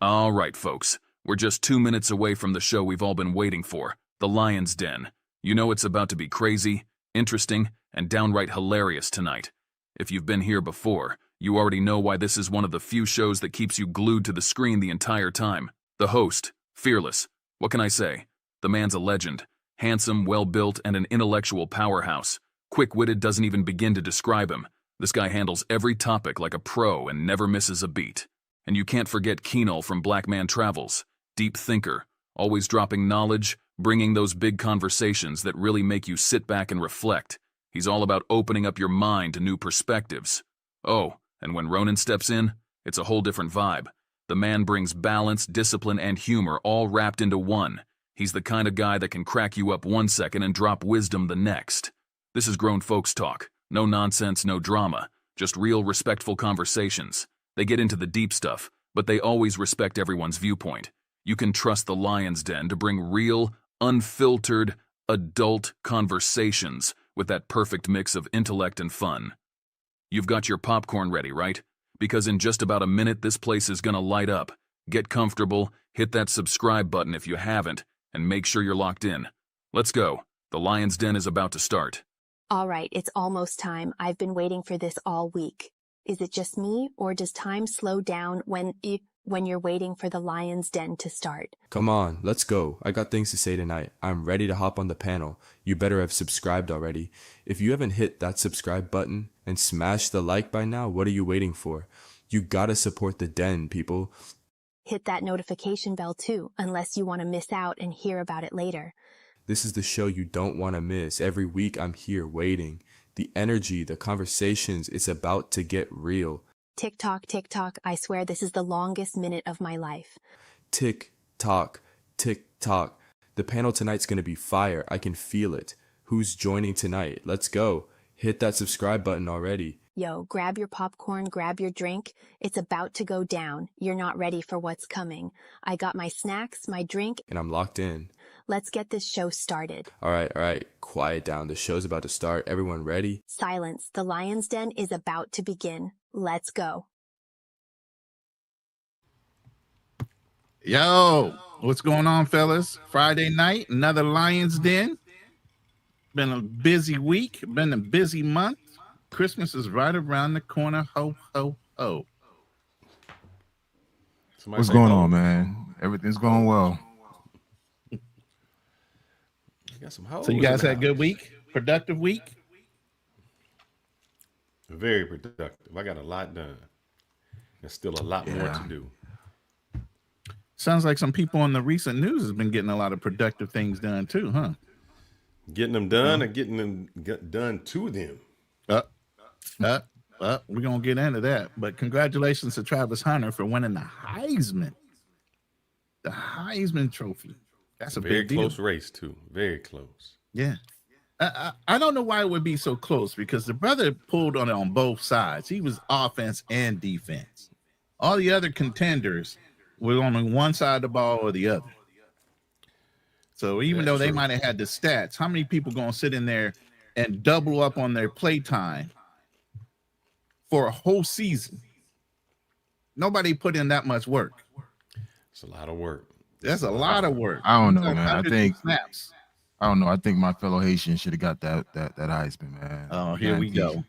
All right, folks. We're just 2 minutes away from the show we've all been waiting for, The Lion's Den. You know it's about to be crazy, interesting, and downright hilarious tonight. If you've been here before, you already know why this is one of the few shows that keeps you glued to the screen the entire time. The host, fearless. What can I say? The man's a legend. Handsome, well-built, and an intellectual powerhouse. Quick-witted doesn't even begin to describe him. This guy handles every topic like a pro and never misses a beat. And you can't forget Keenal from Black Man Travels. Deep thinker, always dropping knowledge, bringing those big conversations that really make you sit back and reflect. He's all about opening up your mind to new perspectives. Oh, and when Ronan steps in, it's a whole different vibe. The man brings balance, discipline, and humor all wrapped into one. He's the kind of guy that can crack you up 1 second and drop wisdom the next. This is grown folks talk. No nonsense, no drama. Just real, respectful conversations. They get into the deep stuff, but they always respect everyone's viewpoint. You can trust the Lion's Den to bring real, unfiltered, adult conversations with that perfect mix of intellect and fun. You've got your popcorn ready, right? Because in just about a minute, this place is gonna light up. Get comfortable, hit that subscribe button if you haven't, and make sure you're locked in. Let's go. The Lion's Den is about to start. All right, it's almost time. I've been waiting for this all week. Is it just me, or does time slow down when you're waiting for the Lion's Den to start? Come on, let's go. I got things to say tonight. I'm ready to hop on the panel. You better have subscribed already. If you haven't hit that subscribe button and smash the like by now, what are you waiting for? You gotta support the Den, people. Hit that notification bell too, unless you want to miss out and hear about it later. This is the show you don't want to miss. Every week I'm here waiting. The energy, the conversations, it's about to get real. Tick tock, I swear this is the longest minute of my life. Tick tock, tick tock. The panel tonight's gonna be fire. I can feel it. Who's joining tonight? Let's go. Hit that subscribe button already. Yo, grab your popcorn, grab your drink. It's about to go down. You're not ready for what's coming. I got my snacks, my drink, And I'm locked in. Let's get this show started. All right. Quiet down. The show's about to start. Everyone ready? Silence. The Lion's Den is about to begin. Let's go. Yo, what's going on, fellas? Friday night, another Lion's Den. Been a busy week, been a busy month. Christmas is right around the corner. Ho, ho, ho. What's going on, man? Everything's going well. So you guys had a good week? Productive week? Very productive. I got a lot done. There's still a lot more to do. Sounds like some people on the recent news has been getting a lot of productive things done too, huh? Getting them done or getting them done to them? We're going to get into that. But congratulations to Travis Hunter for winning the Heisman. The Heisman Trophy. That's a very big deal. close race, too. Very close. Yeah. I don't know why it would be so close, because the brother pulled on it on both sides. He was offense and defense. All the other contenders were on one side of the ball or the other. So even though they might have had the stats, how many people going to sit in there and double up on their play time for a whole season? Nobody put in that much work. It's a lot of work. That's a lot of work. I don't know, man. I think snaps. I don't know. I think my fellow Haitian should have got that Heisman, man. Oh, here we go.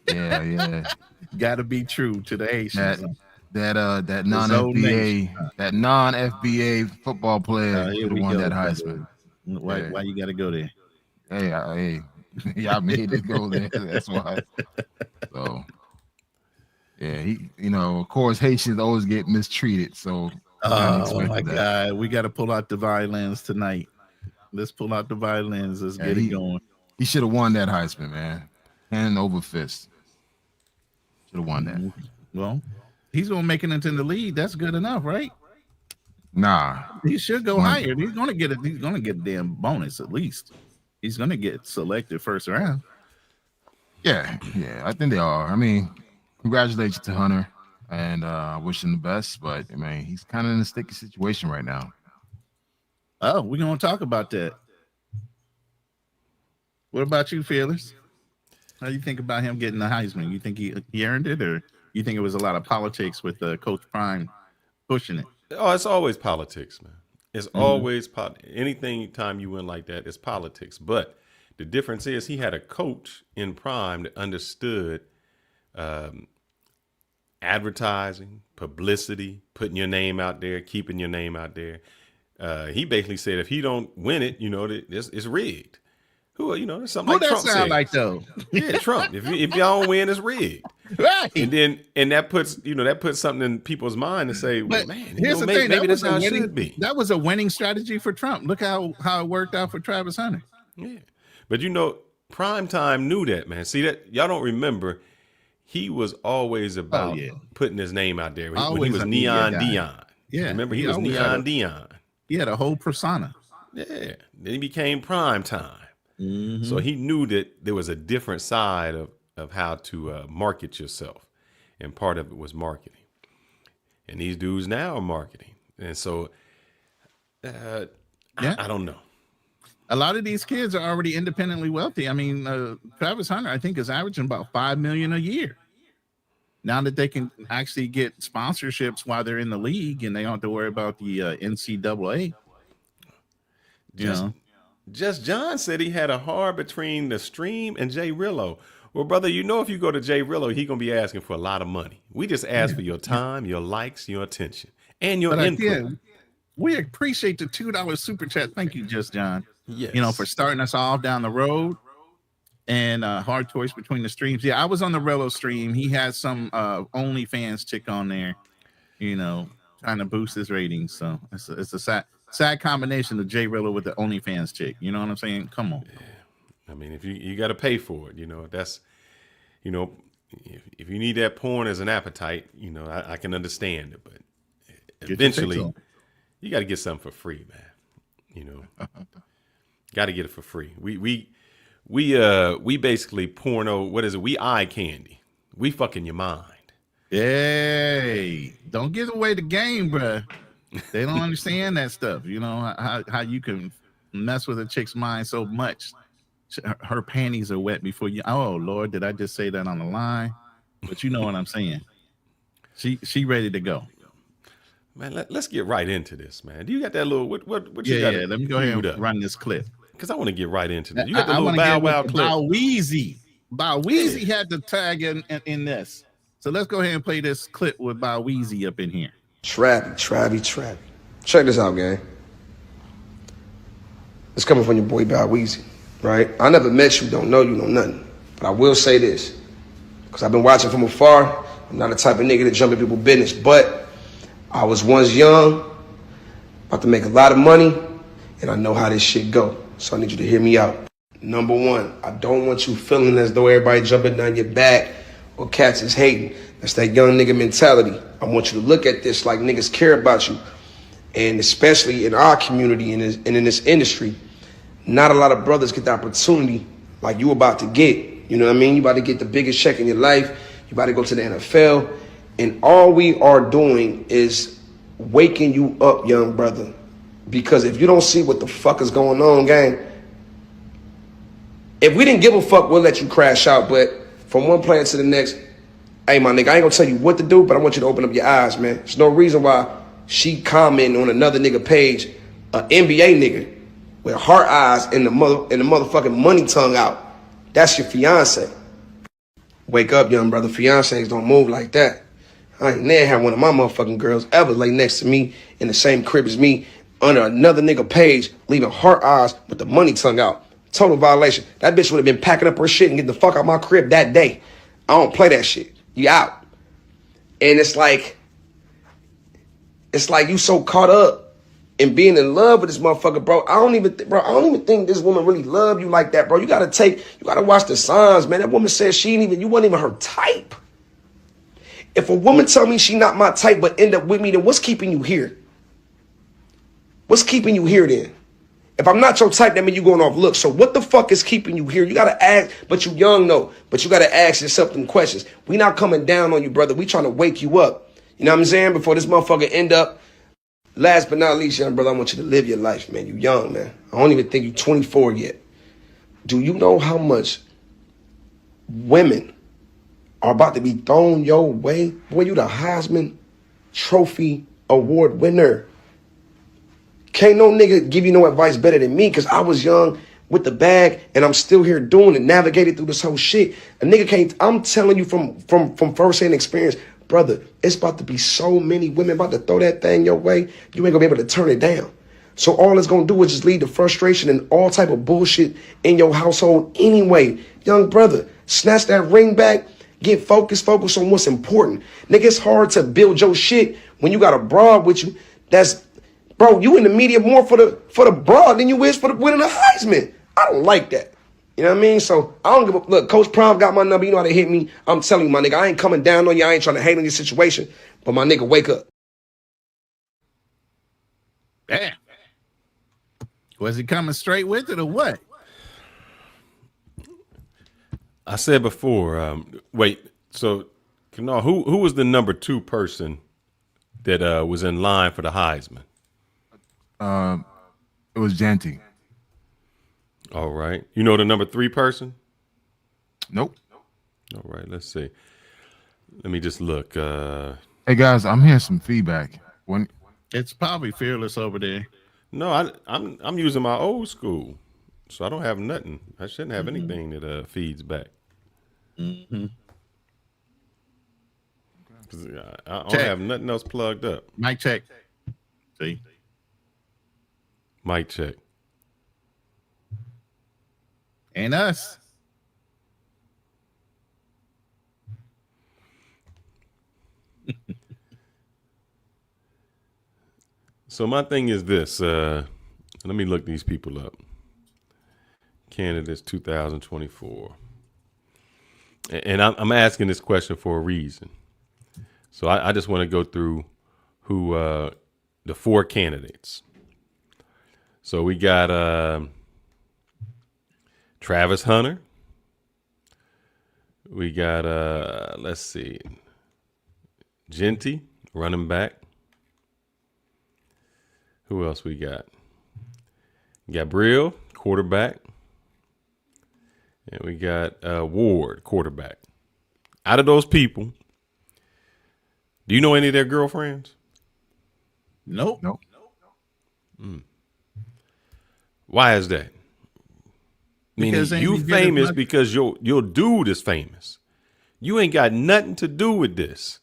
Yeah. Got to be true to the Haitians. That non-FBA football player who won that Heisman. Why you got to go there? Hey, y'all made it go there. That's why. So, yeah, of course, Haitians always get mistreated. So, oh my God, we got to pull out the violins tonight. Let's pull out the violins. Let's get it going. He should have won that Heisman, man. Hand over fist. Should have won that. Well, he's gonna make it into the league. That's good enough, right? Nah, he should go higher. He's gonna get a damn bonus at least. He's gonna get selected first round. Yeah, I think they are. I mean, congratulations to Hunter, and I wish him the best. But I mean, he's kind of in a sticky situation right now. Oh, we're gonna talk about that. What about you, Fearless? How do you think about him getting the Heisman? You think he earned it, or you think it was a lot of politics with Coach Prime pushing it? Oh, it's always politics, man. It's always anything time you win like that, it's politics. But the difference is he had a coach in Prime that understood advertising, publicity, putting your name out there, keeping your name out there. He basically said if he don't win it, it's rigged. It's something Who like that Trump sound said. like though? Yeah, Trump. If y'all don't win, it's rigged. Right. And that puts something in people's mind to say, well, But man, here's the thing. maybe That that's was how a it winning. should be. That was a winning strategy for Trump. Look how it worked out for Travis Hunter. Yeah. But Primetime knew that, man. See that y'all don't remember. He was always about putting his name out there. When he was Neon Dion. Yeah. Remember, he was Neon Dion. He had a whole persona. Yeah. Then he became Primetime. So he knew that there was a different side of how to market yourself. And part of it was marketing. And these dudes now are marketing. And so I don't know. A lot of these kids are already independently wealthy. I mean, Travis Hunter, I think, is averaging about $5 million a year. Now that they can actually get sponsorships while they're in the league and they don't have to worry about the NCAA. Just John said he had a hard between the stream and Jay Rillo. Well, brother, if you go to Jay Rillo, he gonna be asking for a lot of money. We just ask for your time, your likes, your attention, and your input. Again, we appreciate the $2 super chat. Thank you, Just John. Yes. For starting us off down the road. And hard choice between the streams. Yeah, I was on the Rillo stream. He had some OnlyFans chick on there, trying to boost his ratings. So it's a sad combination of Jay Rillo with the OnlyFans chick. You know what I'm saying? Come on. Yeah. I mean, if you got to pay for it, that's, if you need that porn as an appetite, I can understand it, but eventually you got to get something for free, man. Got to get it for free. We basically porno. What is it? We eye candy. We fucking your mind. Hey, don't give away the game, bro. They don't understand that stuff. How you can mess with a chick's mind so much. Her panties are wet before you. Oh Lord, did I just say that on the line? But you know what I'm saying. She ready to go. Man, let's get right into this, man. Do you got that little what you got? Yeah, let me go ahead and run this clip. Because I want to get right into this. You got the little Bow Wow clip. Bow Weezy had to tag in this. So let's go ahead and play this clip with Bow Weezy up in here. Trappy. Check this out, gang. It's coming from your boy Bow Weezy, right? I never met you, don't know you, know nothing. But I will say this, because I've been watching from afar. I'm not the type of nigga to jump in people's business, but I was once young, about to make a lot of money, and I know how this shit go. So I need you to hear me out. Number one, I don't want you feeling as though everybody jumping down your back or cats is hating. That's that young nigga mentality. I want you to look at this like niggas care about you. And especially in our community and in this industry, not a lot of brothers get the opportunity like you about to get. You know what I mean? You about to get the biggest check in your life. You about to go to the NFL. And all we are doing is waking you up, young brother. Because if you don't see what the fuck is going on, gang, if we didn't give a fuck, we'll let you crash out. But from one player to the next, hey, my nigga, I ain't gonna tell you what to do, but I want you to open up your eyes, man. There's no reason why she commenting on another nigga page, an NBA nigga, with heart eyes and the motherfucking money tongue out. That's your fiance. Wake up, young brother. Fiancés don't move like that. I ain't never had one of my motherfucking girls ever lay next to me in the same crib as me under another nigga page, leaving heart eyes with the money tongue out. Total violation. That bitch would have been packing up her shit and getting the fuck out my crib that day. I don't play that shit. You out. And it's like you so caught up in being in love with this motherfucker, bro. I don't even think this woman really loved you like that, bro. You gotta watch the signs, man. That woman said you wasn't even her type. If a woman tell me she not my type but end up with me, then what's keeping you here? What's keeping you here then? If I'm not your type, that means you going off looks. So what the fuck is keeping you here? You gotta ask, but you young though. But you gotta ask yourself them questions. We not coming down on you, brother. We trying to wake you up. You know what I'm saying? Before this motherfucker end up. Last but not least, young brother, I want you to live your life, man. You young, man. I don't even think you 24 yet. Do you know how much women are about to be thrown your way? Boy, you the Heisman Trophy award winner. Can't no nigga give you no advice better than me because I was young with the bag and I'm still here doing it, navigating through this whole shit. A nigga can't, I'm telling you from first-hand experience, brother, it's about to be so many women about to throw that thing your way, you ain't gonna be able to turn it down. So all it's gonna do is just lead to frustration and all type of bullshit in your household anyway. Young brother, snatch that ring back, get focused on what's important. Nigga, it's hard to build your shit when you got a broad with you that's, bro, you in the media more for the broad than you is for the winning the Heisman. I don't like that. You know what I mean? So I don't give a look. Coach Prime got my number. You know how they hit me. I'm telling you, my nigga, I ain't coming down on you. I ain't trying to hate on your situation. But my nigga, wake up. Damn. Was he coming straight with it or what? I said before. Wait. So, no, who was the number 2 person that was in line for the Heisman? It was Genty. All right. You know the number 3 person? Nope. All right. Let's see. Let me just look. Hey guys, I'm hearing some feedback. When It's probably Fearless over there. No, I'm using my old school, so I don't have nothing. I shouldn't have anything that feeds back. Mm-hmm. 'Cause I don't have nothing else plugged up. Mic check. See? Mic check. Ain't us. So my thing is this. Let me look these people up. Candidates 2024. And I'm asking this question for a reason. So I just want to go through who the 4 candidates. So we got Travis Hunter. We got let's see, Genty, running back. Who else we got? Gabriel, quarterback. And we got Ward, quarterback. Out of those people, do you know any of their girlfriends? Nope. Why is that? Because Meaning you famous because your dude is famous. You ain't got nothing to do with this.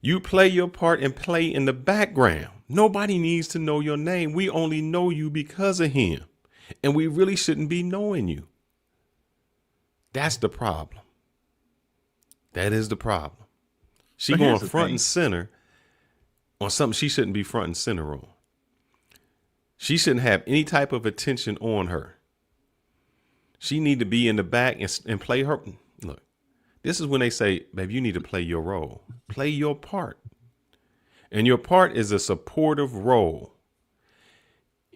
You play your part and play in the background. Nobody needs to know your name. We only know you because of him. And we really shouldn't be knowing you. That's the problem. That is the problem. She going front and center on something she shouldn't be front and center on. She shouldn't have any type of attention on her. She need to be in the back and play her. Look, this is when they say, babe, you need to play your role. Play your part. And your part is a supportive role.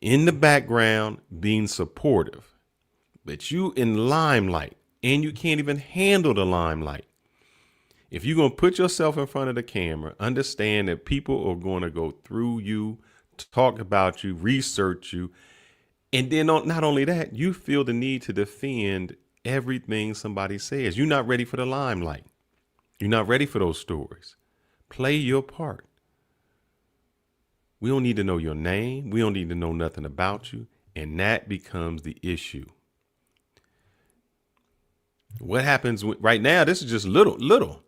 In the background, being supportive. But you in limelight, and you can't even handle the limelight. If you're going to put yourself in front of the camera, understand that people are going to go through you, talk about you, research you. And then not only that, you feel the need to defend everything somebody says. You're not ready for the limelight. You're not ready for those stories. Play your part. We don't need to know your name. We don't need to know nothing about you. And that becomes the issue. What happens right now? This is just little.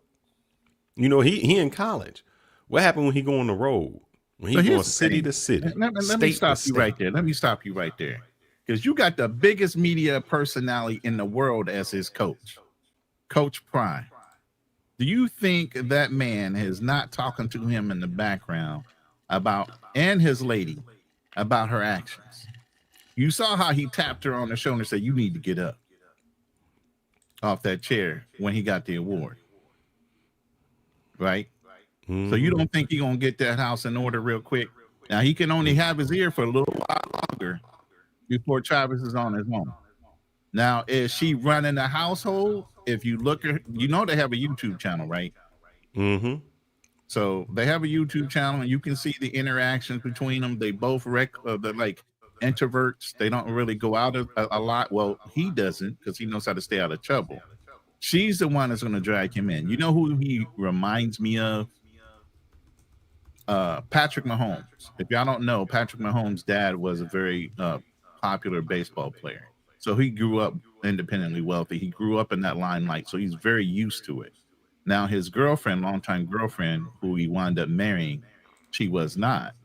You know, he in college. What happened when he go on the road? When he going city to city? Let me stop you right there. Let me stop you right there. Because you got the biggest media personality in the world as his coach, Coach Prime. Do you think that man is not talking to him in the background about, and his lady, about her actions? You saw how he tapped her on the shoulder and said, you need to get up off that chair when he got the award. Right? Mm-hmm. So you don't think he's going to get that house in order real quick? Now, he can only have his ear for a little while longer before Travis is on his own. Now, is she running the household? If you look at, you know, they have a YouTube channel, right? Mm-hmm. So they have a YouTube channel, and you can see the interactions between them. They both they're like introverts. They don't really go out a lot. Well, he doesn't because he knows how to stay out of trouble. She's the one that's going to drag him in. You know who he reminds me of? Patrick Mahomes. If y'all don't know, Patrick Mahomes' dad was a very popular baseball player. So he grew up independently wealthy. He grew up in that limelight, so he's very used to it. Now his girlfriend, longtime girlfriend, who he wound up marrying, she was not.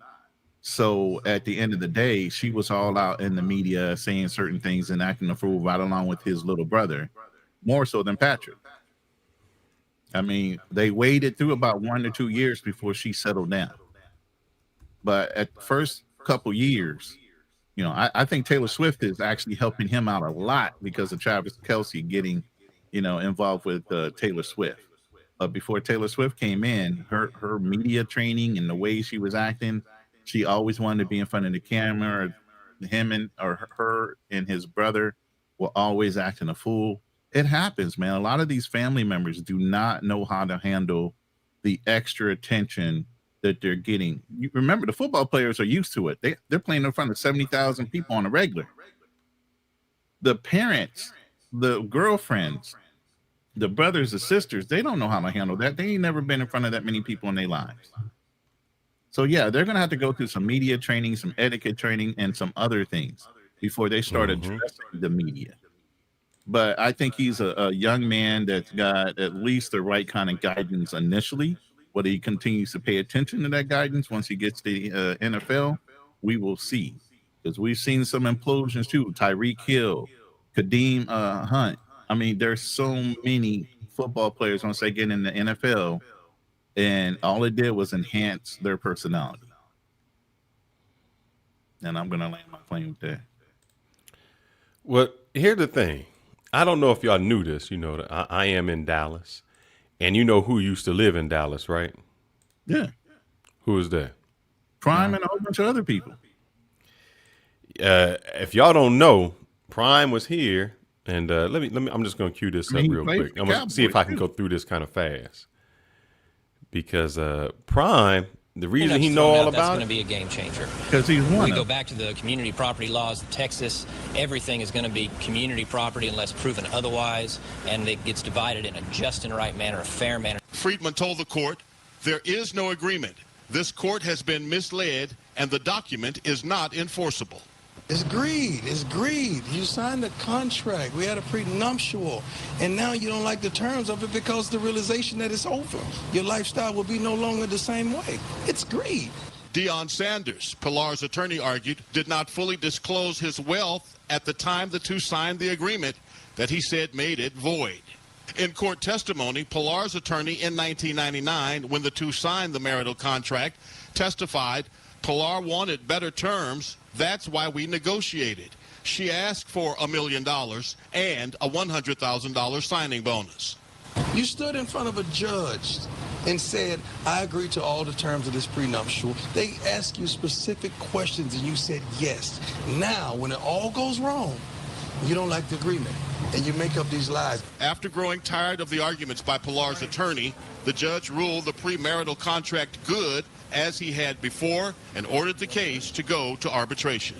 So at the end of the day, she was all out in the media saying certain things and acting a fool right along with his little brother, more so than Patrick. I mean, they waited through about 1 to 2 years before she settled down. But at the first couple years, I think Taylor Swift is actually helping him out a lot because of Travis Kelce getting, involved with Taylor Swift. But before Taylor Swift came in, her media training and the way she was acting, she always wanted to be in front of the camera. Her and his brother were always acting a fool. It happens, man. A lot of these family members do not know how to handle the extra attention that they're getting. You remember, the football players are used to it. They're playing in front of 70,000 people on a regular. The parents, the girlfriends, the brothers, the sisters, they don't know how to handle that. They ain't never been in front of that many people in their lives. So yeah, they're gonna have to go through some media training, some etiquette training, and some other things before they start addressing the media. But I think he's a young man that's got at least the right kind of guidance initially. Whether he continues to pay attention to that guidance once he gets to the NFL, we will see. Because we've seen some implosions too. Tyreek Hill, Kadeem Hunt. I mean, there's so many football players once they get in the NFL, and all it did was enhance their personality. And I'm going to land my plane with that. Well, here's the thing. I don't know if y'all knew this. I am in Dallas. And you know who used to live in Dallas, right? Yeah. Who is that? Prime and a whole bunch of other people. If y'all don't know, Prime was here. And let me. I'm just going to cue this up real quick. I'm going to see if I can go through this kind of fast. Because Prime, the reason he know all about that's going to be a game changer. Because he's one. We go back to the community property laws of Texas. Everything is going to be community property unless proven otherwise, and it gets divided in a just and right manner, a fair manner. Friedman told the court, there is no agreement. This court has been misled, and the document is not enforceable. It's greed. It's greed. You signed a contract. We had a prenuptial. And now you don't like the terms of it because the realization that it's over. Your lifestyle will be no longer the same way. It's greed. Deion Sanders, Pilar's attorney, argued, did not fully disclose his wealth at the time the two signed the agreement that he said made it void. In court testimony, Pilar's attorney in 1999, when the two signed the marital contract, testified Pilar wanted better terms. That's why we negotiated. She asked for $1 million and a $100,000 signing bonus. You stood in front of a judge and said, I agree to all the terms of this prenuptial. They asked you specific questions and you said yes. Now, when it all goes wrong, you don't like the agreement and you make up these lies. After growing tired of the arguments by Pilar's attorney, the judge ruled the premarital contract good as he had before and ordered the case to go to arbitration.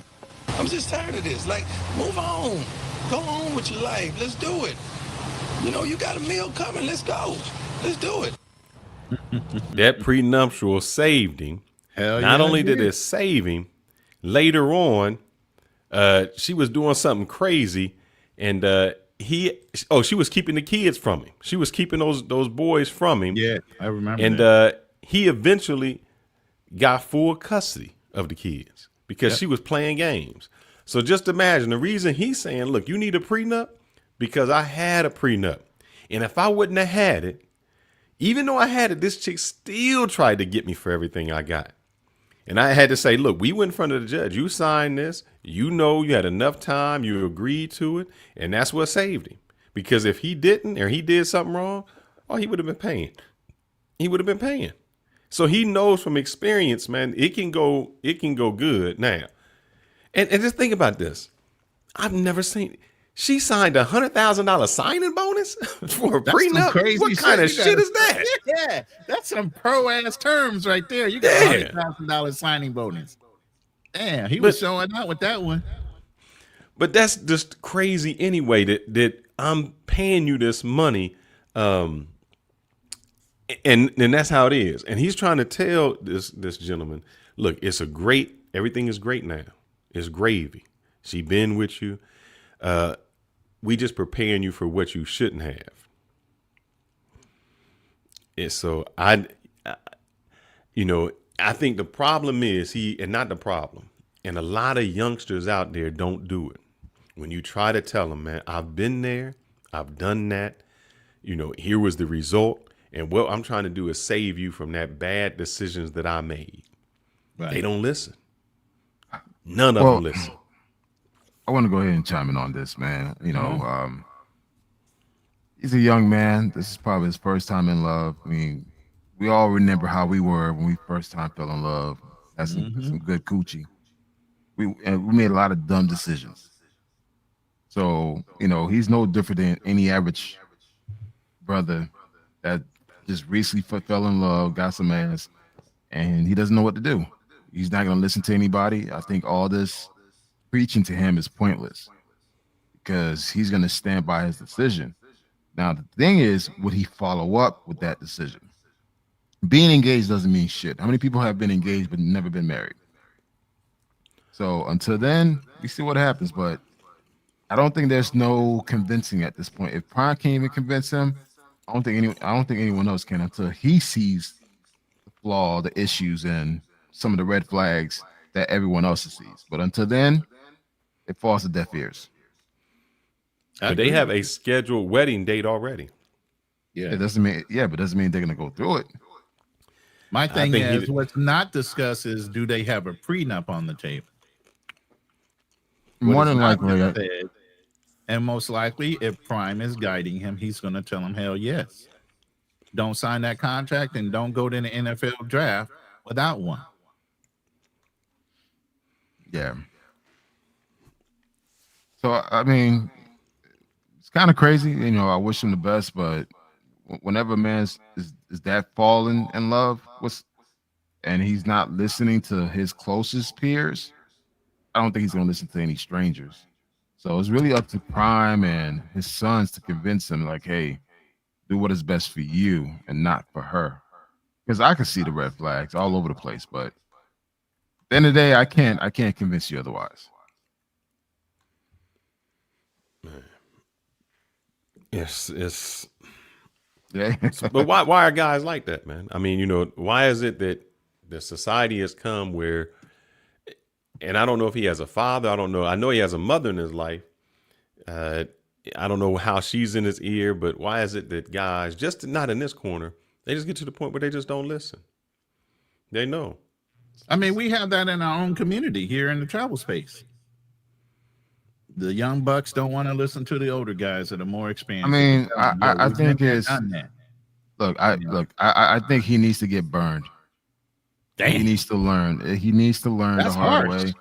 I'm just tired of this. Like, move on. Go on with your life. Let's do it. You got a meal coming. Let's go. Let's do it. that prenuptial saved him. Hell Not yeah, only it did did. it save him, later on, she was doing something crazy, and she was keeping the kids from him. She was keeping those boys from him. Yeah, I remember And that. he eventually got full custody of the kids because she was playing games. So just imagine the reason he's saying, look, you need a prenup because I had a prenup. And if I wouldn't have had it, even though I had it, this chick still tried to get me for everything I got. And I had to say, look, we went in front of the judge. You signed this. You had enough time. You agreed to it. And that's what saved him. Because if he didn't or he did something wrong, he would have been paying. He would have been paying. So he knows from experience, man, it can go good now. And just think about this. I've never seen, she signed a $100,000 signing bonus for a prenup. Crazy what kind of shit is that? Yeah, that's some pro ass terms right there. You got a $100,000 signing bonus. Damn, he was showing out with that one. But that's just crazy anyway, that I'm paying you this money. And that's how it is. And he's trying to tell this gentleman, look, everything is great now. It's gravy. She been with you. We just preparing you for what you shouldn't have. And so I think the problem is not the problem. And a lot of youngsters out there don't do it. When you try to tell them, man, I've been there, I've done that, here was the result. And what I'm trying to do is save you from that bad decisions that I made. Right. They don't listen. None of them listen. I want to go ahead and chime in on this, man. He's a young man. This is probably his first time in love. I mean, we all remember how we were when we first time fell in love. That's some good coochie. We made a lot of dumb decisions. So, he's no different than any average brother that just recently fell in love, got some ass, and he doesn't know what to do. He's not going to listen to anybody. I think all this preaching to him is pointless because he's going to stand by his decision. Now, the thing is, would he follow up with that decision? Being engaged doesn't mean shit. How many people have been engaged but never been married? So until then, we see what happens. But I don't think there's no convincing at this point. If Prime can't even convince him, I don't think anyone else can until he sees the flaw, the issues, and some of the red flags that everyone else sees. But until then, it falls to deaf ears. But they have a scheduled wedding date already. Yeah, but doesn't mean they're gonna go through it. My thing is, what's not discussed is, do they have a prenup on the table? More than likely, and most likely, if Prime is guiding him, he's going to tell him, hell yes. Don't sign that contract and don't go to the NFL draft without one. Yeah. So, I mean, it's kind of crazy. I wish him the best, but whenever a man is that fallen in love and he's not listening to his closest peers, I don't think he's going to listen to any strangers. So it's really up to Prime and his sons to convince him, like, hey, do what is best for you and not for her. Because I can see the red flags all over the place, but at the end of the day, I can't convince you otherwise. It's yeah. But why are guys like that, man? I mean, why is it that the society has come where, and I don't know if he has a father. I don't know. I know he has a mother in his life. I don't know how she's in his ear, but why is it that guys, just not in this corner, they just get to the point where they just don't listen? They know. I mean, we have that in our own community here in the travel space. The young bucks don't want to listen to the older guys that are more experienced. I mean, I think it's I think he needs to get burned. Damn. He needs to learn. That's the hard way.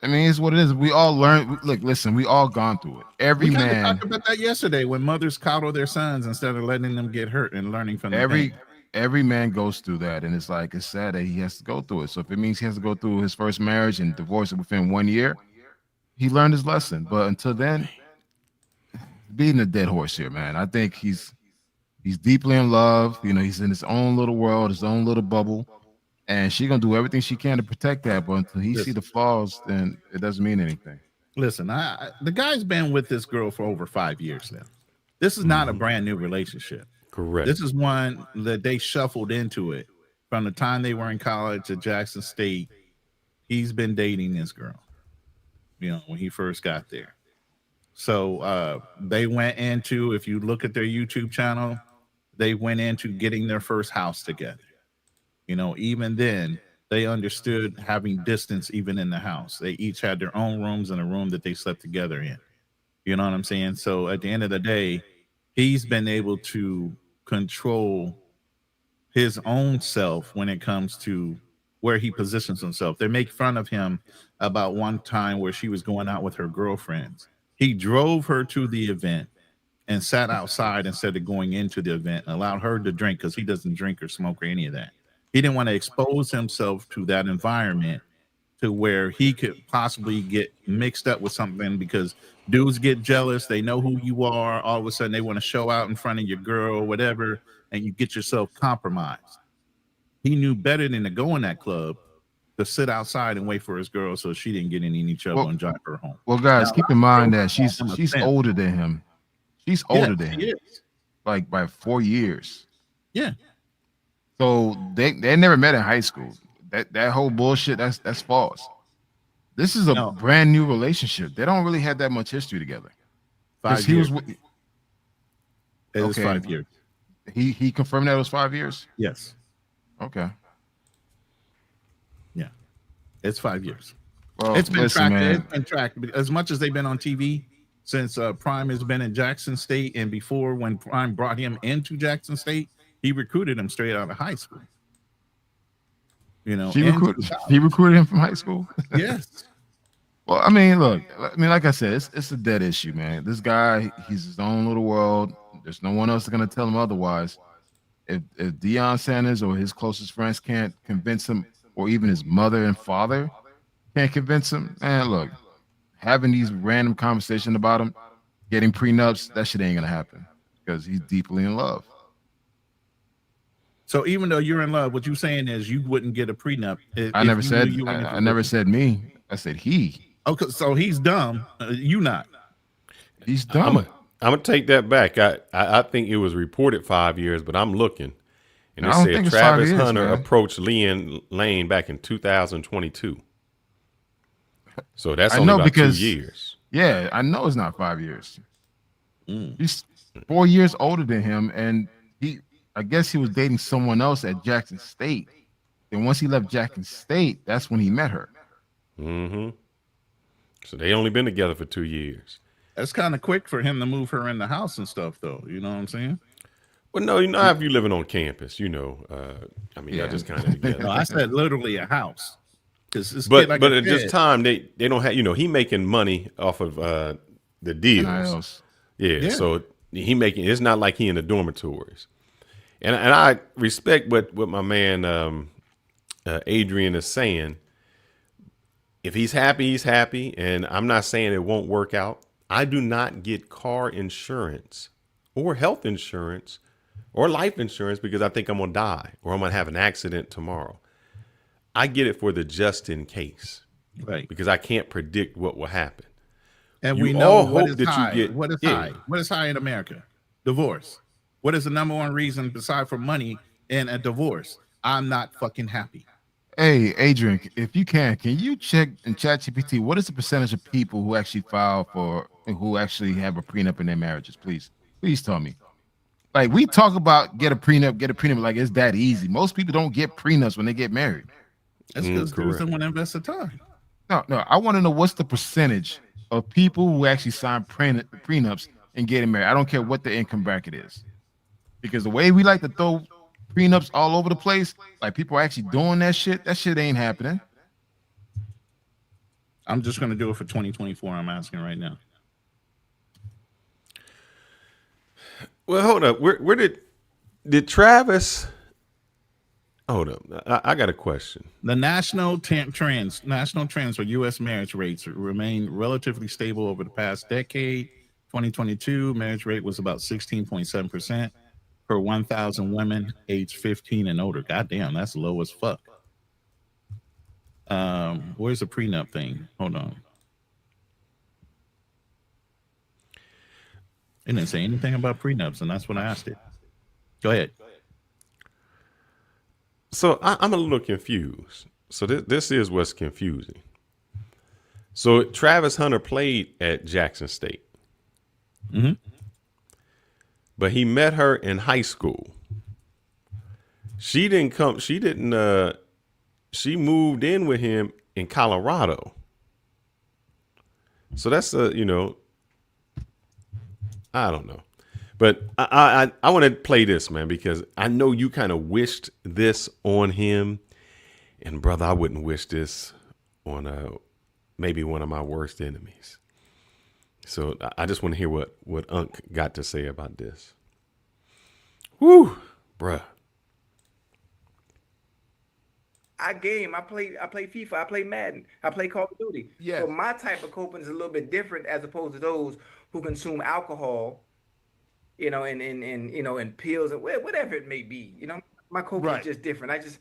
I mean, it's what it is. We all learn. Look, listen, we all gone through it. We talked about that yesterday when mothers coddle their sons instead of letting them get hurt and learning from every man goes through that, and it's sad that he has to go through it. So if it means he has to go through his first marriage and divorce it within 1 year, he learned his lesson. But until then, beating a dead horse here, man. I think he's deeply in love. He's in his own little world, his own little bubble. And she's gonna do everything she can to protect that, but until he see the flaws, then it doesn't mean anything. Listen, the guy's been with this girl for over 5 years now. This is not a brand new relationship. Correct. This is one that they shuffled into it from the time they were in college at Jackson State. He's been dating this girl, when he first got there. So they went into, if you look at their YouTube channel, they went into getting their first house together. Even then, they understood having distance even in the house. They each had their own rooms and a room that they slept together in. You know what I'm saying? So at the end of the day, he's been able to control his own self when it comes to where he positions himself. They make fun of him about one time where she was going out with her girlfriends. He drove her to the event and sat outside instead of going into the event and allowed her to drink because he doesn't drink or smoke or any of that. He didn't want to expose himself to that environment to where he could possibly get mixed up with something, because dudes get jealous. They know who you are. All of a sudden, they want to show out in front of your girl, whatever. and you get yourself compromised. He knew better than to go in that club to sit outside and wait for his girl so she didn't get in any trouble and drive her home. Well, guys, Now, keep in mind that I'm a she's simp. older than him. She's older than she him, is. like by 4 years. Yeah. So they never met in high school. That whole bullshit, that's false. This is a No. brand new relationship. They don't really have that much history together. 5 years. It was Okay. 5 years. He confirmed that it was 5 years. Yes. Okay. Yeah. It's 5 years. Well, It's been listen, tracked. man. It's been tracked as much as they've been on TV since Prime has been in Jackson State, and before when Prime brought him into Jackson State, he recruited him straight out of high school. You know, He recruited him from high school. Yes. Well, I mean, look, like I said, it's a dead issue, man. This guy, he's his own little world. There's no one else going to tell him otherwise. If Deion Sanders or his closest friends can't convince him, or even his mother and father can't convince him, man, look, having these random conversations about him, getting prenups, that shit ain't gonna happen because he's deeply in love. So even though you're in love, what you're saying is you wouldn't get a prenup. I never said me. I said he. Okay, so he's dumb. You not. He's dumb. I'm gonna take that back. I think it was reported 5 years, but I'm looking, and it said Travis Hunter approached Leanne Lane back in 2022. So that's only about 2 years. Yeah, I know it's not 5 years. He's 4 years older than him, and I guess he was dating someone else at Jackson State. And once he left Jackson State, that's when he met her. Mm-hmm. So they only been together for 2 years. That's kind of quick for him to move her in the house and stuff, though. You know what I'm saying? Well, no, you know, if you're living on campus, you know, I mean, y'all just kind of together. No, I said literally a house. But at this time, they don't have, you know, he making money off of the deals. Yeah, so he making, it's not like he in the dormitories. And I respect what my man Adrian is saying. If he's happy, he's happy. And I'm not saying it won't work out. I do not get car insurance or health insurance or life insurance because I think I'm going to die or I'm going to have an accident tomorrow. I get it for the just in case. Right. Because I can't predict what will happen. And you we know all what hope is that high. you get What is high? What is high in America? Divorce. What is the number one reason beside for money in a divorce? I'm not fucking happy. Hey, Adrian, if you can you check in ChatGPT what is the percentage of people who actually file for, who actually have a prenup in their marriages? Please tell me. Like, we talk about get a prenup like it's that easy. Most people don't get prenups when they get married. That's because dudes don't want to invest the time. No, I want to know what's the percentage of people who actually sign prenups and getting married. I don't care what the income bracket is. Because the way we like to throw prenups all over the place, like people are actually doing that shit ain't happening. I'm just going to do it for 2024. I'm asking right now. Well, hold up. Where did Travis? Hold up. I got a question. The national trends for U.S. marriage rates remain relatively stable over the past decade. 2022 marriage rate was about 16.7%. per 1,000 women aged 15 and older. Goddamn, that's low as fuck. Where's the prenup thing? Hold on. It didn't say anything about prenups, and that's when I asked it. Go ahead. So I'm a little confused. So this is what's confusing. So Travis Hunter played at Jackson State. Mm-hmm. But he met her in high school. She moved in with him in Colorado. So that's I don't know. But I want to play this, man, because I know you kind of wished this on him. And brother, I wouldn't wish this on maybe one of my worst enemies. So I just want to hear what Unc got to say about this. Woo, bruh. I game. I play FIFA. I play Madden. I play Call of Duty. Yeah. So my type of coping is a little bit different as opposed to those who consume alcohol, and pills and whatever it may be. My coping Right. is just different.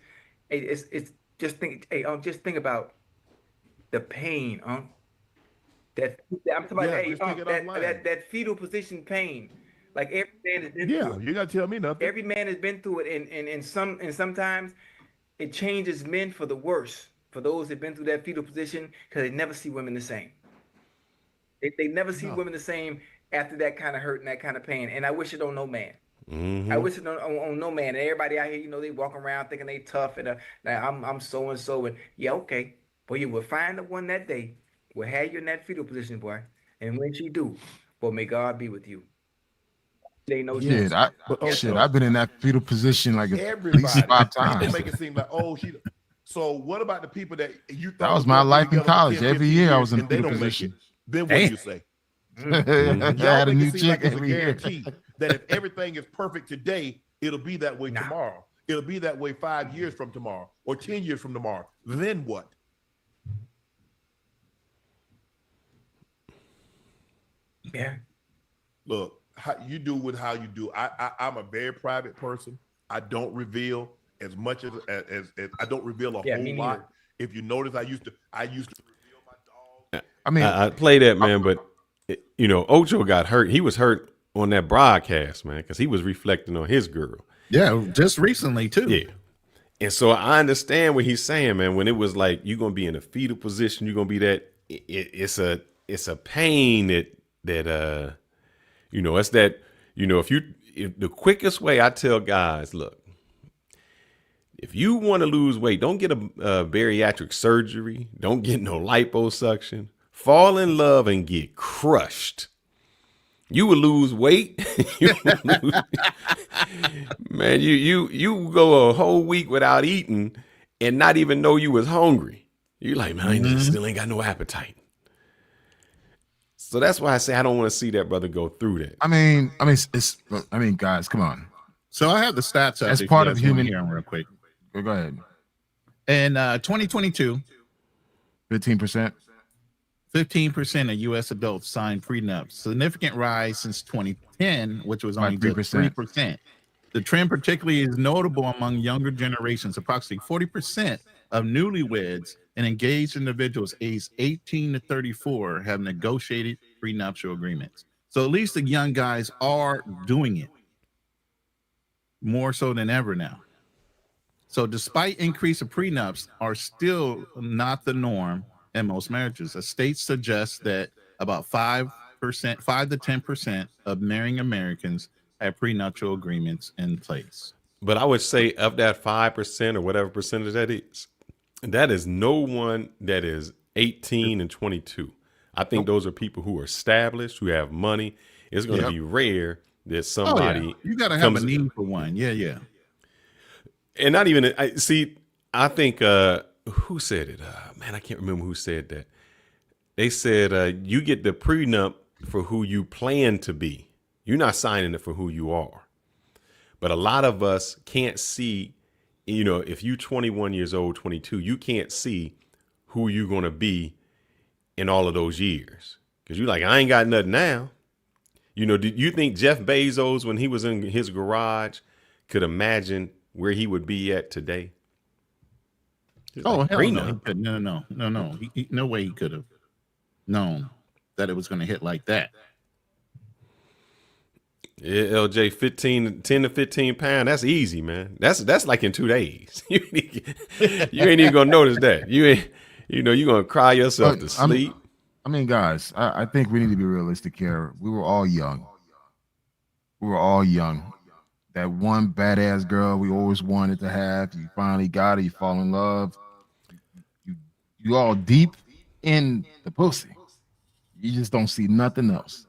It's just think, hey, just think about the pain, that I'm talking about, Yeah, hey, just take it that, offline. that fetal position pain. Like every man has been through Yeah, it. you gotta tell me nothing. Every man has been through it, and sometimes it changes men for the worse. For those that've been through that fetal position, because they never see women the same. They never see No. women the same after that kind of hurt and that kind of pain. And I wish it on no man. Mm-hmm. I wish it on no man. And everybody out here, they walk around thinking they tough and I'm so and so, and yeah, okay. But you will find the one that day will have you in that fetal position, boy. And when she do, boy, may God be with you. They know Shit, But I've been in that fetal position like at least everybody 5 people times. make it seem like, oh, she. So what about the people that you thought That was my life in together for college. 10, Every 15 year I years was in a and they fetal don't make position. it? Then what do you say? I Y'all had a make new it seem chick like it's a every year. guarantee that if everything is perfect today, it'll be that way Nah. tomorrow. It'll be that way 5 years from tomorrow or 10 years from tomorrow. Then what? Yeah. Look, how you do with how you do. I'm a very private person. I don't reveal as much as I don't reveal a Yeah, whole me lot. neither. If you notice, I used to reveal my dog. I mean, I play that, man, but Ocho got hurt. He was hurt on that broadcast, man, because he was reflecting on his girl. Yeah, just recently too. Yeah. And so I understand what he's saying, man. When it was like you're gonna be in a fetal position, you're gonna be that. It's a pain that it's that if the quickest way I tell guys, look, if you want to lose weight, don't get a bariatric surgery, don't get no liposuction, fall in love and get crushed. You will lose weight. Man, you go a whole week without eating and not even know you was hungry. You like, man, I still ain't got no appetite. So that's why I say I don't want to see that brother go through that. I mean, guys, come on. So I have the stats up. As if part you of guys wanna human- hear 'em real quick. Go ahead. In 2022, 15%. 15% of U.S. adults signed prenups, significant rise since 2010, which was only 3%. 3%. The trend particularly is notable among younger generations. Approximately 40% of newlyweds and engaged individuals aged 18 to 34 have negotiated prenuptial agreements. So at least the young guys are doing it more so than ever now. So despite increase of prenups are still not the norm in most marriages. A state suggests that about 5 to 10% of marrying Americans have prenuptial agreements in place. But I would say of that 5% or whatever percentage that is no one that is 18 and 22. I think those are people who are established, who have money. It's going to be rare that somebody you got to have a need for one. Yeah. And not even, I think, who said it? Man, I can't remember who said that. They said, you get the prenup for who you plan to be. You're not signing it for who you are. But a lot of us can't see, if you're 21 years old, 22, you can't see who you're going to be in all of those years. Because you're like, I ain't got nothing now. Do you think Jeff Bezos, when he was in his garage, could imagine where he would be at today? Hell no. No. No way he could have known that it was going to hit like that. Yeah, LJ, 10 to 15 pounds. That's easy, man. That's like in 2 days. You ain't even gonna notice that. You're gonna cry yourself to sleep. Guys, I think we need to be realistic here. We were all young. That one badass girl we always wanted to have, you finally got her, you fall in love. You all deep in the pussy. You just don't see nothing else.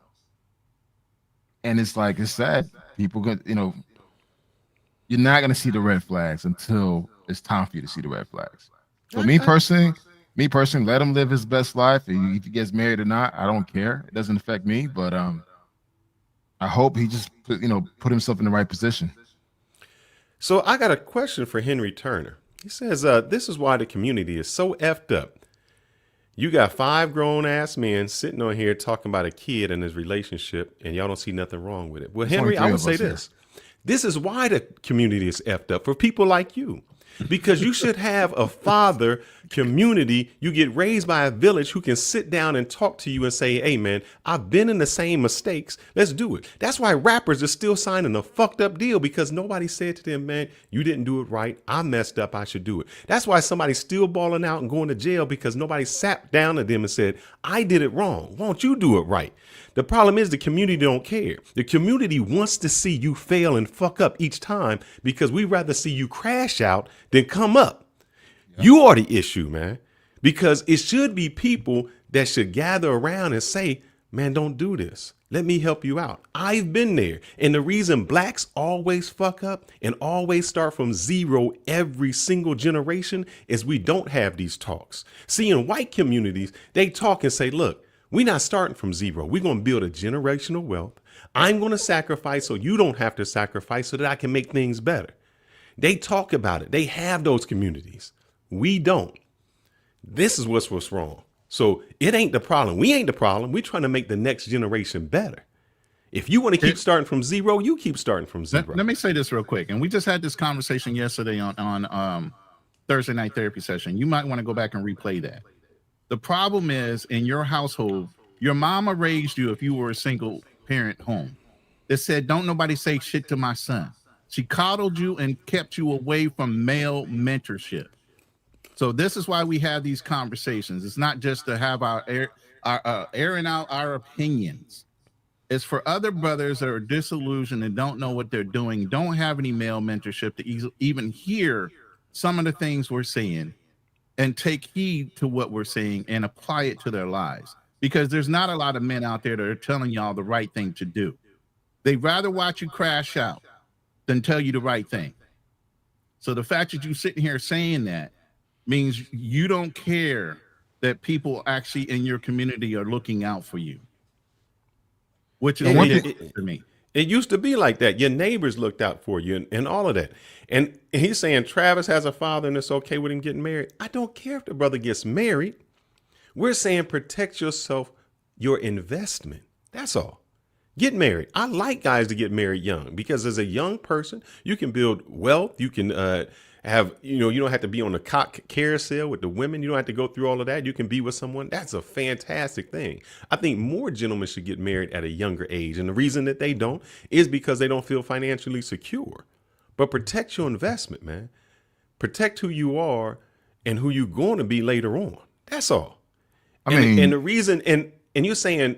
And it's sad. People you're not gonna see the red flags until it's time for you to see the red flags. So me personally, let him live his best life. If he gets married or not, I don't care. It doesn't affect me. But I hope he just put himself in the right position. So I got a question for Henry Turner. He says, this is why the community is so effed up. You got 5 grown ass men sitting on here talking about a kid and his relationship, and y'all don't see nothing wrong with it. Well, There's only Henry, I 3 would of say us here. this. This is why the community is effed up for people like you. Because you should have a father community. You get raised by a village who can sit down and talk to you and say, hey, man, I've been in the same mistakes. Let's do it. That's why rappers are still signing a fucked up deal, because nobody said to them, man, you didn't do it right. I messed up. I should do it. That's why somebody's still balling out and going to jail, because nobody sat down to them and said, I did it wrong. Won't you do it right? The problem is the community don't care. The community wants to see you fail and fuck up each time, because we rather see you crash out than come up. Yep. You are the issue, man, because it should be people that should gather around and say, man, don't do this. Let me help you out. I've been there. And the reason blacks always fuck up and always start from zero every single generation is we don't have these talks. See, in white communities, they talk and say, look, we're not starting from zero. We're going to build a generational wealth. I'm going to sacrifice so you don't have to sacrifice so that I can make things better. They talk about it. They have those communities. We don't. This is what's wrong. So it ain't the problem. We ain't the problem. We're trying to make the next generation better. If you want to keep starting from zero, you keep starting from zero. Let me say this real quick. And we just had this conversation yesterday on Thursday Night Therapy Session. You might want to go back and replay that. The problem is, in your household, your mama raised you, if you were a single parent home, that said, don't nobody say shit to my son. She coddled you and kept you away from male mentorship. So this is why we have these conversations. It's not just to have our airing out our opinions. It's for other brothers that are disillusioned and don't know what they're doing, don't have any male mentorship to even hear some of the things we're saying and take heed to what we're saying and apply it to their lives. Because there's not a lot of men out there that are telling y'all the right thing to do. They'd rather watch you crash out than tell you the right thing. So the fact that you're sitting here saying that means you don't care that people actually in your community are looking out for you, which is ridiculous to me. It used to be like that. Your neighbors looked out for you and all of that. And he's saying Travis has a father and it's okay with him getting married. I don't care if the brother gets married. We're saying protect yourself, your investment. That's all. Get married. I like guys to get married young, because as a young person, you can build wealth. You can have, you don't have to be on the cock carousel with the women. You don't have to go through all of that. You can be with someone. That's a fantastic thing. I think more gentlemen should get married at a younger age. And the reason that they don't is because they don't feel financially secure. But protect your investment, man. Protect who you are and who you're going to be later on. That's all. And the reason, and you're saying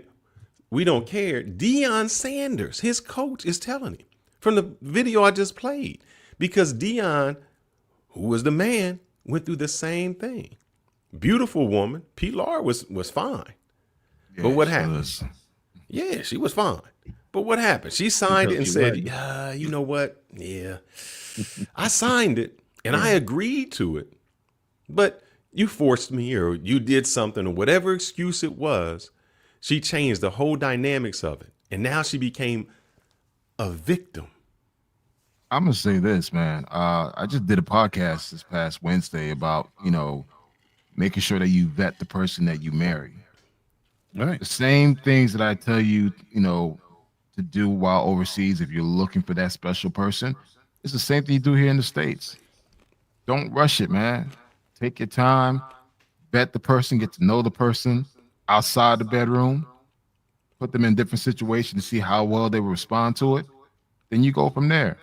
we don't care. Deion Sanders, his coach, is telling him from the video I just played, because Deion, who was the man, went through the same thing. Beautiful woman. Pilar was fine. Yeah, but what happened? Yeah, she was fine. But what happened? She signed it and said, you know what? Yeah, I signed it and I agreed to it. But you forced me, or you did something, or whatever excuse it was. She changed the whole dynamics of it. And now she became a victim. I'm going to say this, man. I just did a podcast this past Wednesday about, making sure that you vet the person that you marry. Right. The same things that I tell you, to do while overseas, if you're looking for that special person, it's the same thing you do here in the States. Don't rush it, man. Take your time, vet the person, get to know the person outside the bedroom, put them in different situations to see how well they will respond to it. Then you go from there.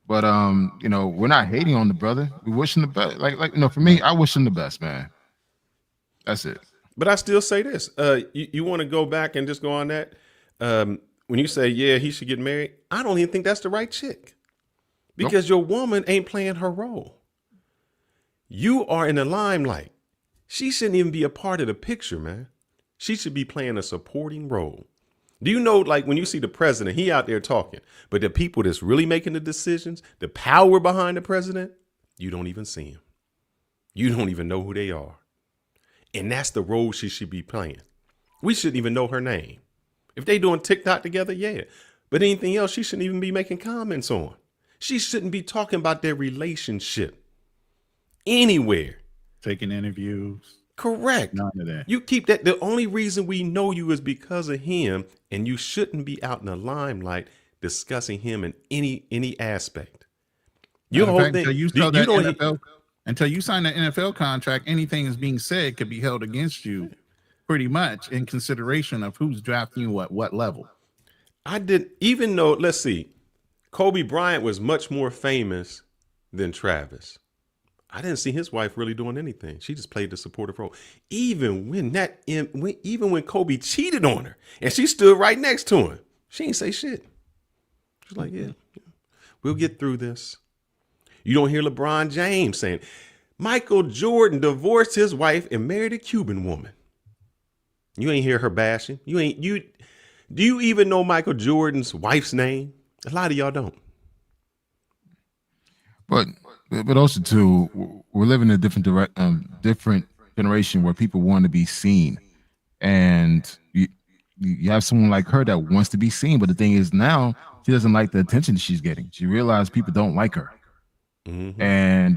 But we're not hating on the brother. We wish him the best. Like for me, I wish him the best, man. That's it. But I still say this. You want to go back and just go on that? When you say, yeah, he should get married, I don't even think that's the right chick. Because your woman ain't playing her role. You are in the limelight. She shouldn't even be a part of the picture, man. She should be playing a supporting role. Do you know, like when you see the president, he out there talking, but the people that's really making the decisions, the power behind the president, you don't even see him. You don't even know who they are. And that's the role she should be playing. We shouldn't even know her name. If they doing TikTok together, yeah. But anything else, she shouldn't even be making comments on. She shouldn't be talking about their relationship anywhere. Taking interviews. Correct. None of that. You keep that. The only reason we know you is because of him, and you shouldn't be out in the limelight discussing him in any aspect. Your Matter of whole fact, thing. until you You sell that don't. NFL, until you sign that NFL contract, anything is being said could be held against you, pretty much in consideration of who's drafting you at what level. I didn't even know. Let's see. Kobe Bryant was much more famous than Travis. I didn't see his wife really doing anything. She just played the supportive role. Even when Kobe cheated on her and she stood right next to him, she ain't say shit. She's like, yeah, we'll get through this. You don't hear LeBron James saying Michael Jordan divorced his wife and married a Cuban woman. You ain't hear her bashing. Do you even know Michael Jordan's wife's name? A lot of y'all don't. But also too, we're living in a different generation where people want to be seen, and you have someone like her that wants to be seen. But the thing is, now she doesn't like the attention she's getting. She realized people don't like her, and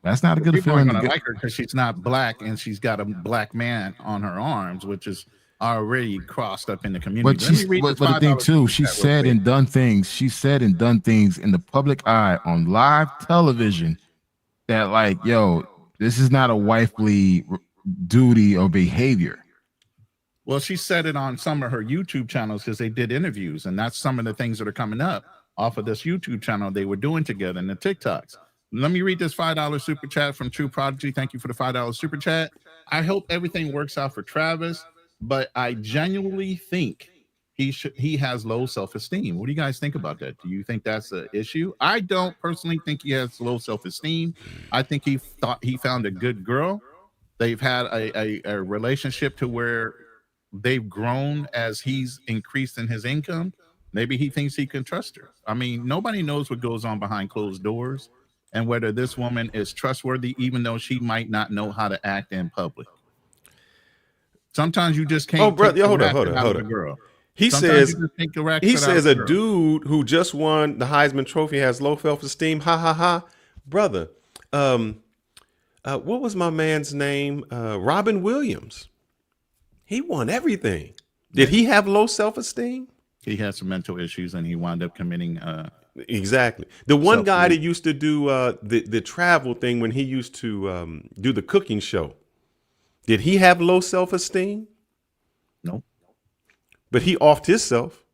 that's not a good People feeling. aren't gonna like her because she's not black and she's got a black man on her arms, which is already crossed up in the community. But the thing too, she said and done things. She said and done things in the public eye on live television that, like, yo, this is not a wifely duty or behavior. Well, she said it on some of her YouTube channels because they did interviews, and that's some of the things that are coming up off of this YouTube channel they were doing together in the TikToks. Let me read this $5 super chat from True Prodigy. Thank you for the $5 super chat. I hope everything works out for Travis, but I genuinely think he has low self-esteem. What do you guys think about that? Do you think that's an issue? I don't personally think he has low self-esteem. I think he thought he found a good girl. They've had a relationship to where they've grown as he's increased in his income. Maybe he thinks he can trust her. I mean, nobody knows what goes on behind closed doors and whether this woman is trustworthy, even though she might not know how to act in public. Sometimes you just can't. Oh, brother, hold on. Girl. He says a dude who just won the Heisman Trophy has low self-esteem. Ha ha ha, brother. What was my man's name? Robin Williams. He won everything. Did he have low self-esteem? He had some mental issues, and he wound up committing. Exactly. The one guy that used to do the travel thing when he used to do the cooking show. Did he have low self-esteem? No. But he offed himself.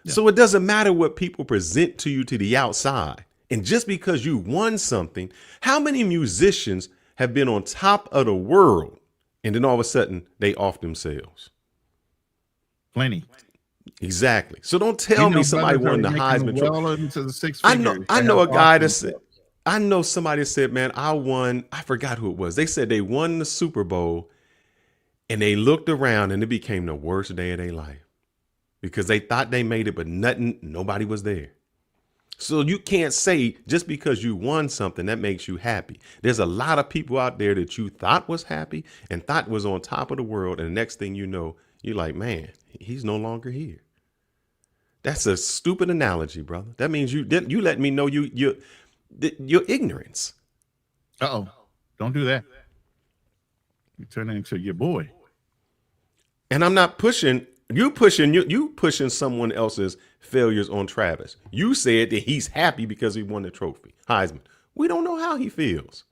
Yeah. So it doesn't matter what people present to you to the outside. And just because you won something, how many musicians have been on top of the world and then all of a sudden they off themselves? Plenty. Exactly. So don't tell me somebody won the Heisman Trophy. I know a guy that said, I know somebody said, man, I forgot who it was. They said they won the Super Bowl and they looked around and it became the worst day of their life because they thought they made it, but nobody was there. So you can't say just because you won something that makes you happy. There's a lot of people out there that you thought was happy and thought was on top of the world. And the next thing you know, you're like, man, he's no longer here. That's a stupid analogy, brother. That means you let me know your ignorance. Uh-oh. Don't do that. You turn into your boy. And I'm not pushing you pushing someone else's failures on Travis. You said that he's happy because he won the trophy. Heisman. We don't know how he feels.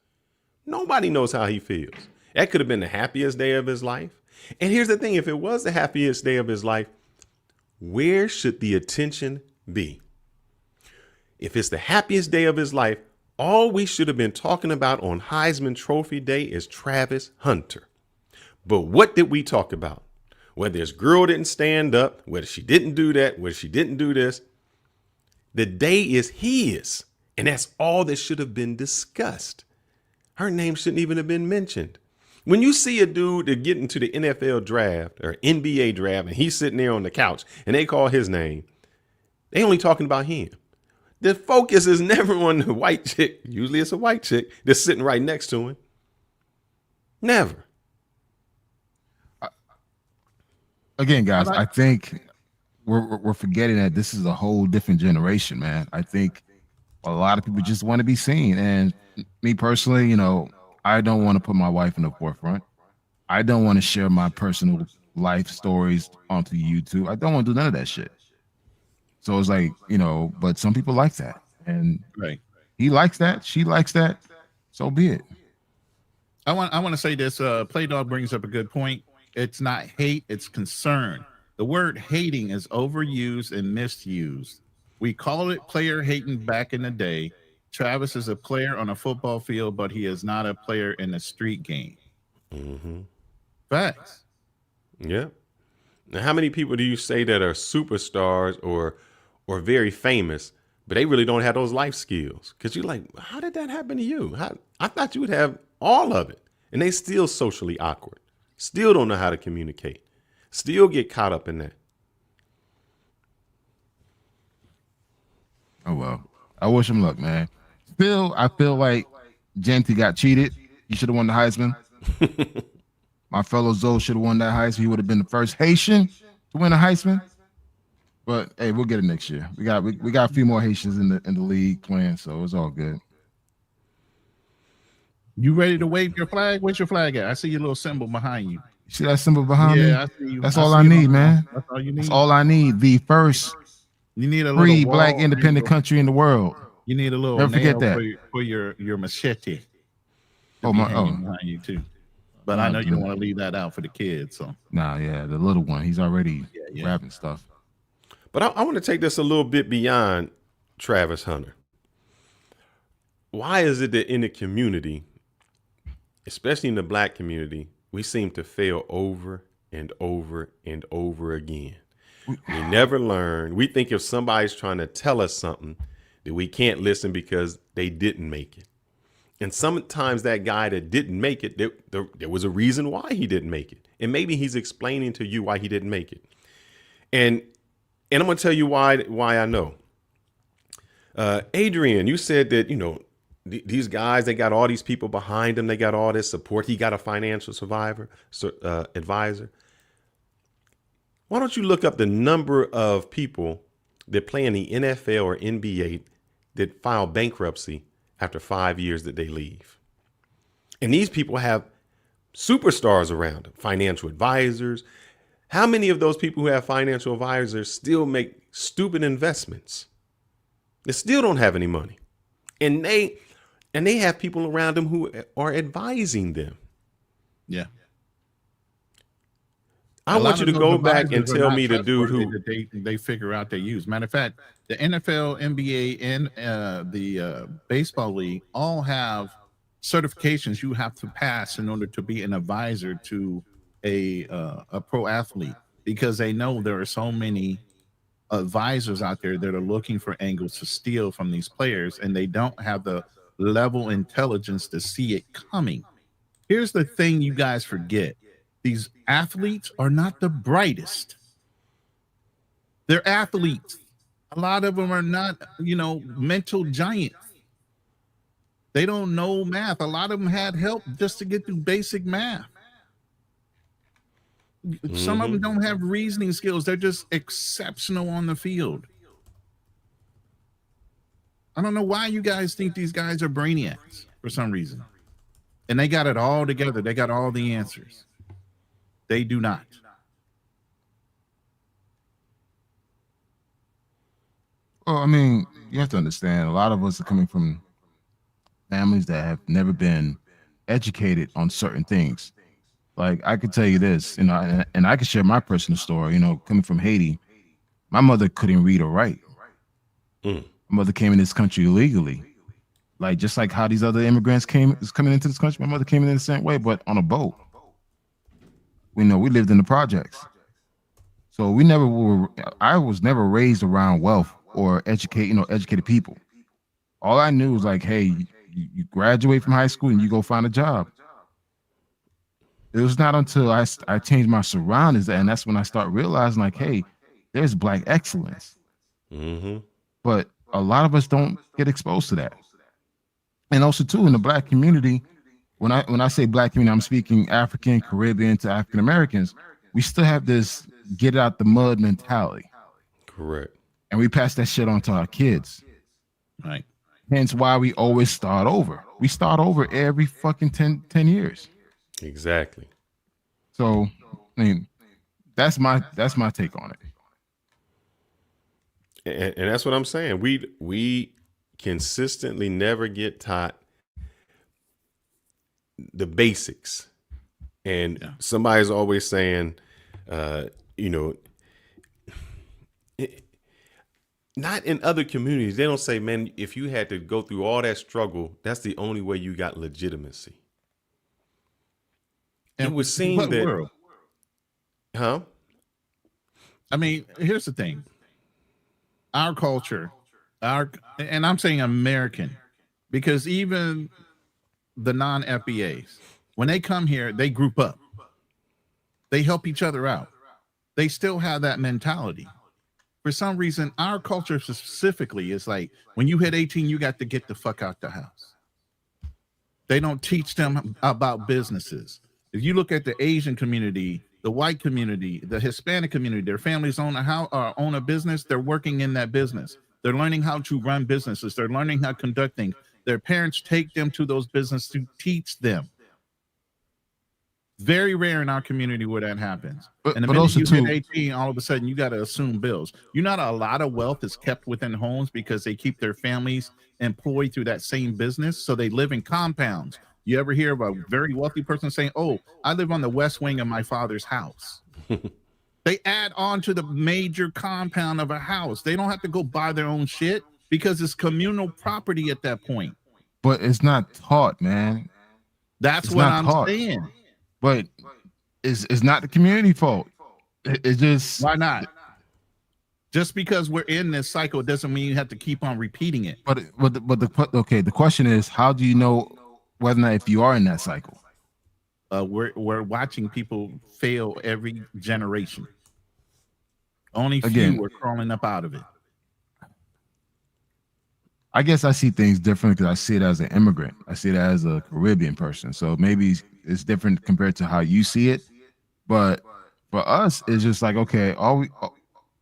Nobody knows how he feels. That could have been the happiest day of his life. And here's the thing, if it was the happiest day of his life, where should the attention be? If it's the happiest day of his life, all we should have been talking about on Heisman Trophy Day is Travis Hunter. But what did we talk about? Whether his girl didn't stand up, whether she didn't do that, whether she didn't do this. The day is his. And that's all that should have been discussed. Her name shouldn't even have been mentioned. When you see a dude that get into the NFL draft or NBA draft and he's sitting there on the couch and they call his name, they only talking about him. The focus is never on the white chick. Usually it's a white chick that's sitting right next to him. Never. Again, guys, I think we're forgetting that this is a whole different generation, man. I think a lot of people just want to be seen. And me personally, I don't want to put my wife in the forefront. I don't want to share my personal life stories onto YouTube. I don't want to do none of that shit. So it's like, but some people like that. And Right. he likes that. She likes that. So be it. I want to say this. Play Dog brings up a good point. It's not hate, it's concern. The word hating is overused and misused. We call it player hating back in the day. Travis is a player on a football field, but he is not a player in a street game. Mm-hmm. Facts. Yeah. Now, how many people do you say that are superstars or very famous, but they really don't have those life skills? Because you're like, how did that happen to you? I thought you would have all of it. And they still socially awkward. Still don't know how to communicate. Still get caught up in that. Oh, well. I wish him luck, man. Still, I feel like Genty got cheated. He should have won the Heisman. My fellow Zoe should have won that Heisman. He would have been the first Haitian to win a Heisman. But hey, we'll get it next year. We got a few more Haitians in the league playing, so it's all good. You ready to wave your flag? Where's your flag at? I see your little symbol behind you. See that symbol behind me? I see you. That's all I need, man. That's all you need. That's all I need. The first you need a free little black independent country in the world. You need a little Never forget that. for your machete. Oh my! Behind you too. But I know you don't want to leave that out for the kids. So nah, yeah, the little one. He's already grabbing stuff. But I want to take this a little bit beyond Travis Hunter. Why is it that in the community, especially in the black community, we seem to fail over and over and over again? We never learn. We think if somebody's trying to tell us something, that we can't listen because they didn't make it. And sometimes that guy that didn't make it, there was a reason why he didn't make it. And maybe he's explaining to you why he didn't make it. And I'm going to tell you why I know. Adrian, you said that, these guys, they got all these people behind them. They got all this support. He got a financial advisor. Why don't you look up the number of people that play in the NFL or NBA that file bankruptcy after 5 years that they leave? And these people have superstars around them, financial advisors. How many of those people who have financial advisors still make stupid investments? They still don't have any money. And they have people around them who are advising them. Yeah. I want you to go back and tell me the dude who they figure out they use. Matter of fact, the NFL, NBA, and the baseball league all have certifications you have to pass in order to be an advisor to a pro athlete, because they know there are so many advisors out there that are looking for angles to steal from these players, and they don't have the level intelligence to see it coming. Here's the thing you guys forget. These athletes are not the brightest. They're athletes. A lot of them are not, mental giants. They don't know math. A lot of them had help just to get through basic math. Some of them don't have reasoning skills. They're just exceptional on the field. I don't know why you guys think these guys are brainiacs for some reason. And they got it all together. They got all the answers. They do not. Well, I mean, you have to understand, a lot of us are coming from families that have never been educated on certain things. Like, I could tell you this, and I could share my personal story, coming from Haiti. My mother couldn't read or write. My mother came in this country illegally. Like, just like how these other immigrants is coming into this country, my mother came in the same way, but on a boat. We lived in the projects. So I was never raised around wealth or educated people. All I knew was like, hey, you graduate from high school and you go find a job. It was not until I changed my surroundings, and that's when I start realizing, like, hey, there's black excellence. But a lot of us don't get exposed to that. And also, too, in the black community, when I say black community, I'm speaking African, Caribbean to African Americans. We still have this get out the mud mentality. Correct. And we pass that shit on to our kids. Right. Hence why we always start over. We start over every fucking 10 years. Exactly. So, I mean, that's my take on And that's what I'm saying. We consistently never get taught the basics. And somebody's always saying, you know, not in other communities. They don't say, man, if you had to go through all that struggle, that's the only way you got legitimacy. And it would seem that, world? huh? I mean, here's the thing. Our culture, and I'm saying American, because even the non-FBAs, when they come here, they group up. They help each other out. They still have that mentality. For some reason, our culture specifically is like, when you hit 18, you got to get the fuck out the house. They don't teach them about businesses. If you look at the Asian community, the white community, the Hispanic community, their families own a house, own a business. They're working in that business. They're learning how to run businesses. They're learning how to conduct things. Their parents take them to those businesses to teach them. Very rare in our community where that happens. And the minute you hit 18, all of a sudden you got to assume bills. You know, a lot of wealth is kept within homes because they keep their families employed through that same business. So they live in compounds. You ever hear of a very wealthy person saying, oh, I live on the west wing of my father's house? They add on to the major compound of a house. They don't have to go buy their own shit because it's communal property at that point. But it's not taught, man. That's what I'm saying. But it's not the community fault. It's just, why not? Just because we're in this cycle doesn't mean you have to keep on repeating it. But the question is, how do you know whether or not if you are in that cycle? We're watching people fail every generation. Only few are crawling up out of it. I guess I see things different because I see it as an immigrant. I see it as a Caribbean person. So maybe it's different compared to how you see it. But for us, it's just like, okay,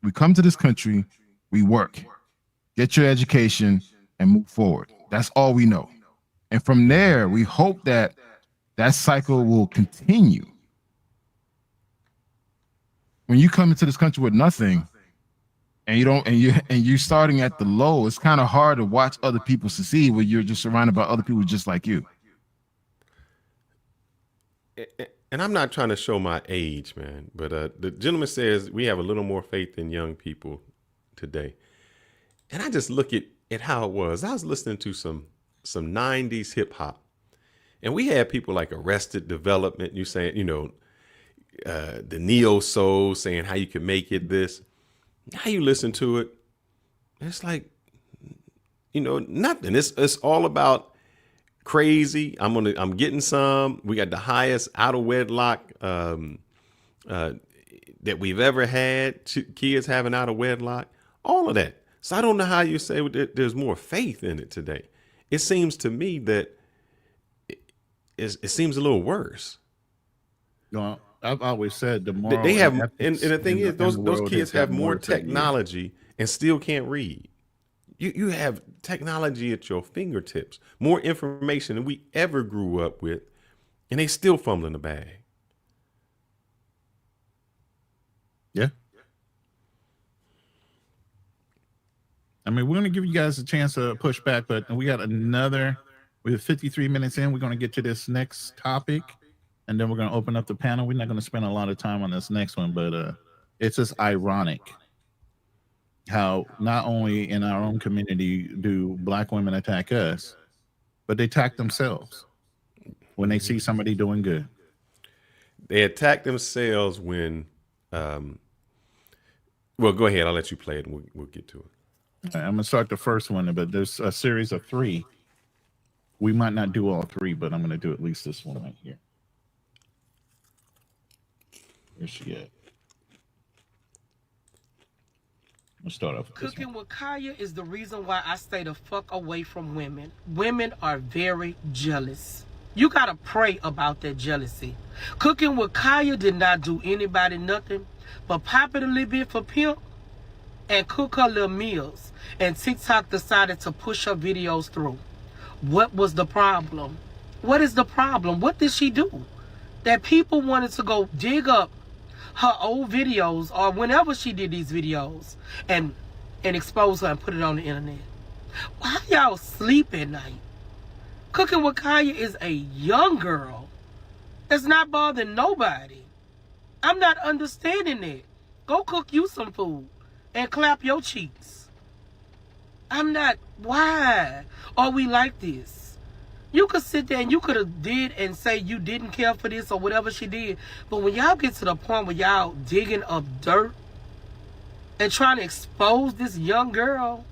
we come to this country, we work, get your education, and move forward. That's all we know. And from there, we hope that that cycle will continue. When you come into this country with nothing, and you're starting at the low, it's kind of hard to watch other people succeed when you're just surrounded by other people just like you. And I'm not trying to show my age, man, but the gentleman says we have a little more faith in young people today. And I just look at how it was. I was listening to some 90s hip hop, and we had people like Arrested Development, you saying, you know, the neo soul saying how you can make it this. Now you listen to it, it's like, you know, nothing. It's all about crazy. I'm getting some. We got the highest out of wedlock that we've ever had. Kids having out of wedlock, all of that. So I don't know how you say there's more faith in it today. It seems to me that it seems a little worse. No, I've always said the more they have, and the thing is, those kids have more technology and still can't read. You have technology at your fingertips, more information than we ever grew up with, and they still fumbling the bag. Yeah. I mean, we're going to give you guys a chance to push back, but we have 53 minutes in. We're going to get to this next topic, and then we're going to open up the panel. We're not going to spend a lot of time on this next one, but it's just ironic how not only in our own community do Black women attack us, but they attack themselves when they see somebody doing good. They attack themselves when, well, go ahead. I'll let you play it and we'll get to it. Right, I'm going to start the first one, but there's a series of 3. We might not do all 3, but I'm going to do at least this one right here. Where's she at? Let's start off with Cooking with Kya is the reason why I stay the fuck away from women. Women are very jealous. You gotta pray about that jealousy. Cooking with Kya did not do anybody nothing but pop it a little bit for pimp and cook her little meals. And TikTok decided to push her videos through. What was the problem? What is the problem? What did she do? that people wanted to go dig up her old videos or whenever she did these videos and expose her and put it on the internet. Why y'all sleep at night? Cooking with Kya is a young girl that's not bothering nobody. I'm not understanding that. Go cook you some food and clap your cheeks. I'm not. Why are we like this? You could sit there and you could have did and say you didn't care for this or whatever she did. But when y'all get to the point where y'all digging up dirt and trying to expose this young girl,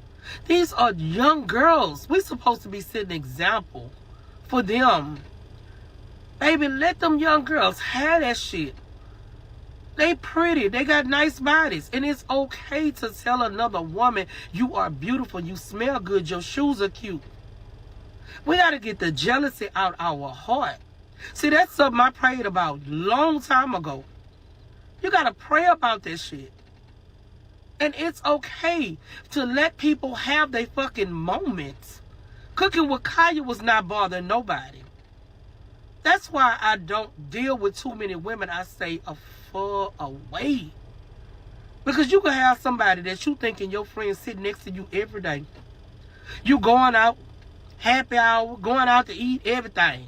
these are young girls. We're supposed to be setting an example for them. Baby, let them young girls have that shit. They pretty. They got nice bodies. And it's okay to tell another woman, you are beautiful, you smell good, your shoes are cute. We got to get the jealousy out our heart. See, that's something I prayed about a long time ago. You got to pray about that shit. And it's okay to let people have their fucking moments. Cooking with Kya was not bothering nobody. That's why I don't deal with too many women. I stay far away. Because you can have somebody that you thinking your friend sitting next to you every day. You going out, happy hour, going out to eat, everything.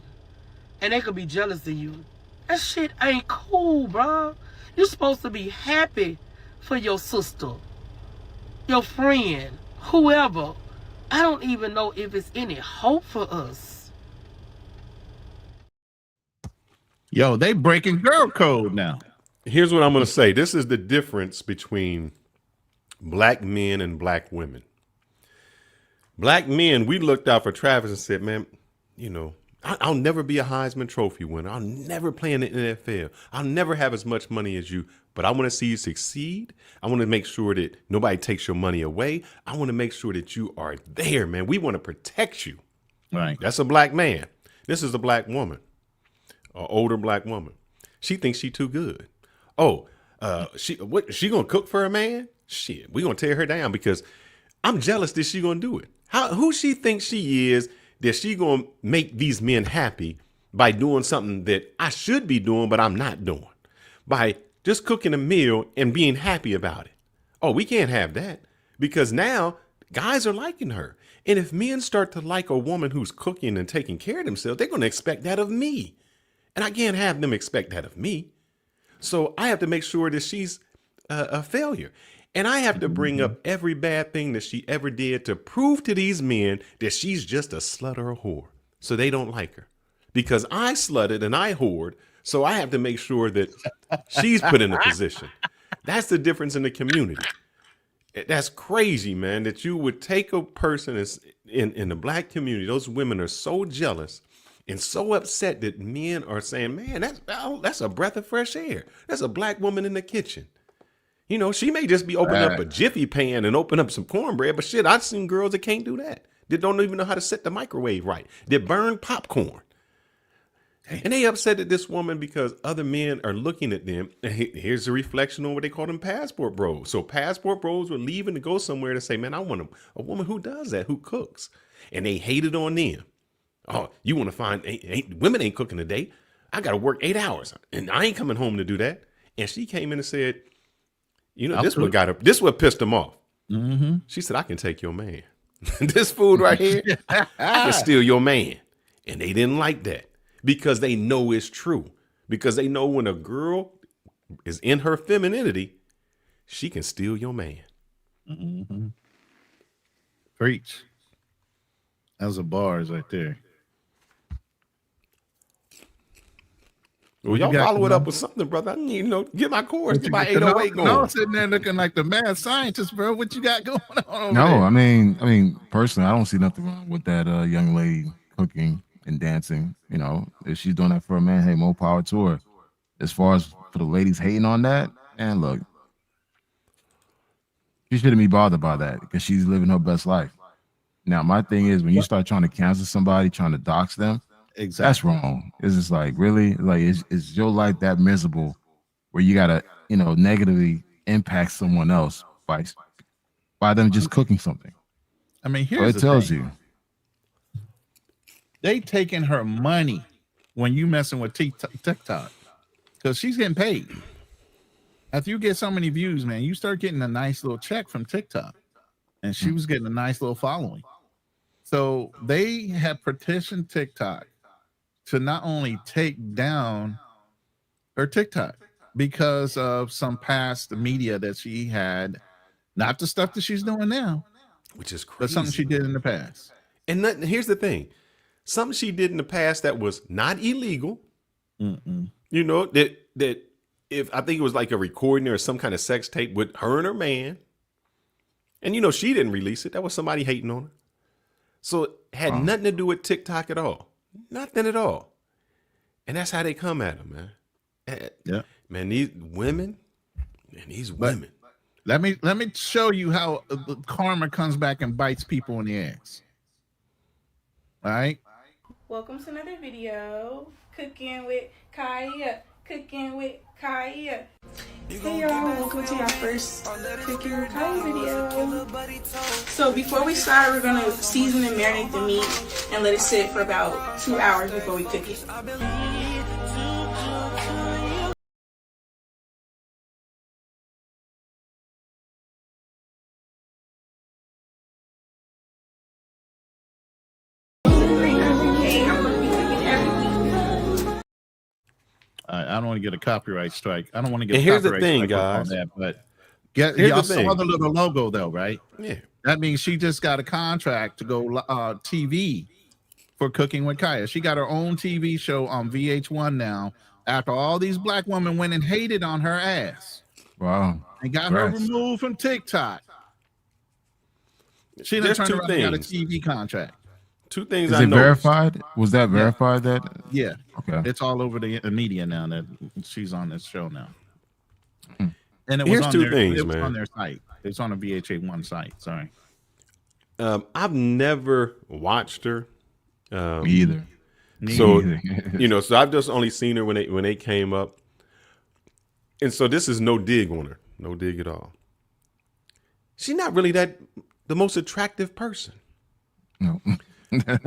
And they could be jealous of you. That shit ain't cool, bro. You're supposed to be happy for your sister, your friend, whoever. I don't even know if it's any hope for us. Yo, they breaking girl code now. Here's what I'm going to say. This is the difference between black men and black women. Black men, we looked out for Travis and said, man, you know, I'll never be a Heisman Trophy winner. I'll never play in the NFL. I'll never have as much money as you, but I want to see you succeed. I want to make sure that nobody takes your money away. I want to make sure that you are there, man. We want to protect you. Right. That's a black man. This is a black woman, an older black woman. She thinks she too good. Oh, she gonna cook for a man? Shit, we gonna tear her down because I'm jealous that she gonna do it. Who she thinks she is that she gonna make these men happy by doing something that I should be doing, but I'm not doing, by just cooking a meal and being happy about it. Oh, we can't have that because now guys are liking her. And if men start to like a woman who's cooking and taking care of themselves, they're gonna expect that of me. And I can't have them expect that of me. So I have to make sure that she's a failure. And I have to bring up every bad thing that she ever did to prove to these men that she's just a slut or a whore. So they don't like her. Because I slutted and I whored. So I have to make sure that she's put in a position. That's the difference in the community. That's crazy, man, that you would take a person in the black community. Those women are so jealous and so upset that men are saying, man, that's a breath of fresh air. That's a black woman in the kitchen. You know, she may just be opening up a Jiffy pan and open up some cornbread, but shit, I've seen girls that can't do that. That don't even know how to set the microwave right. They burn popcorn. And they upset at this woman because other men are looking at them. And here's a reflection on what they call them passport bros. So passport bros were leaving to go somewhere to say, man, I want a woman who does that, who cooks. And they hated on them. Oh, you want to find women ain't cooking today. I got to work 8 hours and I ain't coming home to do that. And she came in and said, you know, this what pissed them off. Mm-hmm. She said, I can take your man. This food right here, I can steal your man. And they didn't like that because they know it's true. Because they know when a girl is in her femininity, she can steal your man. Mm-hmm. Preach. Those are bars right there. Well, y'all follow it up with something, brother. I need get my chorus, get my 808 going. No, sitting there looking like the mad scientist, bro. What you got going on? No, I mean, personally, I don't see nothing wrong with that young lady cooking and dancing. You know, if she's doing that for a man, hey, more power to her. As far as for the ladies hating on that, and look, she shouldn't be bothered by that because she's living her best life. Now, my thing is when you start trying to cancel somebody, trying to dox them, exactly, that's wrong. It's just like, really? Like, is your life that miserable where you gotta, negatively impact someone else by them just cooking something? I mean, here's it tells you they taking her money when you messing with TikTok, because she's getting paid. After you get so many views, man, you start getting a nice little check from TikTok, and she was getting a nice little following. So they have petitioned TikTok to not only take down her TikTok because of some past media that she had, not the stuff that she's doing now, which is crazy, but something she did in the past. And here's the thing. Something she did in the past that was not illegal. Mm-mm. You know, that if I think it was like a recording or some kind of sex tape with her and her man. And, you know, she didn't release it. That was somebody hating on her. So it had nothing to do with TikTok at all. Nothing at all. And that's how they come at her, man. Yeah. Man, these women, women. Let me show you how karma comes back and bites people in the ass. All right. Welcome to another video. Cooking with Kya. Cooking with Kya. Hey y'all, welcome to our first Cooking with Kya video. So before we start, we're gonna season and marinate the meat and let it sit for about 2 hours before we cook it. I don't want to get a copyright strike. I don't want to get. And here's the thing, guys. That, but y'all saw the little logo though, right? Yeah. That means she just got a contract to go TV for Cooking with Kya. She got her own TV show on VH1 now. After all these black women went and hated on her ass, wow, and got her removed from TikTok. She done turned around and got a TV contract. Two things. Is it verified? Was that verified? That Okay. It's all over the media now that she's on this show now. And it was Here's on two their, things, it was man. on their site. It's on a VH1 site. Sorry. I've never watched her. Me either. So you know, so I've just only seen her when they came up. And so this is no dig on her. No dig at all. She's not really the most attractive person. No.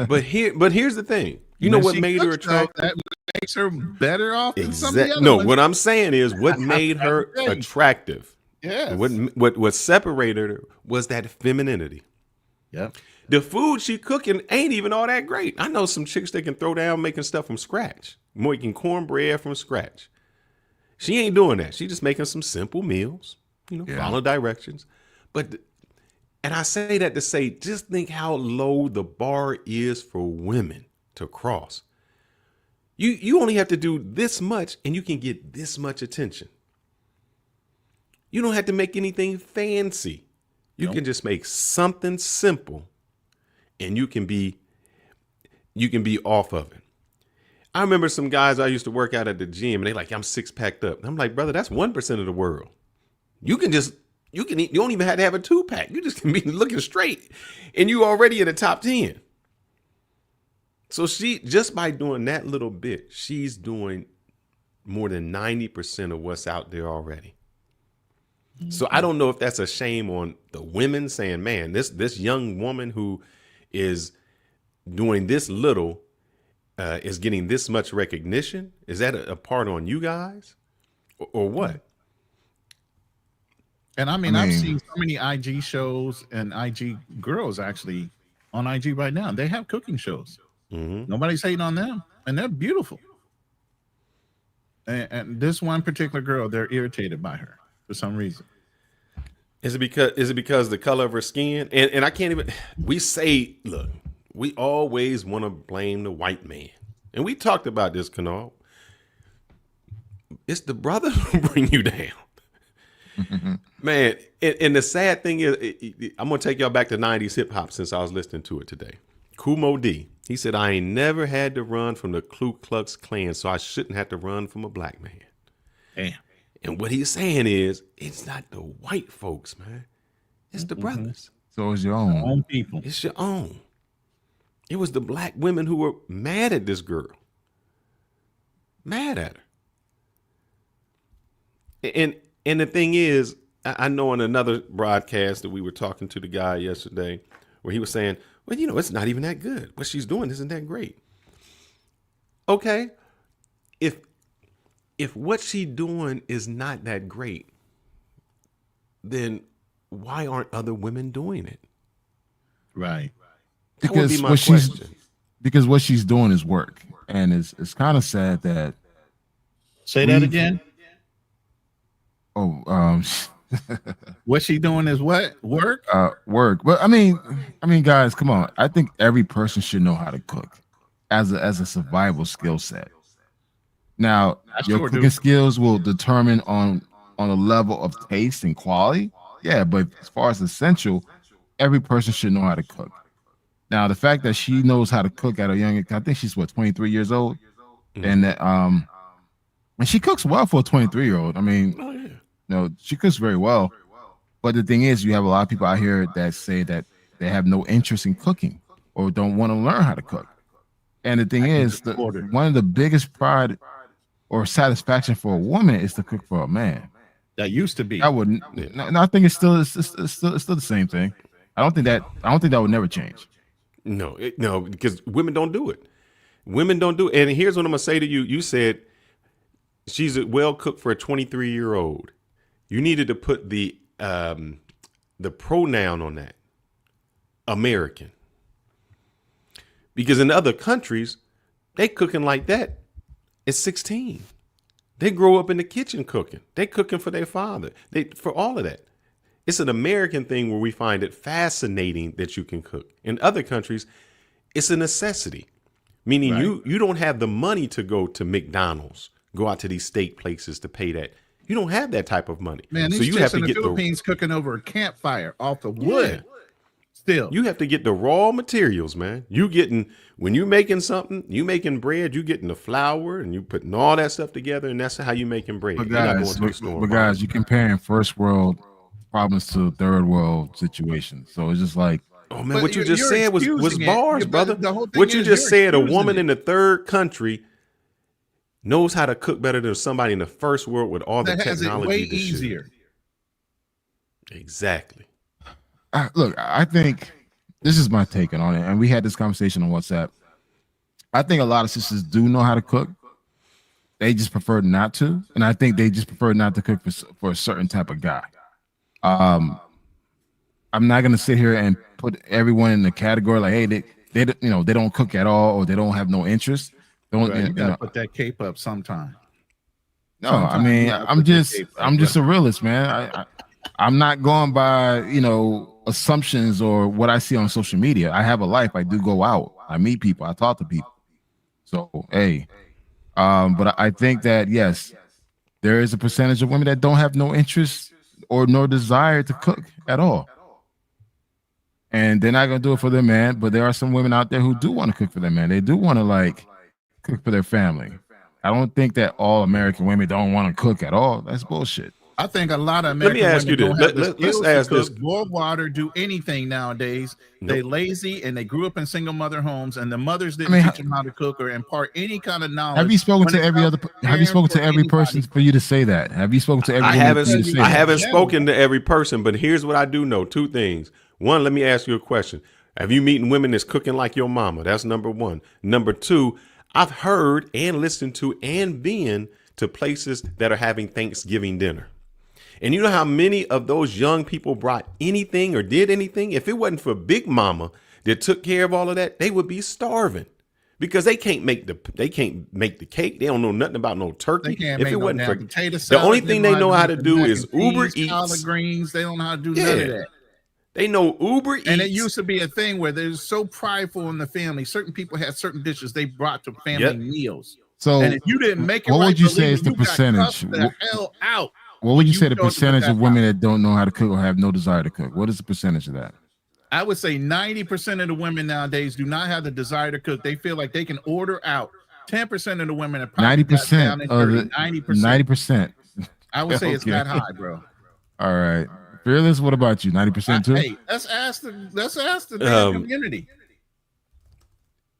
But here's the thing. You know what made her attractive? That makes her better off than some of the other No, ones. what I'm saying is what made her attractive. Yes. What separated her was that femininity. Yep. The food she cooking ain't even all that great. I know some chicks that can throw down making stuff from scratch, making cornbread from scratch. She ain't doing that. She just making some simple meals, you know, follow directions. And I say that to say, just think how low the bar is for women to cross. You only have to do this much and you can get this much attention. You don't have to make anything fancy. You can just make something simple and you can be off of it. I remember some guys I used to work out at the gym and they like, I'm 6-packed up. I'm like, brother, that's 1% of the world. You can eat, you don't even have to have a 2-pack. You just can be looking straight and you already in the top 10. So she, just by doing that little bit, she's doing more than 90% of what's out there already. So I don't know if that's a shame on the women saying, man, this young woman who is doing this little is getting this much recognition. Is that a part on you guys or what? And I mean, I've seen so many IG shows and IG girls actually on IG right now. They have cooking shows. Mm-hmm. Nobody's hating on them, and they're beautiful. And this one particular girl, they're irritated by her for some reason. Is it because the color of her skin? And I can't even. We say, look, we always want to blame the white man, and we talked about this, Kanal. It's the brother who bring you down. Man, and the sad thing is, I'm going to take y'all back to 90s hip hop since I was listening to it today. Kumo D, he said, I ain't never had to run from the Ku Klux Klan, so I shouldn't have to run from a black man. Damn. And what he's saying is, it's not the white folks, man. It's the brothers. So it's your own people. It's your own. It was the black women who were mad at this girl. Mad at her. And the thing is, I know in another broadcast that we were talking to the guy yesterday where he was saying, well, you know, it's not even that good. What she's doing isn't that great. Okay, if what she doing is not that great, then why aren't other women doing it? Right. That would be Because my question. because what she's doing is work, and it's kind of sad that. Say that again. Oh, what she doing is what? Work? Work. But I mean, guys, come on. I think every person should know how to cook as a survival skill set. Now, your cooking skills will determine on a level of taste and quality. Yeah, but as far as essential, every person should know how to cook. Now, the fact that she knows how to cook at a young, I think she's 23 years old, and that and she cooks well for a 23-year-old. I mean, she cooks very well. But the thing is, you have a lot of people out here that say that they have no interest in cooking or don't want to learn how to cook. And the thing is, one of the biggest pride or satisfaction for a woman is to cook for a man. That used to be. I wouldn't. No, I think it's still the same thing. I don't think that would never change. No, because women don't do it. Women don't do it. And here's what I'm gonna say to you. You said she's well cooked for a 23-year-old. You needed to put the pronoun on that. American. Because in other countries, they cooking like that at 16. They grow up in the kitchen cooking. They cooking for their father. For all of that. It's an American thing where we find it fascinating that you can cook. In other countries, it's a necessity. Meaning you don't have the money to go to McDonald's, go out to these steak places to pay that. You don't have that type of money. Man, these chicks in the Philippines cooking over a campfire off the wood. Still, you have to get the raw materials, man. When you making something, you making bread, you getting the flour and you putting all that stuff together, and that's how you making bread. But guys, you're comparing first world problems to third world situations. So it's just like, oh man, what you just said was bars, brother. What you just said, a woman in the third country knows how to cook better than somebody in the first world with all the technology. Has it way easier. Exactly. Look, I think this is my take on it, and we had this conversation on WhatsApp. I think a lot of sisters do know how to cook. They just prefer not to, and I think they just prefer not to cook for a certain type of guy. I'm not gonna sit here and put everyone in the category like, hey, they don't cook at all, or they don't have no interest. You gotta put that cape up sometime. No, I mean, I'm just a realist, man. I'm not going by assumptions or what I see on social media. I have a life. I do go out. I meet people. I talk to people. So hey, but I think that yes, there is a percentage of women that don't have no interest or no desire to cook at all. And they're not gonna do it for their man, but there are some women out there who do want to cook for their man. They do want to cook for their family. I don't think that all American women don't want to cook at all. That's bullshit. I think a lot of American women don't have the skills to cook, boil water, do anything nowadays. Nope. They lazy and they grew up in single mother homes, and the mothers didn't teach them how to cook or impart any kind of knowledge. Have you spoken to every person for you to say that? Have you spoken to every? I haven't spoken to every person, but here's what I do know: two things. One, let me ask you a question. Have you meeting women that's cooking like your mama? That's number one. Number two, I've heard and listened to and been to places that are having Thanksgiving dinner. And you know how many of those young people brought anything or did anything? If it wasn't for Big Mama that took care of all of that, they would be starving because they can't make the cake. They don't know nothing about no turkey. If it wasn't for potato salad, the only thing they know how to do is Uber Eats, collard greens. They don't know how to do none of that. They know Uber Eats. And it used to be a thing where they're so prideful in the family. Certain people had certain dishes they brought to family meals. So, and if you didn't make it, what would you say is the percentage? The hell out. What would you say the percentage of women that don't know how to cook or have no desire to cook? What is the percentage of that? I would say 90% of the women nowadays do not have the desire to cook. They feel like they can order out. 10% of the women are probably 90% of the 90%. I would say it's that high, bro. All right, Fearless. What about you? 90% too. Hey, let's ask the damn community.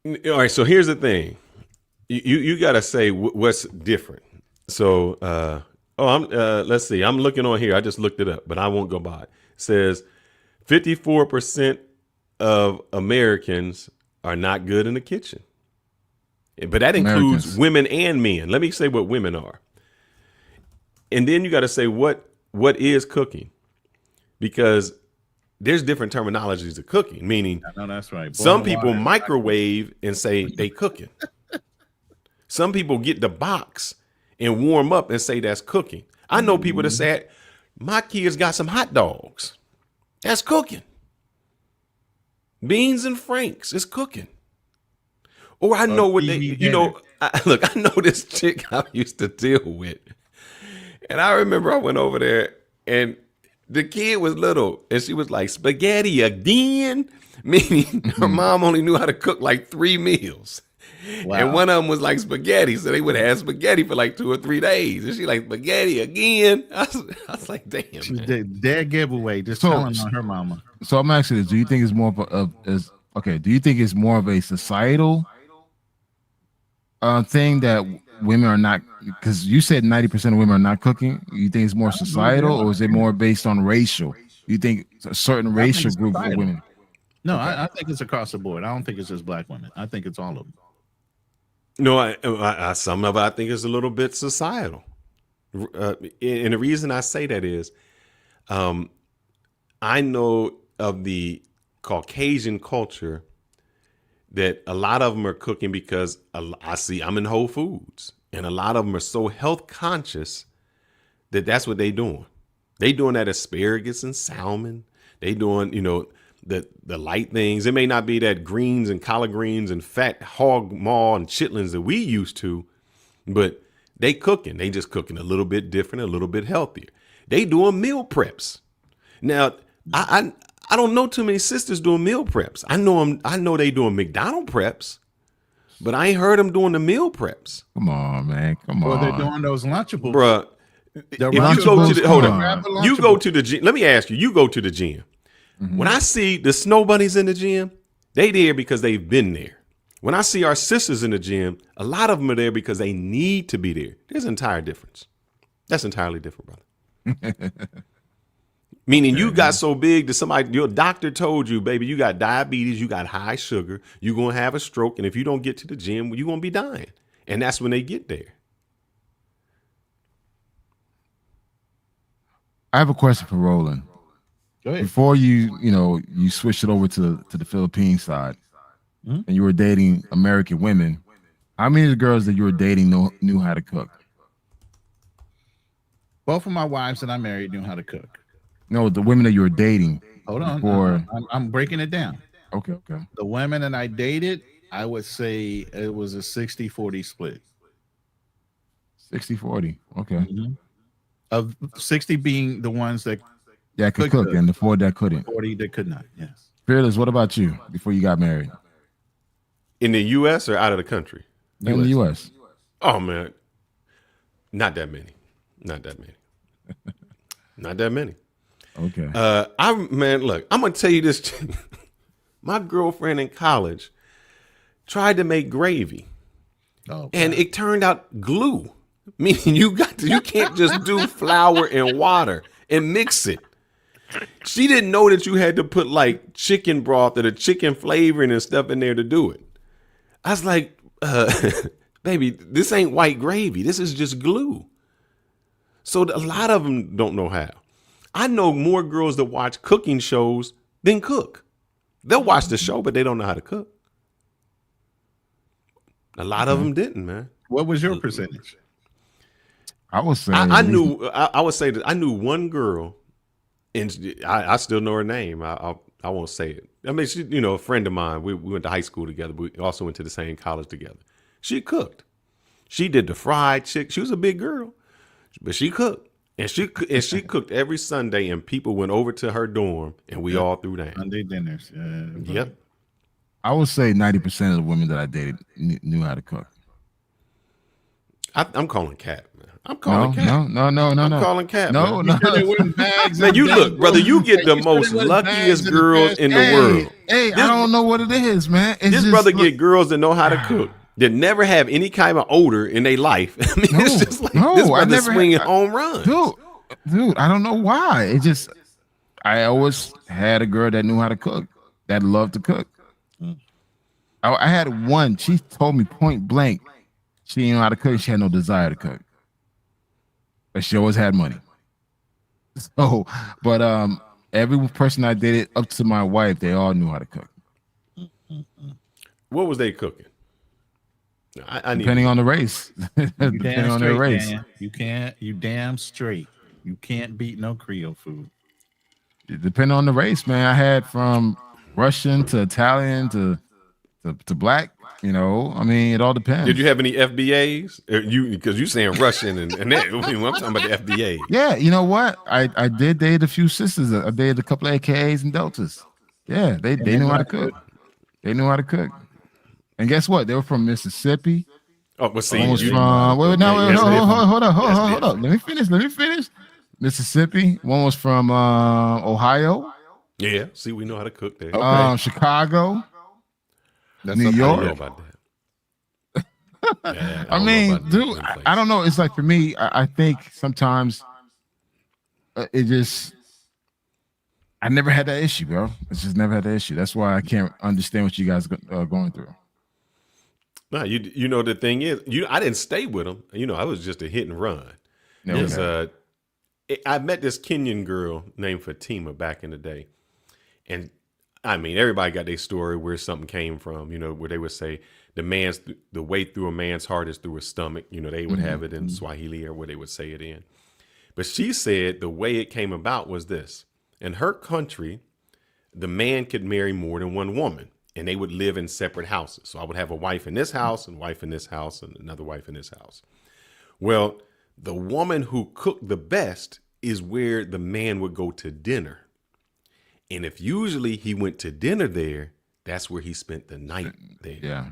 All right, so here's the thing. You got to say what's different. So. Let's see. I'm looking on here. I just looked it up, but I won't go by it. It says 54% of Americans are not good in the kitchen. But that includes Americans. women and men. Let me say what women are. And then you got to say what is cooking, because there's different terminologies of cooking, meaning No, that's right. some people microwave and say they cooking. Some people get the box and warm up and say that's cooking. I know people that say, my kids got some hot dogs. That's cooking. Beans and Franks is cooking. Or I know what they, look, I know this chick I used to deal with. And I remember I went over there and the kid was little and she was like, spaghetti again? Meaning her mom only knew how to cook like 3 meals. Wow. And one of them was like spaghetti. So they would have had spaghetti for like 2 or 3 days. And she like, spaghetti again? I was like, damn, man. Dead giveaway, just telling on her mama. So I'm asking this, do you think it's more do you think it's more of a societal thing that women are not, because you said 90% of women are not cooking? You think it's more societal, or is it more based on racial? You think a certain racial group of women? No, okay. I think it's across the board. I don't think it's just black women. I think it's all of them. No, some of it I think is a little bit societal. And the reason I say that is I know of the Caucasian culture that a lot of them are cooking because I'm in Whole Foods, and a lot of them are so health conscious that that's what they doing. They doing that asparagus and salmon. They doing, the light things. It may not be that greens and collard greens and fat hog maw and chitlins that we used to, but they cooking. They just cooking a little bit different, a little bit healthier. They doing meal preps. Now, I don't know too many sisters doing meal preps. I know they doing McDonald's preps, but I ain't heard them doing the meal preps. Come on, man. Come on. Well, they're doing those Lunchables. Bruh, if you go to the, you go to the gym. Let me ask you, you go to the gym. Mm-hmm. When I see the snow bunnies in the gym, they there because they've been there. When I see our sisters in the gym, a lot of them are there because they need to be there. There's an entire difference. That's entirely different, brother. Meaning you got so big that your doctor told you, baby, you got diabetes, you got high sugar, you're going to have a stroke. And if you don't get to the gym, you're going to be dying. And that's when they get there. I have a question for Roland. Go ahead. Before you switched it over to the Philippine side, and you were dating American women, how many of the girls that you were dating knew how to cook? Both of my wives that I married knew how to cook. No, the women that you were dating. Hold on. I'm breaking it down. Okay. The women that I dated, I would say it was a 60-40 split. 60-40. Okay. Mm-hmm. Of 60 being the ones that could cook, and the 40 that couldn't. 40 that could not, yes. Fearless, what about you before you got married? In the U.S. or out of the country? In the U.S. Oh, man. Not that many. Not that many. Okay. Look, I'm going to tell you this. My girlfriend in college tried to make gravy. Oh, and it turned out glue. Meaning you can't just do flour and water and mix it. She didn't know that you had to put like chicken broth or the chicken flavoring and stuff in there to do it. I was like, baby, this ain't white gravy. This is just glue. So a lot of them don't know how. I know more girls that watch cooking shows than cook. They'll watch the show, but they don't know how to cook. A lot of them didn't, man. What was your percentage? I would say I would say that I knew one girl, and I still know her name. I won't say it. I mean, she, a friend of mine. We went to high school together. We also went to the same college together. She cooked. She did the fried chicken. She was a big girl, but she cooked. And she cooked every Sunday, and people went over to her dorm, and we all threw down. Sunday dinners. Yep. I would say 90% of the women that I dated knew how to cook. I'm calling Cat, man. I'm calling Cat. No. I'm calling Cat. No. Man, you look, brother. You get the most luckiest girls in the world. Hey, I don't know what it is, man. This brother get girls that know how to cook. That never have any kind of odor in their life. I mean, it's just like this brother swinging home runs. Dude, I don't know why. It just, I always had a girl that knew how to cook, that loved to cook. I had one. She told me point blank she didn't know how to cook. She had no desire to cook, but she always had money. So, but every person I dated up to my wife, they all knew how to cook. What was they cooking? Depending on the race. Depending on the race. Man. You damn straight. You can't beat no Creole food. Depending on the race, man. I had from Russian to Italian to black. You know, I mean, it all depends. Did you have any FBAs? Because you saying Russian and that. I'm talking about the FBA. Yeah, you know what? I did date a few sisters. I dated a couple of AKAs and Deltas. Yeah, they knew how to cook. They knew how to cook. And guess what? They were from Mississippi. Oh, but see, one was from. Hold up. Let me finish. Mississippi. One was from Ohio. Yeah, see, we know how to cook there. Chicago. That's New York. I know about that. Yeah, I mean, dude, I don't know. It's like for me, I think sometimes it just. I never had that issue, bro. It's just never had that issue. That's why I can't understand what you guys are going through. No, you know the thing is, I didn't stay with them. You know, I was just a hit and run. I met this Kenyan girl named Fatima back in the day, and I mean, everybody got their story where something came from. You know, where they would say the way through a man's heart is through his stomach. You know, they would have it in Swahili or where they would say it in. But she said the way it came about was this: in her country, the man could marry more than one woman. And they would live in separate houses. So I would have a wife in this house and wife in this house and another wife in this house. Well, the woman who cooked the best is where the man would go to dinner. And if usually he went to dinner there, that's where he spent the night there. Yeah.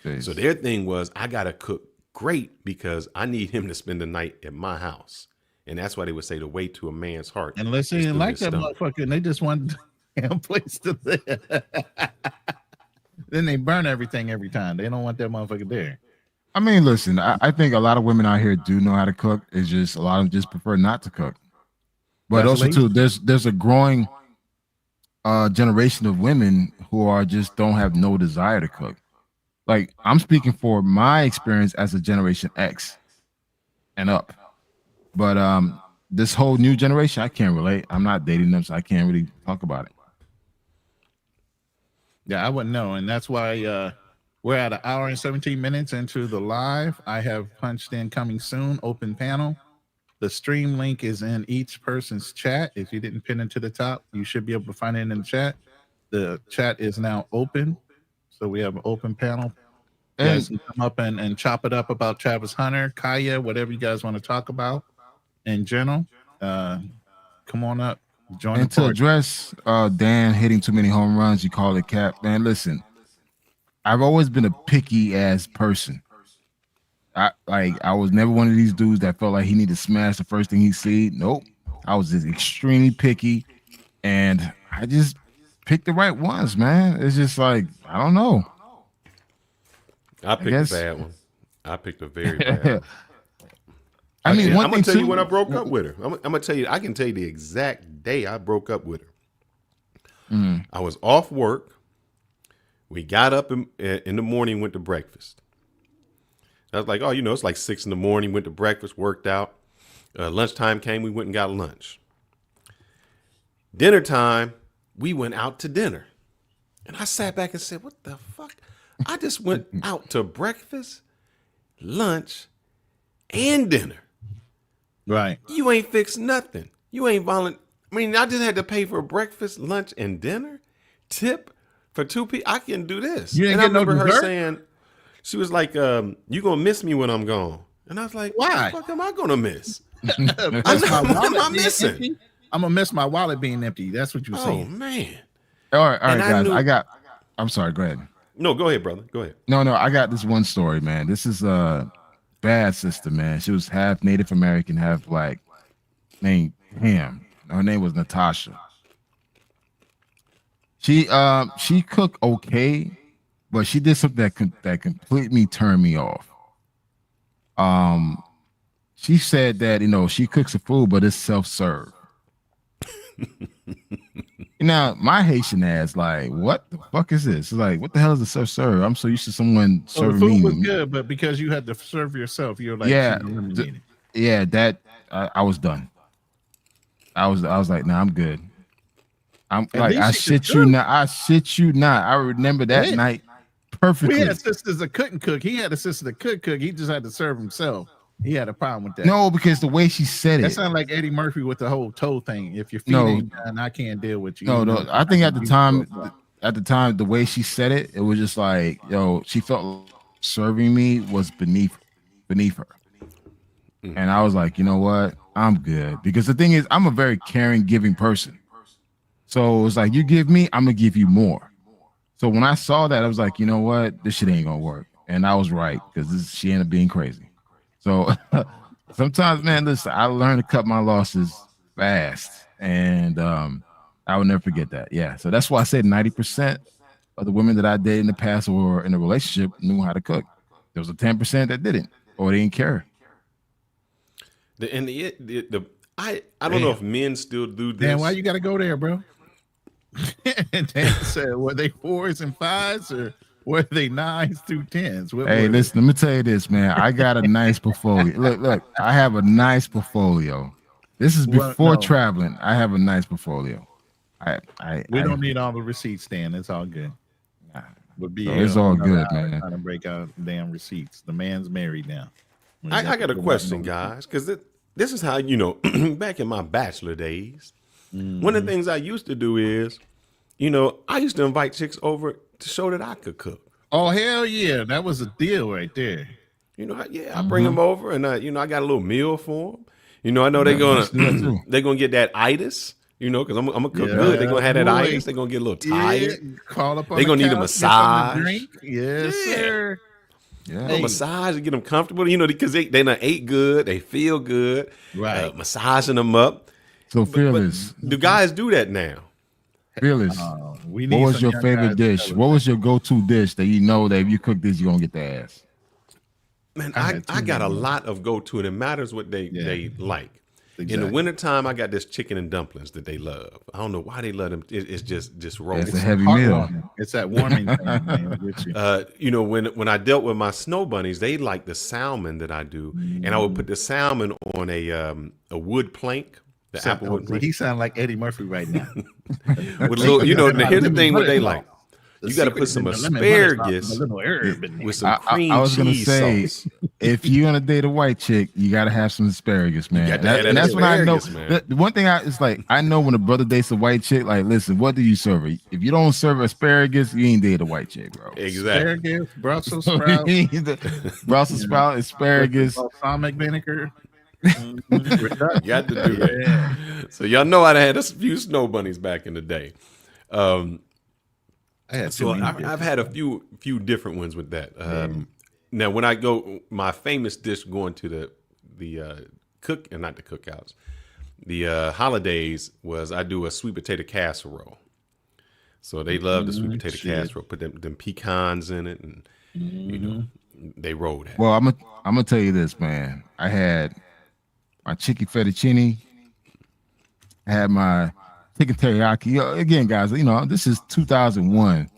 Okay. So their thing was, I got to cook great because I need him to spend the night at my house. And that's why they would say the way to a man's heart. Unless they didn't like that motherfucker and they just want a place to live. Then they burn everything every time. They don't want that motherfucker there. I mean, listen, I think a lot of women out here do know how to cook. It's just a lot of them just prefer not to cook. But also too, there's a growing generation of women who are just don't have no desire to cook. Like I'm speaking for my experience as a Generation X and up. But this whole new generation, I can't relate. I'm not dating them, so I can't really talk about it. Yeah, I wouldn't know. And that's why we're at 1 hour and 17 minutes into the live. I have punched in coming soon, open panel. The stream link is in each person's chat. If you didn't pin it to the top, you should be able to find it in the chat. The chat is now open. So we have an open panel. You guys can come up and chop it up about Travis Hunter, Kya, whatever you guys want to talk about in general. Come on up. Join and to address Dan hitting too many home runs, you call it cap. Man, listen, I've always been a picky ass person. I was never one of these dudes that felt like he needed to smash the first thing he see. Nope. I was just extremely picky, and I just picked the right ones, man. It's just like, I don't know. I picked a bad one. I picked a very bad one. I mean, I'm gonna tell you when I broke up with her. I'm gonna tell you. I can tell you the exact day I broke up with her. I was off work. We got up in the morning, went to breakfast. I was like, oh, it's like 6 a.m. Went to breakfast, worked out. Lunchtime came, we went and got lunch. Dinner time, we went out to dinner, and I sat back and said, "What the fuck? I just went out to breakfast, lunch, and dinner." Right. You ain't fixed nothing. You ain't I mean, I just had to pay for breakfast, lunch, and dinner. Tip for 2 people. I can do this. You didn't and get I remember no her dessert? saying, she was like, you gonna miss me when I'm gone. And I was like, why? What the fuck am I gonna miss? What am I missing? Empty? I'm gonna miss my wallet being empty. That's what you're saying. Oh man. All right, guys. I'm sorry. Go ahead. No, go ahead, brother. Go ahead. No, I got this one story, man. This is a bad sister, man. She was half Native American, half black. Named Pam. Her name was Natasha. She cooked okay, but she did something that completely turned me off. She said that she cooks the food, but it's self-serve. Now, my Haitian ass, like, what the fuck is this? It's like, what the hell is the serve? I'm so used to someone So the serving food me. was good, but because you had to serve yourself, you're like, Yeah, eliminated. yeah, that I was done. I was like, nah, I'm good. I'm At like, least I she could shit you cook. not. I shit you not. I remember that Yeah. night perfectly. We had sisters that couldn't cook. He had a sister that could cook. He just had to serve himself. He had a problem with that. No, because the way she said That it. sounded like Eddie Murphy with the whole toe thing. If your feet No. ain't done, I can't deal with you. No, I think at the time, the way she said it, it was just like, yo, she felt like serving me was beneath her. And I was like, you know what? I'm good. Because the thing is, I'm a very caring, giving person. So it's like, you give me, I'm going to give you more. So when I saw that, I was like, you know what? This shit ain't going to work. And I was right, because she ended up being crazy. So sometimes, man, listen, I learned to cut my losses fast. And I will never forget that. Yeah. So that's why I said 90% of the women that I dated in the past or in a relationship knew how to cook. There was a 10% that didn't, or they didn't care. I don't know if men still do this. Damn, why you got to go there, bro? And Dan said, were they 4s and 5s or were they 9s through 10s? Hey, listen, let me tell you this, man. I got a nice portfolio. Look, I have a nice portfolio. This is before traveling. I have a nice portfolio. We don't need all the receipts, Dan. It's all good. It's all good, man. Trying to break out damn receipts. The man's married now. I got a question, guys, because this is how, back in my bachelor days, one of the things I used to do is, I used to invite chicks over to show that I could cook. Oh, hell yeah. That was a deal right there. I bring them over and, I got a little meal for them. I know they're gonna get that itis, because I'm gonna cook good. They're gonna have that itis. They're gonna get a little tired. Call up on they're gonna need a massage. Yes, sir. Yeah, a massage to get them comfortable. Because they done ate good. They feel good. Right, massaging them up. So Fearless, do guys do that now? Fearless. What was your favorite dish? What was your go-to dish that that if you cook this, you're gonna get the ass? Man, I got a lot of go-to, and it matters what they like. Exactly. In the wintertime, I got this chicken and dumplings that they love. I don't know why they love them. It's just raw. It's a heavy meal. It's that warming thing. When I dealt with my snow bunnies, they like the salmon that I do, and I would put the salmon on a wood plank. The apple wood plank. He sounds like Eddie Murphy right now. With a little, here's the thing: what they like. You got to put some asparagus with some cream cheese. I was gonna say, sauce. If you're gonna date a white chick, you got to have some asparagus, man. And that's when I know. The one thing is I know when a brother dates a white chick. Like, listen, what do you serve her? If you don't serve asparagus, you ain't date a white chick, bro. Exactly. Asparagus, Brussels sprouts, Brussels sprout, asparagus, balsamic vinegar. You got to do that. Yeah. So y'all know I had a few snow bunnies back in the day. I've had a few different ones with that. Now, when I go, my famous dish going to the cook and not the cookouts, the holidays was I do a sweet potato casserole. So they love the sweet potato casserole. Put them pecans in it, and they roll that. Well, I'm gonna tell you this, man. I had my chicken fettuccine. I had my chicken teriyaki. Again, guys, this is 2001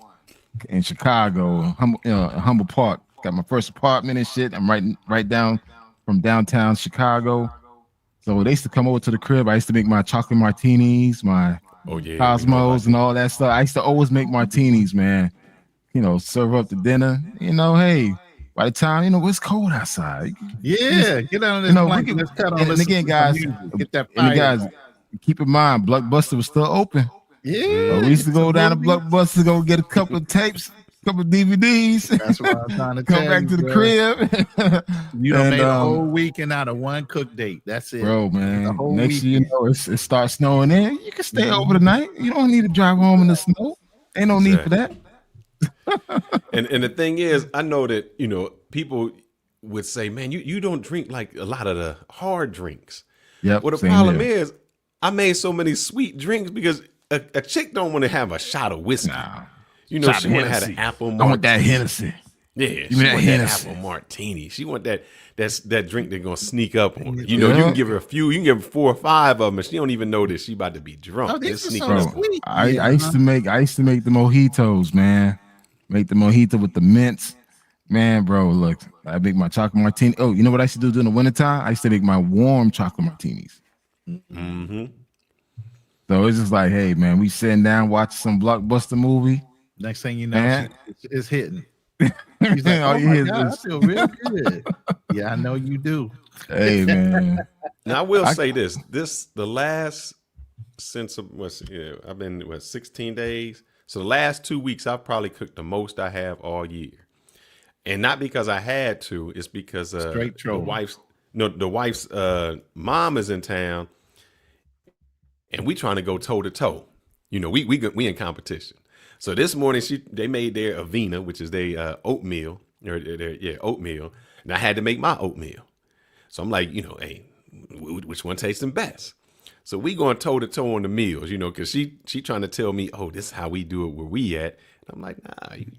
in Chicago, Humble Park. Got my first apartment and shit. I'm right down from downtown Chicago. So they used to come over to the crib. I used to make my chocolate martinis, my Cosmos, and all that stuff. I used to always make martinis, man. Serve up the dinner. Hey, by the time it's cold outside. Yeah, get on this blanket. Let's cut on. And again, guys, get that fire. Guys, keep in mind, Blockbuster was still open. Yeah, we used to go down to Blockbuster, go get a couple of tapes, a couple of DVDs. That's what I was trying to come back to the crib. You done made a whole weekend out of one cook date. That's it, bro, man. Next thing you know, it starts snowing in. You can stay over the night. You don't need to drive home in the snow. Ain't no need for that. And the thing is, I know that people would say, man, you don't drink like a lot of the hard drinks. Yep. Well, the problem is, I made so many sweet drinks because a chick don't want to have a shot of whiskey. Nah. She want to have an apple martini. I want that Hennessy. Yeah, she want that apple martini. She want that drink that's gonna sneak up on her. You know, you can give her a few, you can give her 4 or 5 of them, and she don't even know that she about to be drunk. Oh, this is Bro, so sweet. I used to make the mojitos, man. Make the mojito with the mints. Man, bro, look, I make my chocolate martini. Oh, you know what I used to do during the wintertime? I used to make my warm chocolate martinis. Mm-hmm. So it's just like, hey, man, we sitting down watching some blockbuster movie. Next thing you know, it's hitting. He's like, oh my God, I feel real good. Yeah, I know you do. Hey, man. Now I will say this: the last since I've been 16 days. So the last 2 weeks, I've probably cooked the most I have all year, and not because I had to. It's because the wife's mom is in town, and we trying to go toe to toe. You know, we in competition. So this morning they made their Avena, which is their oatmeal, oatmeal, and I had to make my oatmeal. So I'm like, you know, hey, which one tastes the best? So we going toe to toe on the meals, you know, because she trying to tell me, oh, this is how we do it where we at. And I'm like, nah, you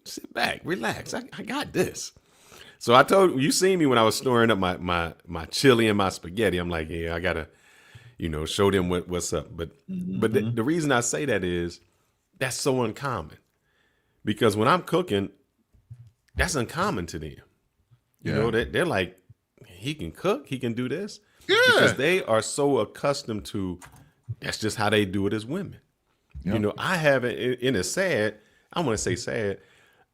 sit back, relax. I got this. So I told you seen me when I was storing up my chili and my spaghetti. I'm like, yeah, I gotta, you know, show them what's up. But the reason I say that is that's so uncommon, because when I'm cooking, that's uncommon to them. You know, they're like, he can cook, he can do this. Yeah. Because they are so accustomed to, that's just how they do it as women. Yep. You know, I haven't, and it's sad, I want to say sad,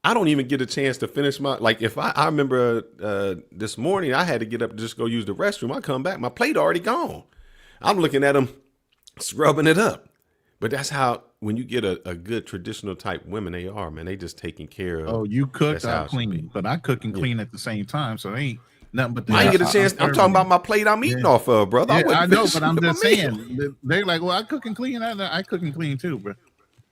I don't even get a chance to finish like if I remember this morning, I had to get up and just go use the restroom. I come back, my plate already gone. I'm looking at them, scrubbing it up. But that's how, when you get a good traditional type women, they are, man. They just taking care of. Oh, you cook, I clean. But I cook and clean at the same time, so it ain't nothing but I didn't get a chance. I'm talking about my plate I'm eating off of, brother. Yeah, I know, but I'm just saying. They're like, well, I cook and clean. I cook and clean too, bro.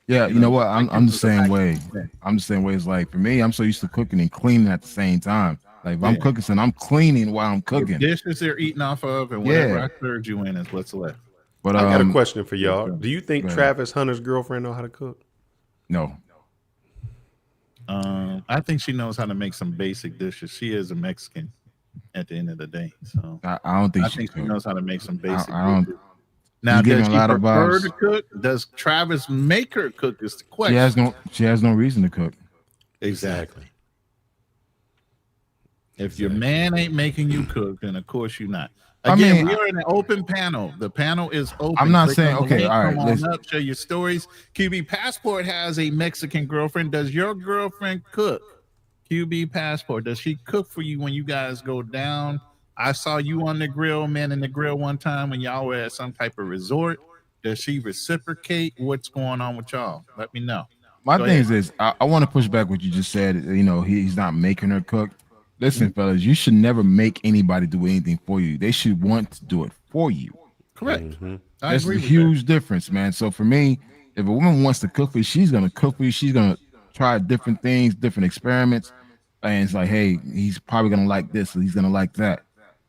Yeah, you know what? I'm the same way. I'm the same way. It's like, for me, I'm so used to cooking and cleaning at the same time. Like if I'm cooking, so I'm cleaning while I'm cooking. The dishes they're eating off of, and whatever I served you in is what's left. But I got a question for y'all. Do you think Travis Hunter's girlfriend know how to cook? No. I think she knows how to make some basic dishes. She is a Mexican at the end of the day. So I don't think she knows how to make some basic I dishes. Now, does she prefer to cook? Does Travis make her cook is the question. She has no reason to cook. Exactly. If your man ain't making you cook, then of course you're not. Again, we are in an open panel. The panel is open. I'm not saying, okay, all right. Come on up, share your stories. QB Passport has a Mexican girlfriend. Does your girlfriend cook? QB Passport, does she cook for you when you guys go down? I saw you on the grill, man, in the grill one time when y'all were at some type of resort. Does she reciprocate? What's going on with y'all? Let me know. My thing is this. I want to push back what you just said. You know, he's not making her cook. Listen, fellas, you should never make anybody do anything for you. They should want to do it for you. Correct. That's a huge difference, man. So for me, if a woman wants to cook for you, she's going to cook for you. She's going to try different things, different experiments. And it's like, hey, he's probably going to like this, or he's going to like that.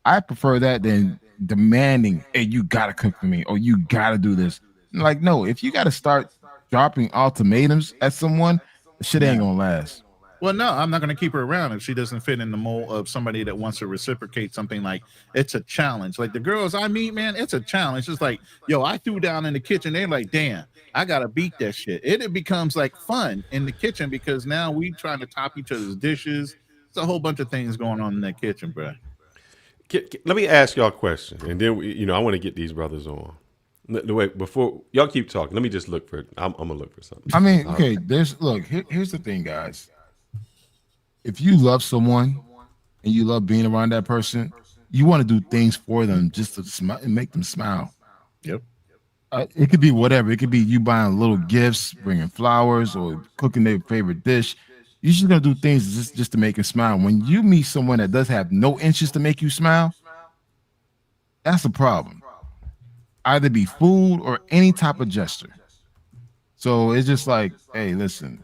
I prefer that than demanding, hey, you got to cook for me, or you got to do this. Like, no, if you got to start dropping ultimatums at someone, shit ain't going to last. Well, no, I'm not going to keep her around if she doesn't fit in the mold of somebody that wants to reciprocate something. Like, it's a challenge. Like the girls I meet, man, it's a challenge. It's like, yo, I threw down in the kitchen. They're like, damn, I got to beat that shit. It becomes like fun in the kitchen because now we trying to top each other's dishes. It's a whole bunch of things going on in that kitchen, bro. Let me ask y'all a question, and then I want to get these brothers on. Wait, before y'all keep talking, let me just look for it. I'm gonna look for something. I mean, okay, here's the thing, guys. If you love someone and you love being around that person, you want to do things for them just to smile and make them smile. Yep. It could be whatever. It could be you buying little gifts, bringing flowers, or cooking their favorite dish. You're just gonna do things just to make them smile. When you meet someone that does have no interest to make you smile, that's a problem. Either be food or any type of gesture. So it's just like, hey, listen.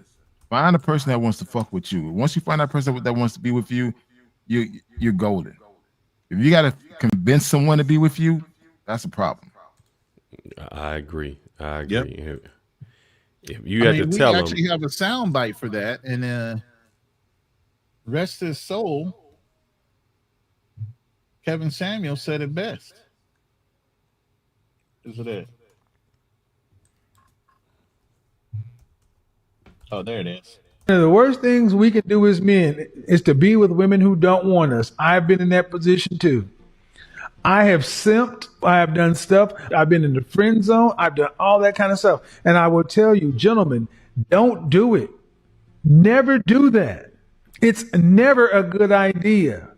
Find a person that wants to fuck with you. Once you find that person that wants to be with you, you're golden. If you got to convince someone to be with you, that's a problem. I agree. Yep. If you had to tell them, we actually have a sound bite for that, and rest his soul, Kevin Samuel said it best. Is it? Oh, there it is. One of the worst things we can do as men is to be with women who don't want us. I've been in that position too. I have simped. I have done stuff. I've been in the friend zone. I've done all that kind of stuff. And I will tell you, gentlemen, don't do it. Never do that. It's never a good idea.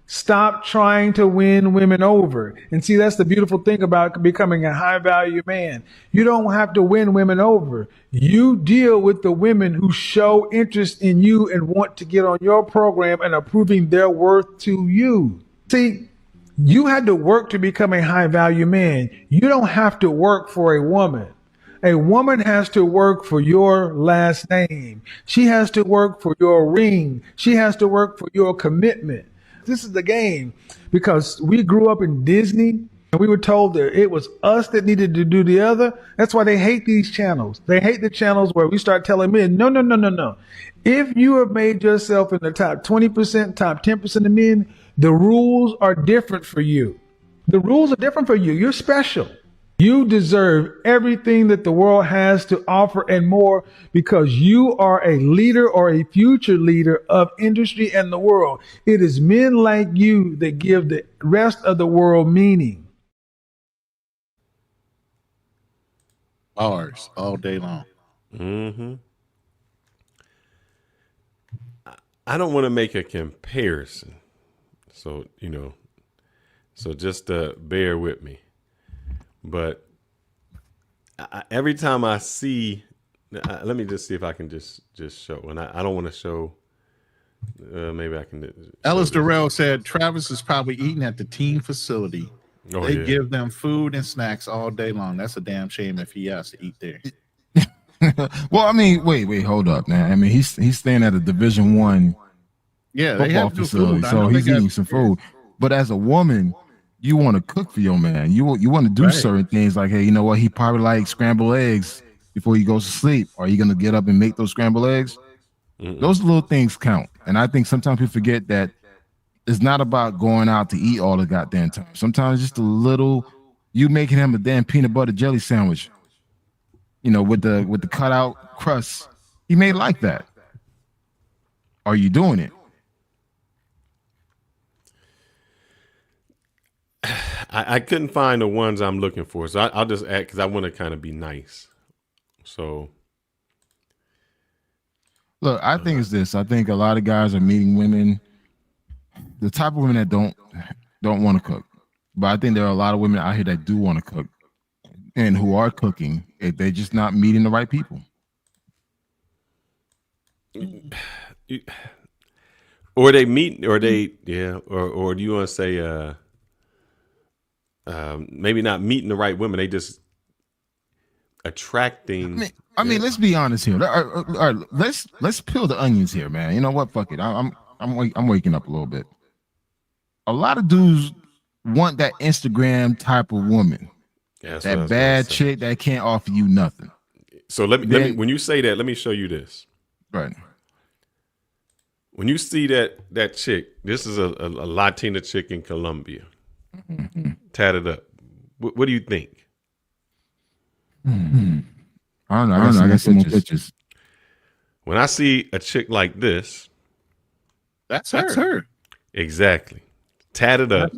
Stop trying to win women over. And see, that's the beautiful thing about becoming a high value man. You don't have to win women over. You deal with the women who show interest in you and want to get on your program and are proving their worth to you. See, you had to work to become a high value man. You don't have to work for a woman. A woman has to work for your last name. She has to work for your ring. She has to work for your commitment. This is the game, because we grew up in Disney and we were told that it was us that needed to do the other. That's why they hate these channels. They hate the channels where we start telling men, no. If you have made yourself in the top 20%, top 10% of men, the rules are different for you. The rules are different for you. You're special. You deserve everything that the world has to offer and more, because you are a leader or a future leader of industry and the world. It is men like you that give the rest of the world meaning. Bars all day long. Mm-hmm. I don't want to make a comparison. So, just bear with me. But every time I see, let me just see if I can just show. And I don't want to show. Maybe I can. Ellis Durrell said Travis is probably eating at the team facility. Oh, they give them food and snacks all day long. That's a damn shame if he has to eat there. Well, I mean, wait, hold up, man. I mean, he's staying at a Division I football facility, so he's eating some food. But as a woman, you want to cook for your man. You want to do certain things like, hey, you know what? He probably likes scrambled eggs before he goes to sleep. Are you going to get up and make those scrambled eggs? Those little things count. And I think sometimes we forget that it's not about going out to eat all the goddamn time. Sometimes just a little, you making him a damn peanut butter jelly sandwich, with the cutout crust. He may like that. Are you doing it? I couldn't find the ones I'm looking for, so I'll just add, because I want to kind of be nice. So, look, I think it's this. I think a lot of guys are meeting women, the type of women that don't want to cook. But I think there are a lot of women out here that do want to cook and who are cooking. If they're just not meeting the right people. Or they meet, or they, or do you want to say, maybe not meeting the right women, they just attracting. I mean, let's be honest here. All right, let's peel the onions here, man. You know what? Fuck it. I'm waking up a little bit. A lot of dudes want that Instagram type of woman, that bad chick that can't offer you nothing. So let me when you say that, let me show you this. Right. When you see that chick, this is a Latina chick in Colombia. Tatted up. What do you think? I don't know. I got some more pictures. When I see a chick like this, that's her. Exactly. Tatted up.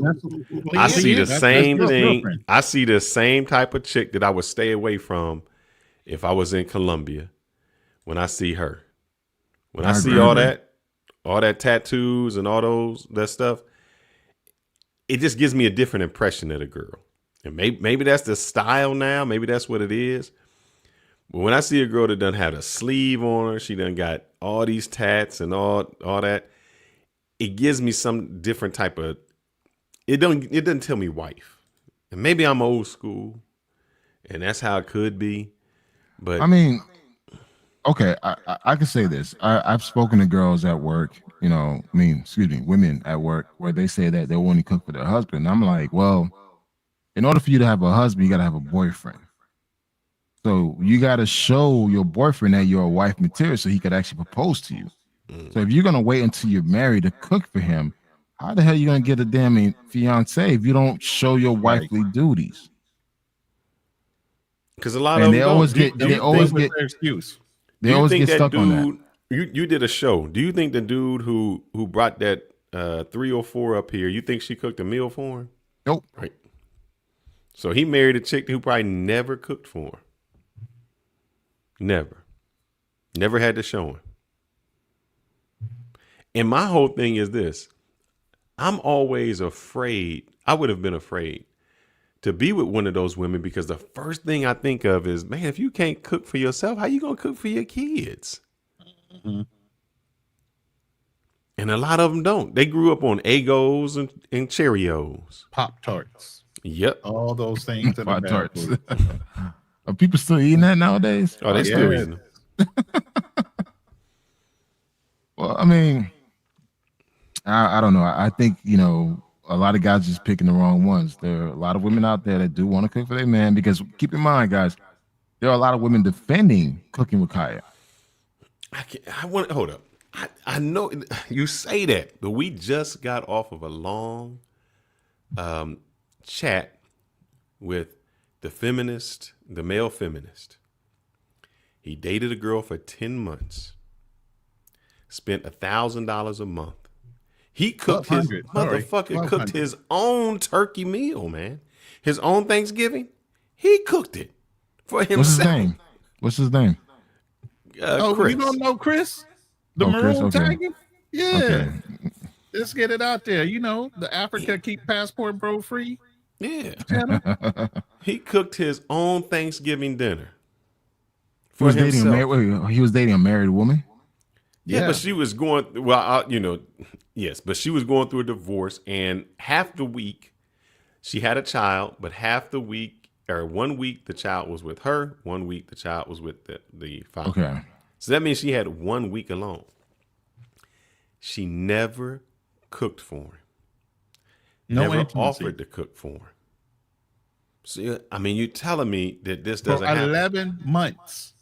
I see the same thing. I see the same type of chick that I would stay away from if I was in Colombia. When I see her, when I see all that tattoos and all that stuff, it just gives me a different impression of the girl. And maybe that's the style now. Maybe that's what it is. But when I see a girl that doesn't have a sleeve on her, she done got all these tats and all that, it gives me some different type of, it doesn't tell me wife. And maybe I'm old school and that's how it could be. But I mean, okay, I can say this. I've spoken to girls at work, women at work, where they say that they want to cook for their husband. I'm like, well, in order for you to have a husband, you got to have a boyfriend. So you got to show your boyfriend that you're a wife material so he could actually propose to you. So if you're gonna wait until you're married to cook for him, how the hell are you gonna get a damn fiance if you don't show your wifely duties? Because a lot And of they them always don't. get they always get excuse. they Do you always think get that stuck on that. dude? You did a show. Do you think the dude who brought that 304 up here? You think she cooked a meal for him? Nope. Right. So he married a chick who probably never cooked for him. Never had to show him. And my whole thing is this: I'm always afraid. I would have been afraid to be with one of those women because the first thing I think of is, man, if you can't cook for yourself, how you gonna cook for your kids? Mm-hmm. And a lot of them don't. They grew up on Eggos and Cheerios, Pop-Tarts. Yep, all those things. Pop-Tarts. Are people still eating that nowadays? Oh, they still eating them. Well, I mean, I don't know. I think, a lot of guys just picking the wrong ones. There are a lot of women out there that do want to cook for their man because keep in mind, guys, there are a lot of women defending cooking with Kya. I want to hold up. I know you say that, but we just got off of a long chat with the male feminist. He dated a girl for 10 months, spent $1,000 a month. He cooked his motherfucker cooked his own turkey meal, man. His own Thanksgiving. He cooked it for himself. What's his name? Chris. You don't know Chris? The Maroon Tiger? Yeah. Okay. Let's get it out there. The Africa Keep Passport Bro Free. Yeah. He cooked his own Thanksgiving dinner. For he was dating a married woman? Yeah, but she was going, yes, but she was going through a divorce, and half the week she had a child, but half the week, or 1 week, the child was with her, 1 week the child was with the father. Okay. So that means she had 1 week alone. She never cooked for him. Never offered to cook for him. So, I mean, you're telling me that this doesn't happen. 11 months.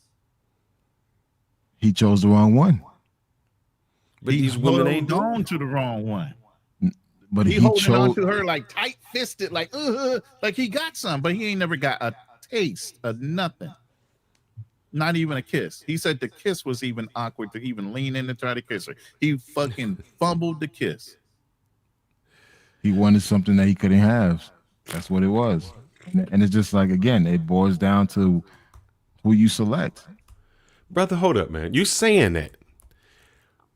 He chose the wrong one. But these women ain't on to the wrong one. But he holding on to her like tight fisted, like he got some, but he ain't never got a taste of nothing. Not even a kiss. He said the kiss was even awkward to even lean in and try to kiss her. He fucking fumbled the kiss. He wanted something that he couldn't have. That's what it was. And it's just like, again, it boils down to who you select. Brother, hold up, man. You saying that.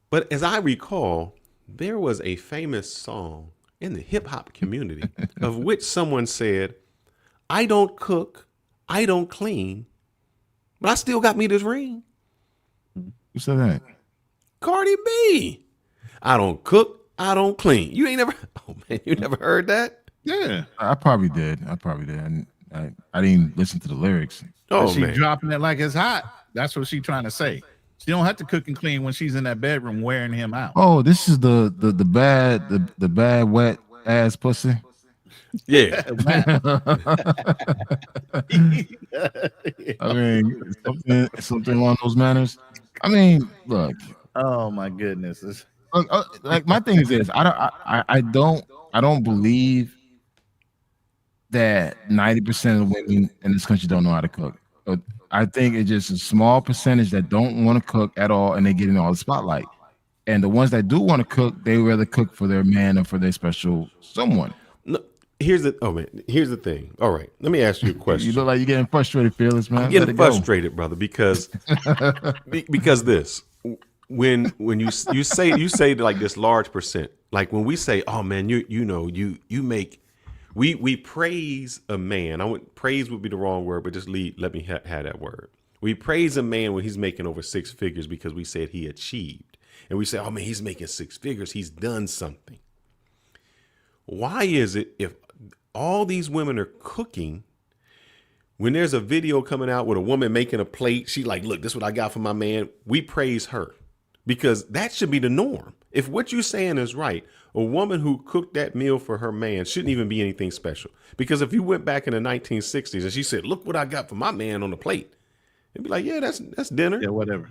But as I recall, there was a famous song in the hip hop community of which someone said, I don't cook, I don't clean, but I still got me this ring. Who said that? Cardi B. I don't cook, I don't clean. You ain't never, oh man, you never heard that? Yeah. I probably did. I didn't listen to the lyrics. Oh, she dropping it like it's hot. That's what she's trying to say. She don't have to cook and clean when she's in that bedroom wearing him out. Oh, this is the bad wet ass pussy. Yeah. I mean, something along those manners. I mean, look. Oh my goodness. Like my thing is this. I don't believe that 90% of women in this country don't know how to cook. I think it's just a small percentage that don't want to cook at all, and they get in all the spotlight. And the ones that do want to cook, they rather cook for their man or for their special someone. No, here's the thing. All right, let me ask you a question. You look like you're getting frustrated, Fearless, man. I'm getting frustrated, brother, because this. When you say like this large percent, like when we say, oh man, you make. We praise a man. Praise would be the wrong word, but just let me have that word. We praise a man when he's making over 6 figures because we said he achieved. And we say, oh man, he's making 6 figures. He's done something. Why is it if all these women are cooking, when there's a video coming out with a woman making a plate, she's like, look, this is what I got for my man. We praise her because that should be the norm. If what you're saying is right, a woman who cooked that meal for her man shouldn't even be anything special. Because if you went back in the 1960s and she said, look what I got for my man on the plate, it'd be like, yeah, that's dinner. Yeah, whatever.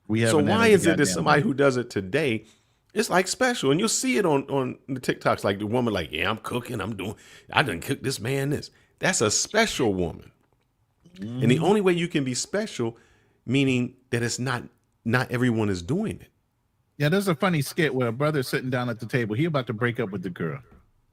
So why is it that somebody who does it today, it's like special, and you'll see it on the TikToks, like the woman, like, yeah, I'm cooking, I done cook this man this. That's a special woman, and the only way you can be special, meaning that it's not everyone is doing it. Yeah, there's a funny skit where a brother's sitting down at the table. He about to break up with the girl.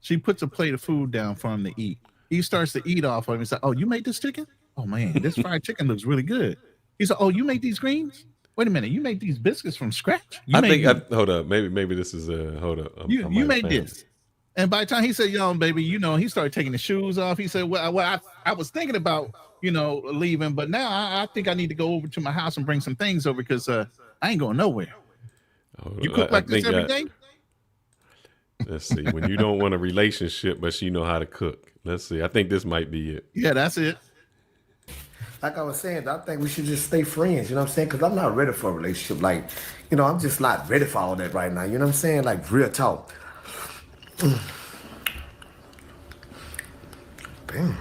She puts a plate of food down for him to eat. He starts to eat off of him. He's like, "Oh, you made this chicken? Oh man, this fried chicken looks really good." He's like, "Oh, you made these greens? Wait a minute, you made these biscuits from scratch?" Hold up, maybe this is hold up. You made this. And by the time he said, "Yo, baby," he started taking the shoes off. He said, "Well, I was thinking about leaving, but now I think I need to go over to my house and bring some things over because I ain't going nowhere." You cook like this every day? Let's see. When you don't want a relationship, but she know how to cook. Let's see. I think this might be it. Yeah, that's it. Like I was saying, I think we should just stay friends. You know what I'm saying? Because I'm not ready for a relationship. Like, I'm just not ready for all that right now. You know what I'm saying? Like, real talk. Damn.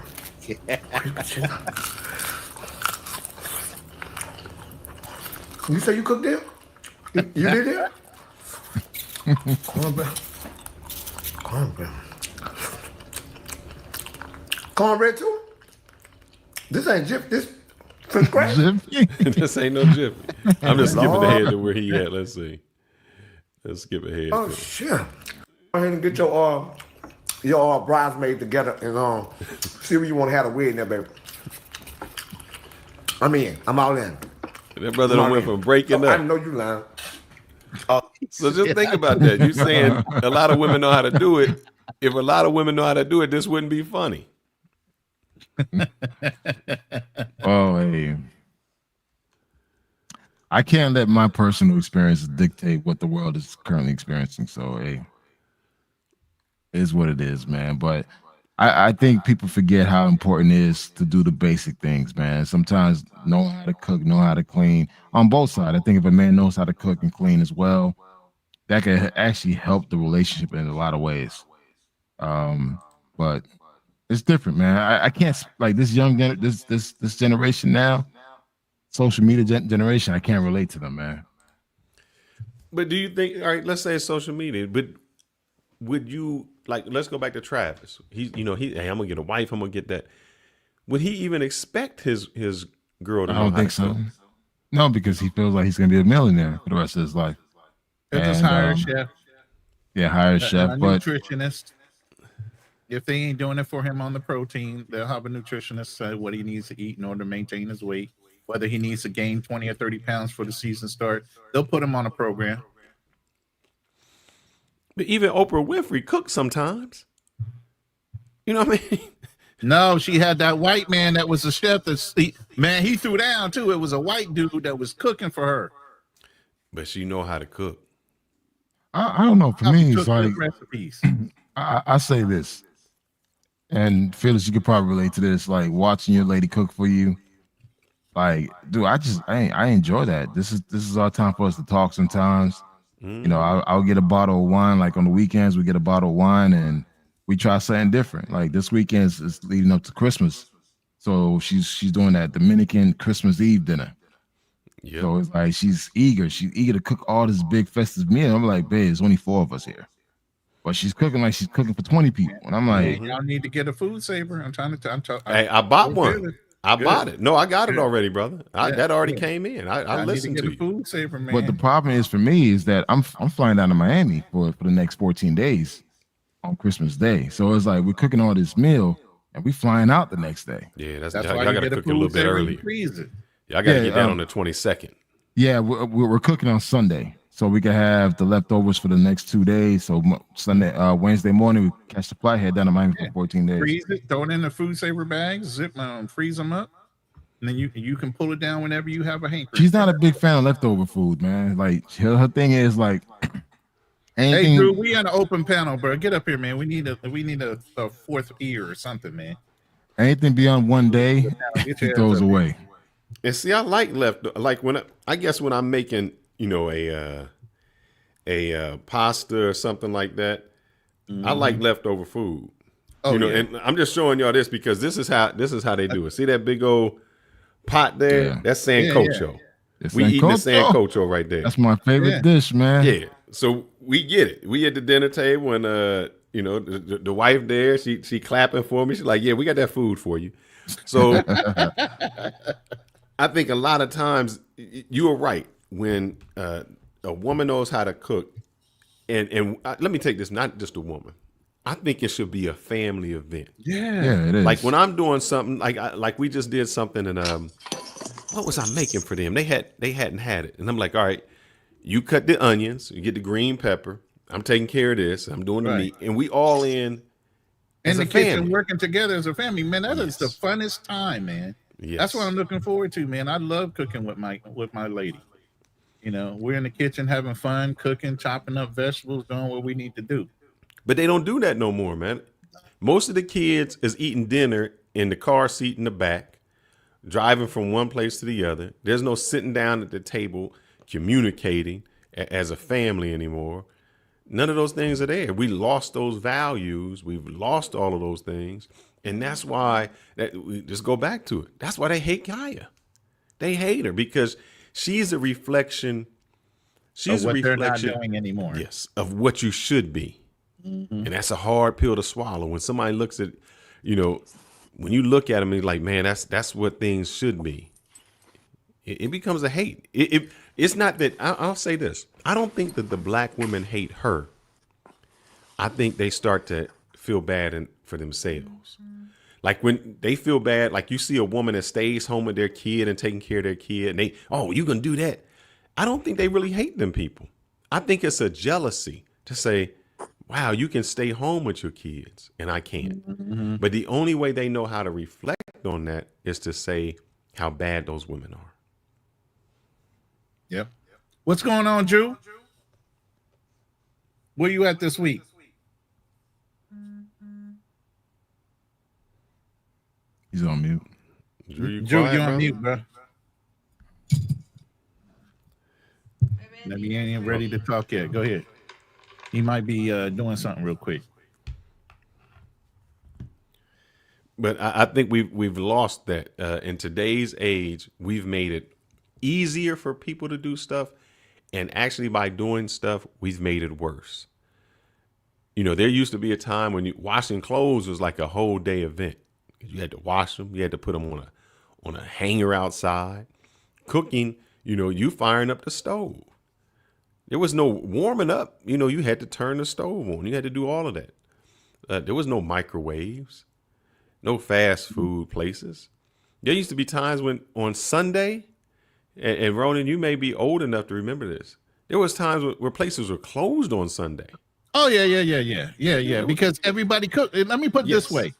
You say you cooked them? You did it? Cornbread. Cornbread too? This ain't Jiffy. This from scratch? This ain't no Jiffy. I'm just skipping ahead to where he at. Let's see. Let's skip ahead. Oh shit! Go ahead and get your bridesmaid together and see where you want to have a wedding there, baby. I'm in. I'm all in. That brother done went from breaking up. I know you lying. So just think about that. You saying a lot of women know how to do it. If a lot of women know how to do it, this wouldn't be funny. Oh, hey. I can't let my personal experiences dictate what the world is currently experiencing. So, hey, it is what it is, man. But I think people forget how important it is to do the basic things, man. Sometimes know how to cook, know how to clean on both sides. I think if a man knows how to cook and clean as well, that could actually help the relationship in a lot of ways. But it's different, man. I can't, like, this this generation now, social media generation, I can't relate to them, man. But do you think, all right, let's say it's social media, but would you, like, let's go back to Travis. Hey, I'm gonna get a wife, I'm gonna get that. Would he even expect his girl to know how to cook? I don't think so. No, because he feels like he's gonna be a millionaire for the rest of his life. Just hire a chef. Yeah, hire a chef, but nutritionist. If they ain't doing it for him on the protein, they'll have a nutritionist say what he needs to eat in order to maintain his weight. Whether he needs to gain 20 or 30 pounds for the season start, they'll put him on a program. But even Oprah Winfrey cooks sometimes. You know what I mean? No, she had that white man that was a chef. He threw down too. It was a white dude that was cooking for her. But she know how to cook. I don't know. For me, it's like recipes. I say this, and Phyllis, you could probably relate to this. Like watching your lady cook for you. Like, dude, I enjoy that. This is our time for us to talk sometimes. I'll get a bottle of wine. Like on the weekends, we get a bottle of wine and we try something different. Like this weekend is leading up to Christmas. So she's doing that Dominican Christmas Eve dinner. Yep. So it's like she's eager to cook all this big festive meal. I'm like, babe, there's only 4 of us here. But she's cooking like she's cooking for 20 people. And I'm like, y'all need to get a food saver. Hey, I bought one. I bought it. No, I got it already, brother. That already came in. I listened to you. Food saver, man. But the problem is for me is that I'm flying down to Miami for the next 14 days on Christmas Day. So it's like we're cooking all this meal and we flying out the next day. Yeah, that's why I got to cook it a little bit early. Yeah, I got to get that on the 22nd. Yeah, we're cooking on Sunday. So we can have the leftovers for the next 2 days. So Wednesday morning, we catch the flight, head down to Miami for 14 days. Freeze it, throw it in the food saver bags, zip them, freeze them up, and then you can pull it down whenever you have a hankering. She's not a big fan of leftover food, man. Like her thing is like anything. Hey, Drew, we on an open panel, bro. Get up here, man. We need a fourth ear or something, man. Anything beyond 1 day, she throws away. And see, I like when when I'm making, a pasta or something like that. Mm-hmm. I like leftover food. And I'm just showing y'all this because this is how they do it. See that big old pot there? Yeah. That's Sancocho. We eating the sancocho right there. That's my favorite dish, man. Yeah. So we get it. We at the dinner table and you know, the wife there, she clapping for me. She's like, yeah, we got that food for you. So I think a lot of times you are right when a woman knows how to cook, and let me take this, not just a woman. I think it should be a family event. Yeah, it is. Like when I'm doing something, like we just did something, and what was I making for them? They hadn't had it, and I'm like, all right, you cut the onions, you get the green pepper. I'm taking care of this. I'm doing the meat, and we all in the kitchen working together as a family. Man, that is the funnest time, man. Yes. That's what I'm looking forward to, man. I love cooking with my lady. You know, we're in the kitchen having fun, cooking, chopping up vegetables, doing what we need to do. But they don't do that no more, man. Most of the kids is eating dinner in the car seat in the back, driving from one place to the other. There's no sitting down at the table communicating as a family anymore. None of those things are there. We lost those values. We've lost all of those things. And that's why we just go back to it. That's why they hate Kya. They hate her because she's a reflection. She's of what a reflection they're not doing anymore. Yes, of what you should be. Mm-hmm. And that's a hard pill to swallow. When somebody looks at, you know, when you look at them, it's like, man, that's what things should be. It becomes a hate. It's not that. I'll say this. I don't think that the black women hate her. I think they start to feel bad for themselves. Like when they feel bad, like you see a woman that stays home with their kid and taking care of their kid, and you gonna do that. I don't think they really hate them people. I think it's a jealousy to say, wow, you can stay home with your kids and I can't. Mm-hmm. But the only way they know how to reflect on that is to say how bad those women are. Yep. What's going on, Drew? Where you at this week? He's on mute. Drew, you're on mute, bro. Maybe he ain't even ready to talk yet. Go ahead. He might be doing something real quick. But I think we've lost that. In today's age, we've made it easier for people to do stuff. And actually by doing stuff, we've made it worse. You know, there used to be a time when washing clothes was like a whole day event. You had to wash them. You had to put them on a hanger outside. Cooking, you know, you firing up the stove. There was no warming up. You know, you had to turn the stove on. You had to do all of that. There was no microwaves, no fast food places. There used to be times when on Sunday, and Ronan, you may be old enough to remember this. There was times where places were closed on Sunday. Oh, yeah. Because everybody cooked. Let me put it this way.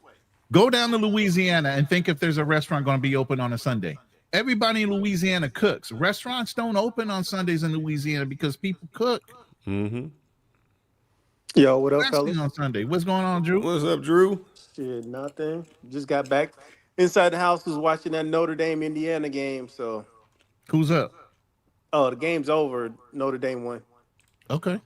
Go down to Louisiana and think if there's a restaurant going to be open on a Sunday. Everybody in Louisiana cooks. Restaurants don't open on Sundays in Louisiana because people cook. Mm-hmm. Yo, what up, fellas? On Sunday. What's going on, Drew? What's up, Drew? Shit, nothing. Just got back inside the house. Was watching that Notre Dame Indiana game. So, who's up? Oh, the game's over. Notre Dame won. Okay.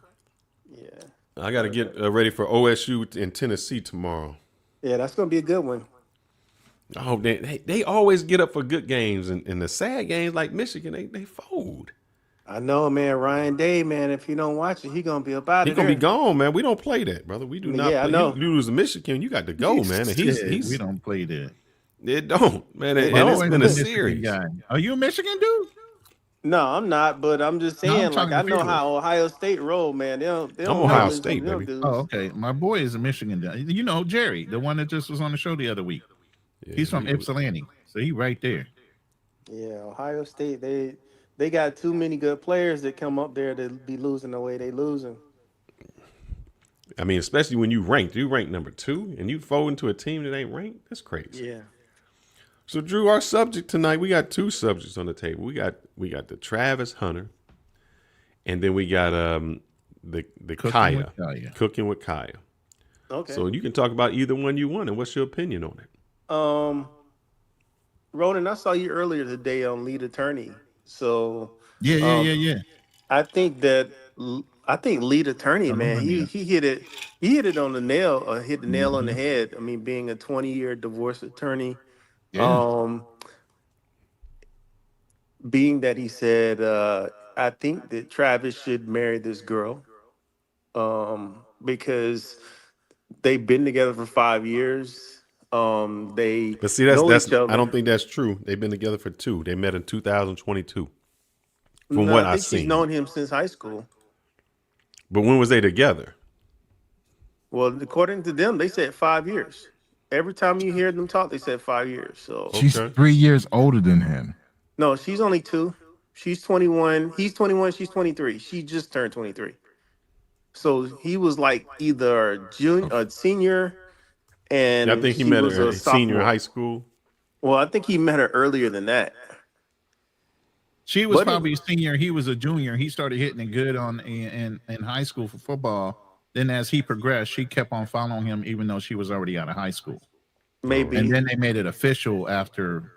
Yeah. I got to get ready for OSU in Tennessee tomorrow. Yeah, that's gonna be a good one. Oh, they always get up for good games, and the sad games like Michigan, they fold. I know, man. Ryan Day, man. If he don't watch it, he gonna be up out of there. He gonna be gone, man. We don't play that, brother. We do not. Yeah, play. I know. You lose to Michigan, you got to go, man. And he's we don't play that. It don't, man. And it's been a series. Guy. Are you a Michigan dude? No, I'm not. But I'm just saying, like I know how Ohio State roll, man. They don't I'm Ohio State, baby. Oh, okay. My boy is a Michigan dude. You know Jerry, the one that just was on the show the other week. Yeah, he's from Ypsilanti, so he right there. Yeah, Ohio State. They got too many good players that come up there to be losing the way they losing. I mean, especially when you ranked number 2 and you fold into a team that ain't ranked. That's crazy. Yeah. So Drew, our subject tonight, we got 2 subjects on the table. We got the Travis Hunter, and then we got the Kya. Cooking with Kya. Okay. So you can talk about either one you want, and what's your opinion on it? Ronan, I saw you earlier today on Lead Attorney. So yeah. I think Lead Attorney, man, he hit it on the nail, hit the nail on the head. I mean, being a 20-year divorce attorney, being that he said, I think that Travis should marry this girl, because they've been together for 5 years. They But see, know that's each I don't other. think that's true. They've been together for 2. They met in 2022, from No, what I I've think she's seen. known him since high school. But when was they together? Well, according to them, they said 5 years. Every time you hear them talk, they said 5 years. So She's 3 years older than him. no, she's only 2. She's 21. He's 21. She's 23. She just turned 23. So he was like either a senior, Yeah, I and think he she met was her a senior in sophomore. high school. Well, I think he met her earlier than that. She was But probably a senior. He was a junior. He started hitting it good in high school for football. Then as he progressed, she kept on following him, even though she was already out of high school. Maybe. And then they made it official after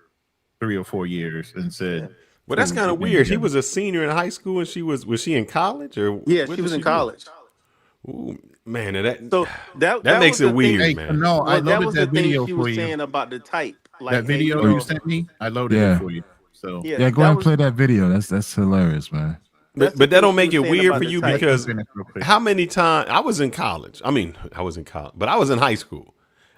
3 or 4 years and said, Well, that's kind of "We've been weird. He together." was a senior in high school, and was she in college, or Yeah, what she did was in she do? college. Ooh, man, and So that that makes was it the thing. weird, Hey, man. no, I Well, that loaded was the that thing video she for was you. saying about the type. That Like, hey, video you sent me, I loaded it for you. So Yeah, go ahead and play that video. That's hilarious, man. But the that thing don't she make was it saying weird about for the you, type. because finish real quick. how many times I was in college? I mean, I was in college, but I was in high school.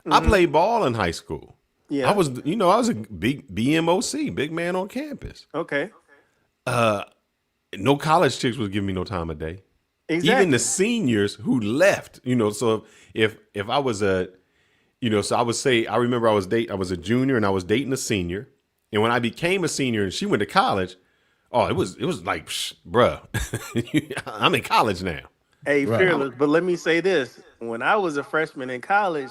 I played ball in high school. Yeah. I was a big BMOC, big man on campus. Okay. No college chicks was giving me no time of day. Exactly. Even the seniors who left, so if I was so I would say, I remember I was a junior and I was dating a senior. And when I became a senior and she went to college, oh, it was like, bruh, I'm in college now. Hey, Right. Fearless, but let me say this. When I was a freshman in college,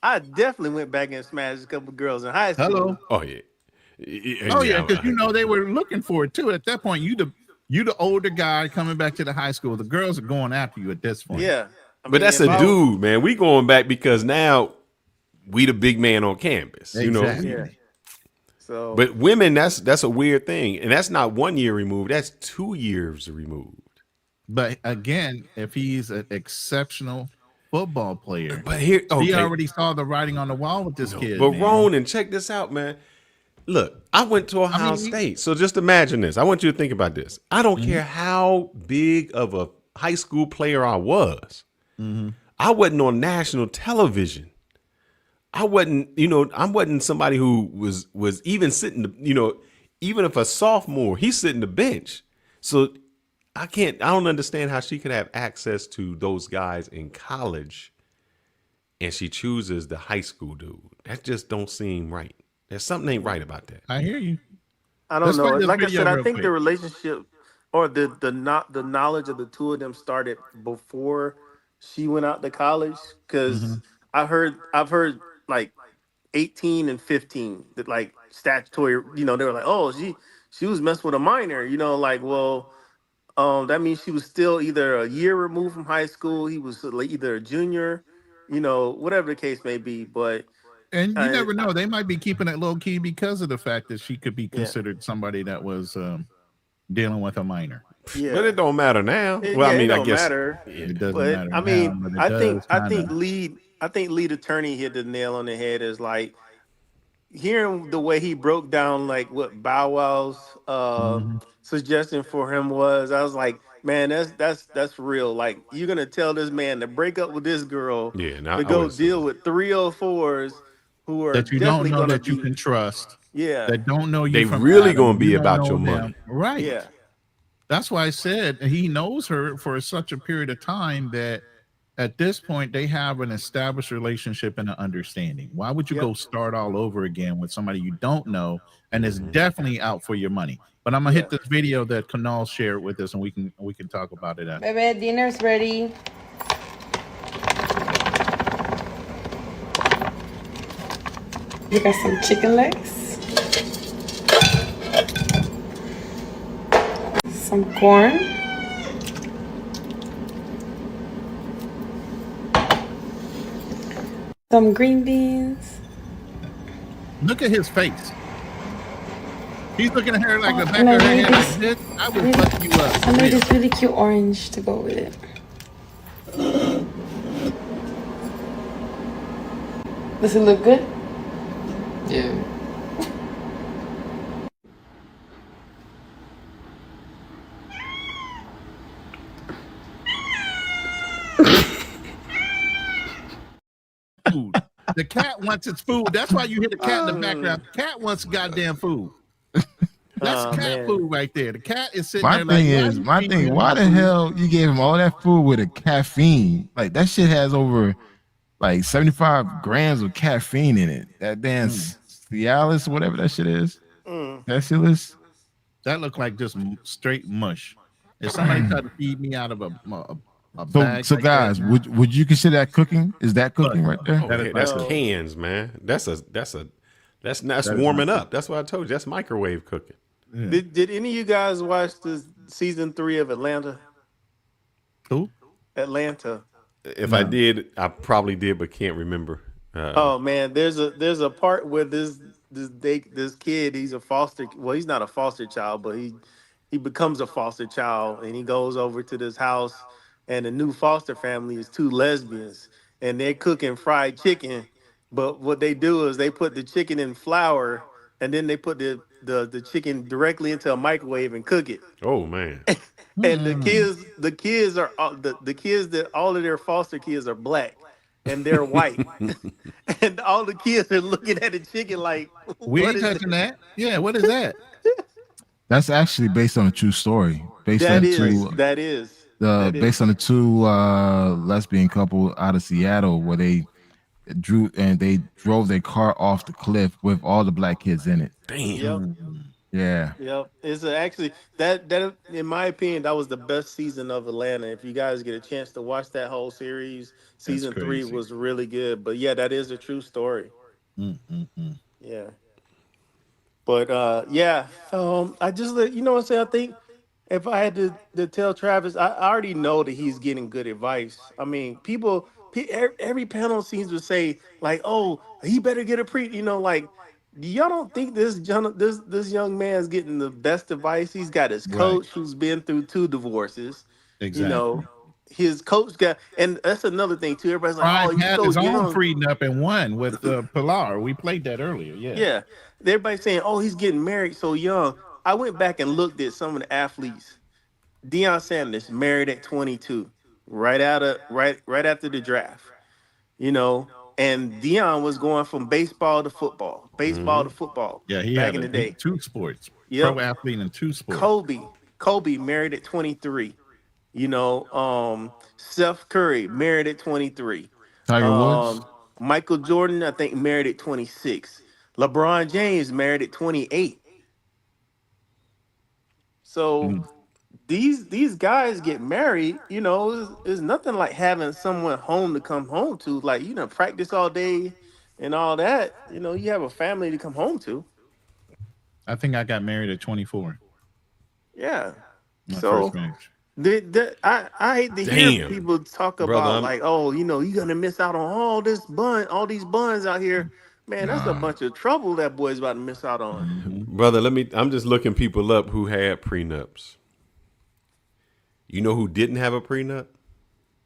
I definitely went back and smashed a couple girls in high school. Hello. Oh yeah. Oh yeah, because they were looking for it too. At that point, you the older guy coming back to the high school. The girls are going after you at this point. Yeah. But that's a dude, man. We going back because now we the big man on campus. Exactly. Yeah. So But women, that's a weird thing. And that's not 1 year removed. That's 2 years removed. But again, if he's an exceptional football player, But here, okay. he already saw the writing on the wall with this kid. But man. Ronan, check this out, man. Look, I went to Ohio State. So just imagine this. I want you to think about this. I don't care how big of a high school player I was. I wasn't on national television. I wasn't, I wasn't somebody who was even sitting, even if a sophomore, he's sitting the bench. So I don't understand how she could have access to those guys in college and she chooses the high school dude. That just don't seem right. There's something ain't right about that. I hear you. I don't Let's know. play this Like I video said, I real think quick. the relationship or the knowledge of the two of them started before she went out to college. Because I've heard like 18 and 15 that like statutory, they were like, oh, she was messing with a minor, like, well, that means she was still either a year removed from high school. He was like either a junior, whatever the case may be. But And you never know. They might be keeping it low key because of the fact that she could be Yeah. considered somebody that was dealing with a minor. yeah, But it don't matter now. It- Well, yeah, I mean, it I don't guess matter. It doesn't But matter. I mean, now, but it I does think kinda. lead attorney hit the nail on the head. Is like hearing the way he broke down like what Bow Wow's suggestion for him was. I was like, man, that's real. Like, you're gonna tell this man to break up with this girl Yeah, to go deal with 304s who are That you don't definitely know gonna that you be can trust. yeah That don't know you they from really Adam. gonna be You don't about know your them. money. Right. yeah. That's why I said he knows her for such a period of time that at this point they have an established relationship and an understanding. Why would you Yep. go start all over again with somebody you don't know and is definitely out for your money? But I'm gonna hit this video that Kanal shared with us and we can talk about it after. Baby, dinner's ready. We got some chicken legs. Some corn. Some green beans. Look at his face. He's looking at her like the back and I of her made head this- like this. I would fuck you up. I made this really cute orange to go with it. Does it look good? Yeah. The cat wants its food. That's why you hear the cat in the background. The cat wants goddamn food. That's cat food right there. The cat is sitting there like, why the hell you gave him all that food with a caffeine? Like that shit has over like 75 grams of caffeine in it. That damn Cialis, whatever that shit is. Cialis. That looked like just straight mush. If somebody tried to feed me out of a bag, So like guys, that, would you consider that cooking? Is that cooking right there? That's cans, man. That's warming up. That's what I told you. That's microwave cooking. Yeah. Did any of you guys watch the season 3 of Atlanta? Who? Atlanta. If I did, I probably did, but can't remember. Oh man, there's a part where this kid, he's not a foster child, but he becomes a foster child, and he goes over to this house, and the new foster family is 2 lesbians, and they're cooking fried chicken, but what they do is they put the chicken in flour, and then they put the chicken directly into a microwave and cook it. Oh man. And the kids are the kids that all of their foster kids are black and they're white. And all the kids are looking at the chicken like, we ain't touching that. Yeah, what is that? That's actually based on a true story. Based on the 2 lesbian couple out of Seattle where they drove their car off the cliff with all the black kids in it. Damn. Yeah. Yep. It's actually that in my opinion, that was the best season of Atlanta. If you guys get a chance to watch that whole series, season 3 was really good. But yeah, that is a true story. Yeah. But I just what I'm saying. I think if I had to tell Travis, I already know that he's getting good advice. I mean, every panel seems to say like, "Oh, he better get a like." Y'all don't think this young man's getting the best advice? He's got his coach who's been through 2 divorces. Exactly. His coach and that's another thing too. Everybody's like, "Oh, he had his own prenup and won with Pilar." We played that earlier. Yeah. Yeah. Everybody's saying, "Oh, he's getting married so young." I went back and looked at some of the athletes. Deion Sanders married at 22, right after the draft. And Deion was going from baseball to football, Yeah, he back had in the day. 2 sports. Yep. Pro athlete in 2 sports. Kobe married at 23. Steph Curry married at 23. Tiger Woods. Michael Jordan, I think, married at 26. LeBron James married at 28. So these guys get married, it's nothing like having someone home to come home to. Like, practice all day and all that. You have a family to come home to. I think I got married at 24. Yeah. My first marriage. I hate to hear people talk about like, oh, you're gonna miss out on all these buns out here. Man, that's a bunch of trouble that boy's about to miss out on. Brother, I'm just looking people up who had prenups. You know who didn't have a prenup?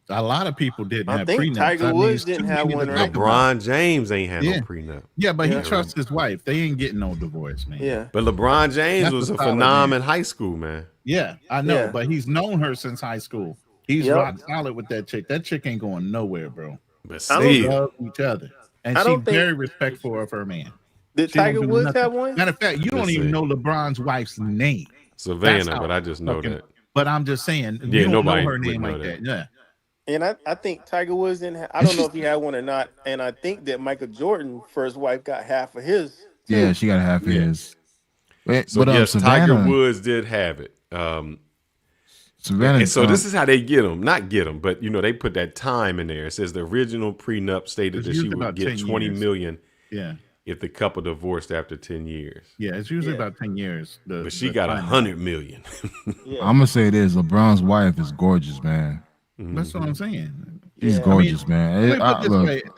A lot of people didn't have prenups. I think Tiger Woods didn't have one. Right? LeBron James ain't had no prenup. Yeah, but he trusts his wife. They ain't getting no divorce, man. Yeah. But LeBron James was a phenom in high school, man. Yeah, I know, but he's known her since high school. He's rock solid with that chick. That chick ain't going nowhere, bro. But they love each other. And she's very respectful of her man. Did Tiger Woods have one? Matter of fact, you don't even know LeBron's wife's name. Savannah, but I just know that. But I'm just saying, you don't know her name like that. Yeah. And I think Tiger Woods didn't I don't know if he had one or not. And I think that Michael Jordan, first wife, got half of his. Too. Yeah, she got half of his. Yes, Tiger Woods did have it. Savannah. And so this is how they get them. Not get them, but they put that time in there. It says the original prenup stated that she would get $20 million. Yeah. If the couple divorced after 10 years. Yeah, it's usually about 10 years. But she got $100 million. I'm gonna say this: LeBron's wife is gorgeous, man. That's what I'm saying. She's gorgeous, man.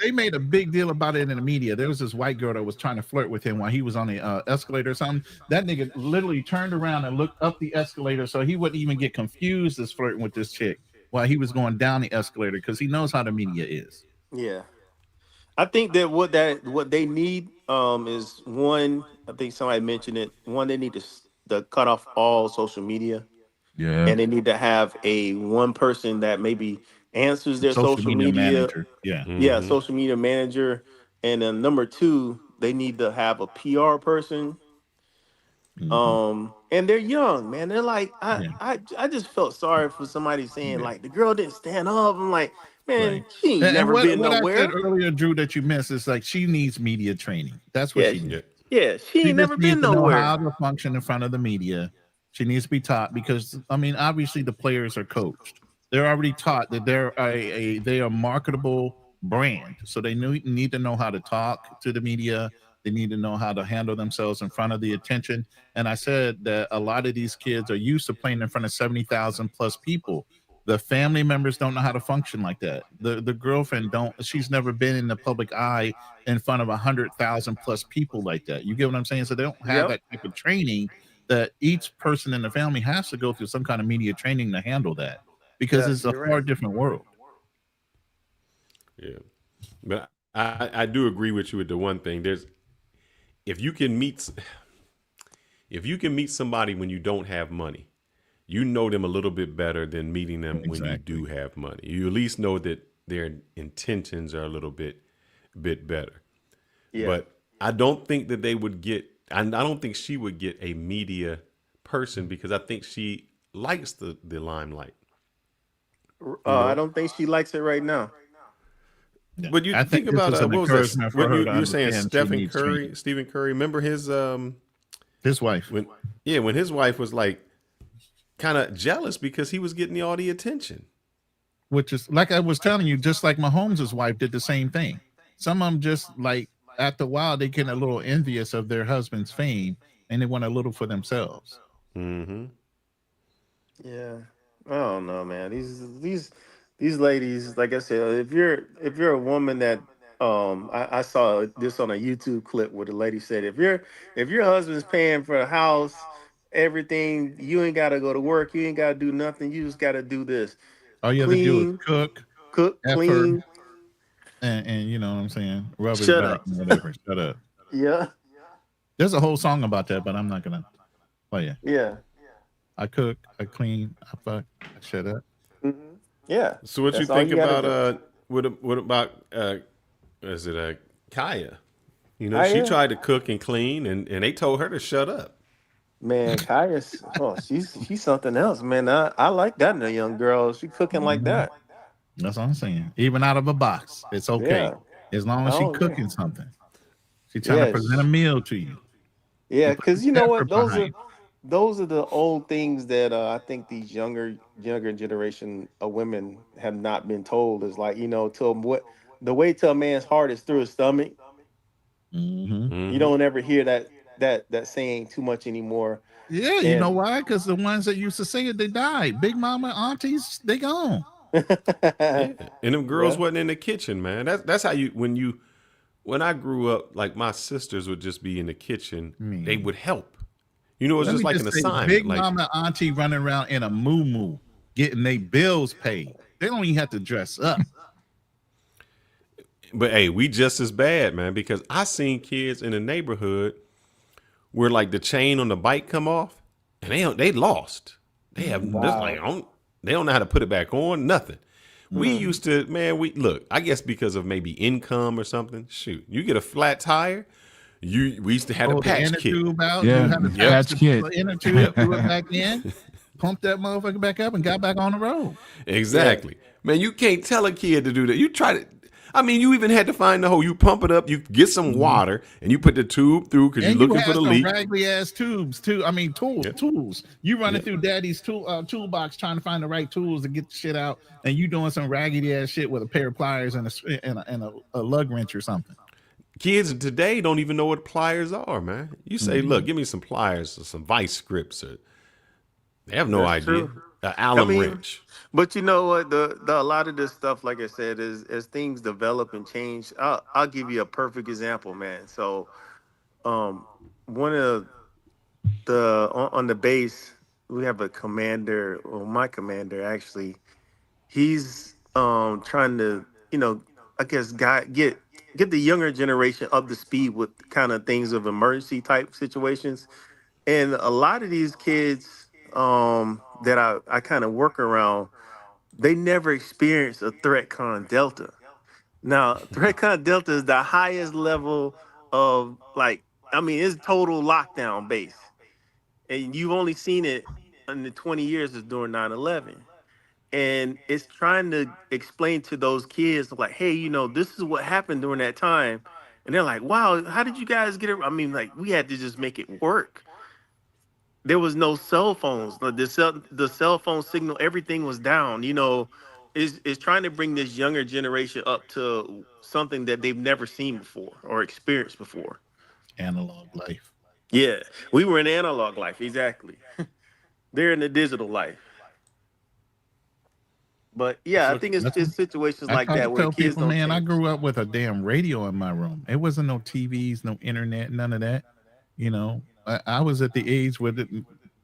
They made a big deal about it in the media. There was this white girl that was trying to flirt with him while he was on the escalator or something. That nigga literally turned around and looked up the escalator so he wouldn't even get confused as flirting with this chick while he was going down the escalator because he knows how the media is. Yeah. I think that what they need is one. I think somebody mentioned it. One, they need to cut off all social media. Yeah, and they need to have one person that maybe answers their social media manager. Yeah, social media manager, and then number two, they need to have a PR person. And they're young, man. They're like, I just felt sorry for somebody saying like the girl didn't stand up. I'm like, man, Right. she ain't And never been what I said nowhere. earlier, Drew, that you missed is like she needs media training. That's what Yeah, she needs. yeah, she She ain't just never needs been to know nowhere. how to function in front of the media. She needs to be taught because I mean, obviously the players are coached. They're already taught that they are marketable brand. So they need to know how to talk to the media. They need to know how to handle themselves in front of the attention. And I said that a lot of these kids are used to playing in front of 70,000 plus people. The family members don't know how to function like that. The girlfriend don't. She's never been in the public eye in front of 100,000 plus people like that. You get what I'm saying? So they don't have Yep. that type of training that each person in the family has to go through some kind of media training to handle that because Yeah, it's a you're far right. different world. Yeah, but I do agree with you with the one thing. There's if you can meet if you can meet somebody when you don't have money, you know them a little bit better than meeting them when you do have money. You at least know that their intentions are a little bit better. Yeah. But I don't think that they would get. I don't think she would get a media person because I think she likes the limelight. You I know, don't think she likes it right now. Yeah. but you I think think this about is an what was that? encouragement for What her to you were saying? understand she Stephen needs Curry, training. Stephen Curry. Remember his wife? When his wife was like kind of jealous because he was getting all the attention. Which is like I was telling you, just like Mahomes' wife did the same thing. Some of them just like after a while they get a little envious of their husband's fame and they want a little for themselves. Mm-hmm. Yeah, I don't know, man. These ladies, like I said, if you're a woman that I saw this on a YouTube clip where the lady said if your husband's paying for a house, everything, you ain't gotta go to work, you ain't gotta do nothing, you just gotta do this. All you have to do is Clean, cook, effort, clean, and you know what I'm saying, rub his shut back up. and whatever. Shut up. Yeah, There's a whole song about that, but I'm not gonna play it. yeah. I cook, I clean, I fuck, I shut up. Yeah, So what you that's all think you gotta about do. what about is it Kaya? You know, she Kaya, tried to cook and clean and they told her to shut up. man, Kaya's she's something else, man. I like that in a young girl. She cooking like Mhm. that. That's what I'm saying. Even out of a box, it's okay Yeah. as long as she Oh yeah. cooking something. She trying to present a Yes. meal to you. She Yeah, putting because you know what? effort Those behind are it. the old things that I think these younger generation of women have not been told is like, to what the way to a man's heart is through his stomach. Hmm. You Mm-hmm. don't ever hear that saying too much anymore. Yeah, you know And why? Because the ones that used to say it, they died. Big mama, aunties, they gone. Yeah, and them girls yeah. wasn't in the kitchen, man. That's how when I grew up, like my sisters would just be in the kitchen. I They mean, would help. You know, it's let just me like just an say, assignment. big Like, mama, auntie running around in a moo getting their bills paid. They don't even have to dress up. but hey, we just as bad, man, because I seen kids in the neighborhood where like the chain on the bike come off and they lost. They have just like Wow. they don't know how to put it back on. Nothing. We Mhm. used to, man. We look. I guess because of maybe income or something. Shoot, you get a flat tire. We used to have a Pull the patch inner kit. tube out. You Yeah, had to Yep. patch patch kid. the inner tube, Yep. threw it back in, pumped that motherfucker back up, and got back on the road. Yeah. Exactly. Man, you can't tell a kid to do that. You try to. I mean, you even had to find the hole. You pump it up. You get some Mhm. water, and you put the tube through because you're And you looking for had the some leak. raggedy ass tubes too. I mean, Yep. tools. You running Yep. through daddy's toolbox trying to find the right tools to get the shit out, and you doing some raggedy ass shit with a pair of pliers and a lug wrench or something. Kids today don't even know what pliers are, man. You say, Mhm. look, give me some pliers or some vice grips. Or, they have no That's idea. true. An I Allen mean, wrench. but you know what? The a lot of this stuff, like I said, is as things develop and change. I'll give you a perfect example, man. So, um, one of on the base, we have a commander. Well, my commander actually, he's trying to, I guess, get the younger generation up to speed with kind of things of emergency type situations. And a lot of these kids that I kind of work around, they never experienced a threat con delta. Now, threat count delta is the highest level of like, I mean, it's total lockdown base. And you've only seen it in the 20 years is during 9/11. And it's trying to explain to those kids like, hey, this is what happened during that time. And they're like, wow, how did you guys get it? I mean, like, we had to just make it work. There was no cell phones. The cell phone signal, everything was down. Is trying to bring this younger generation up to something that they've never seen before or experienced before. Analog life. Yeah, we were in analog life, exactly. They're in the digital life. But yeah, I think it's situations like that where tell kids people, don't man, I change. grew up with a damn radio in my room. It wasn't no TVs, no internet, none of that. I was at the age where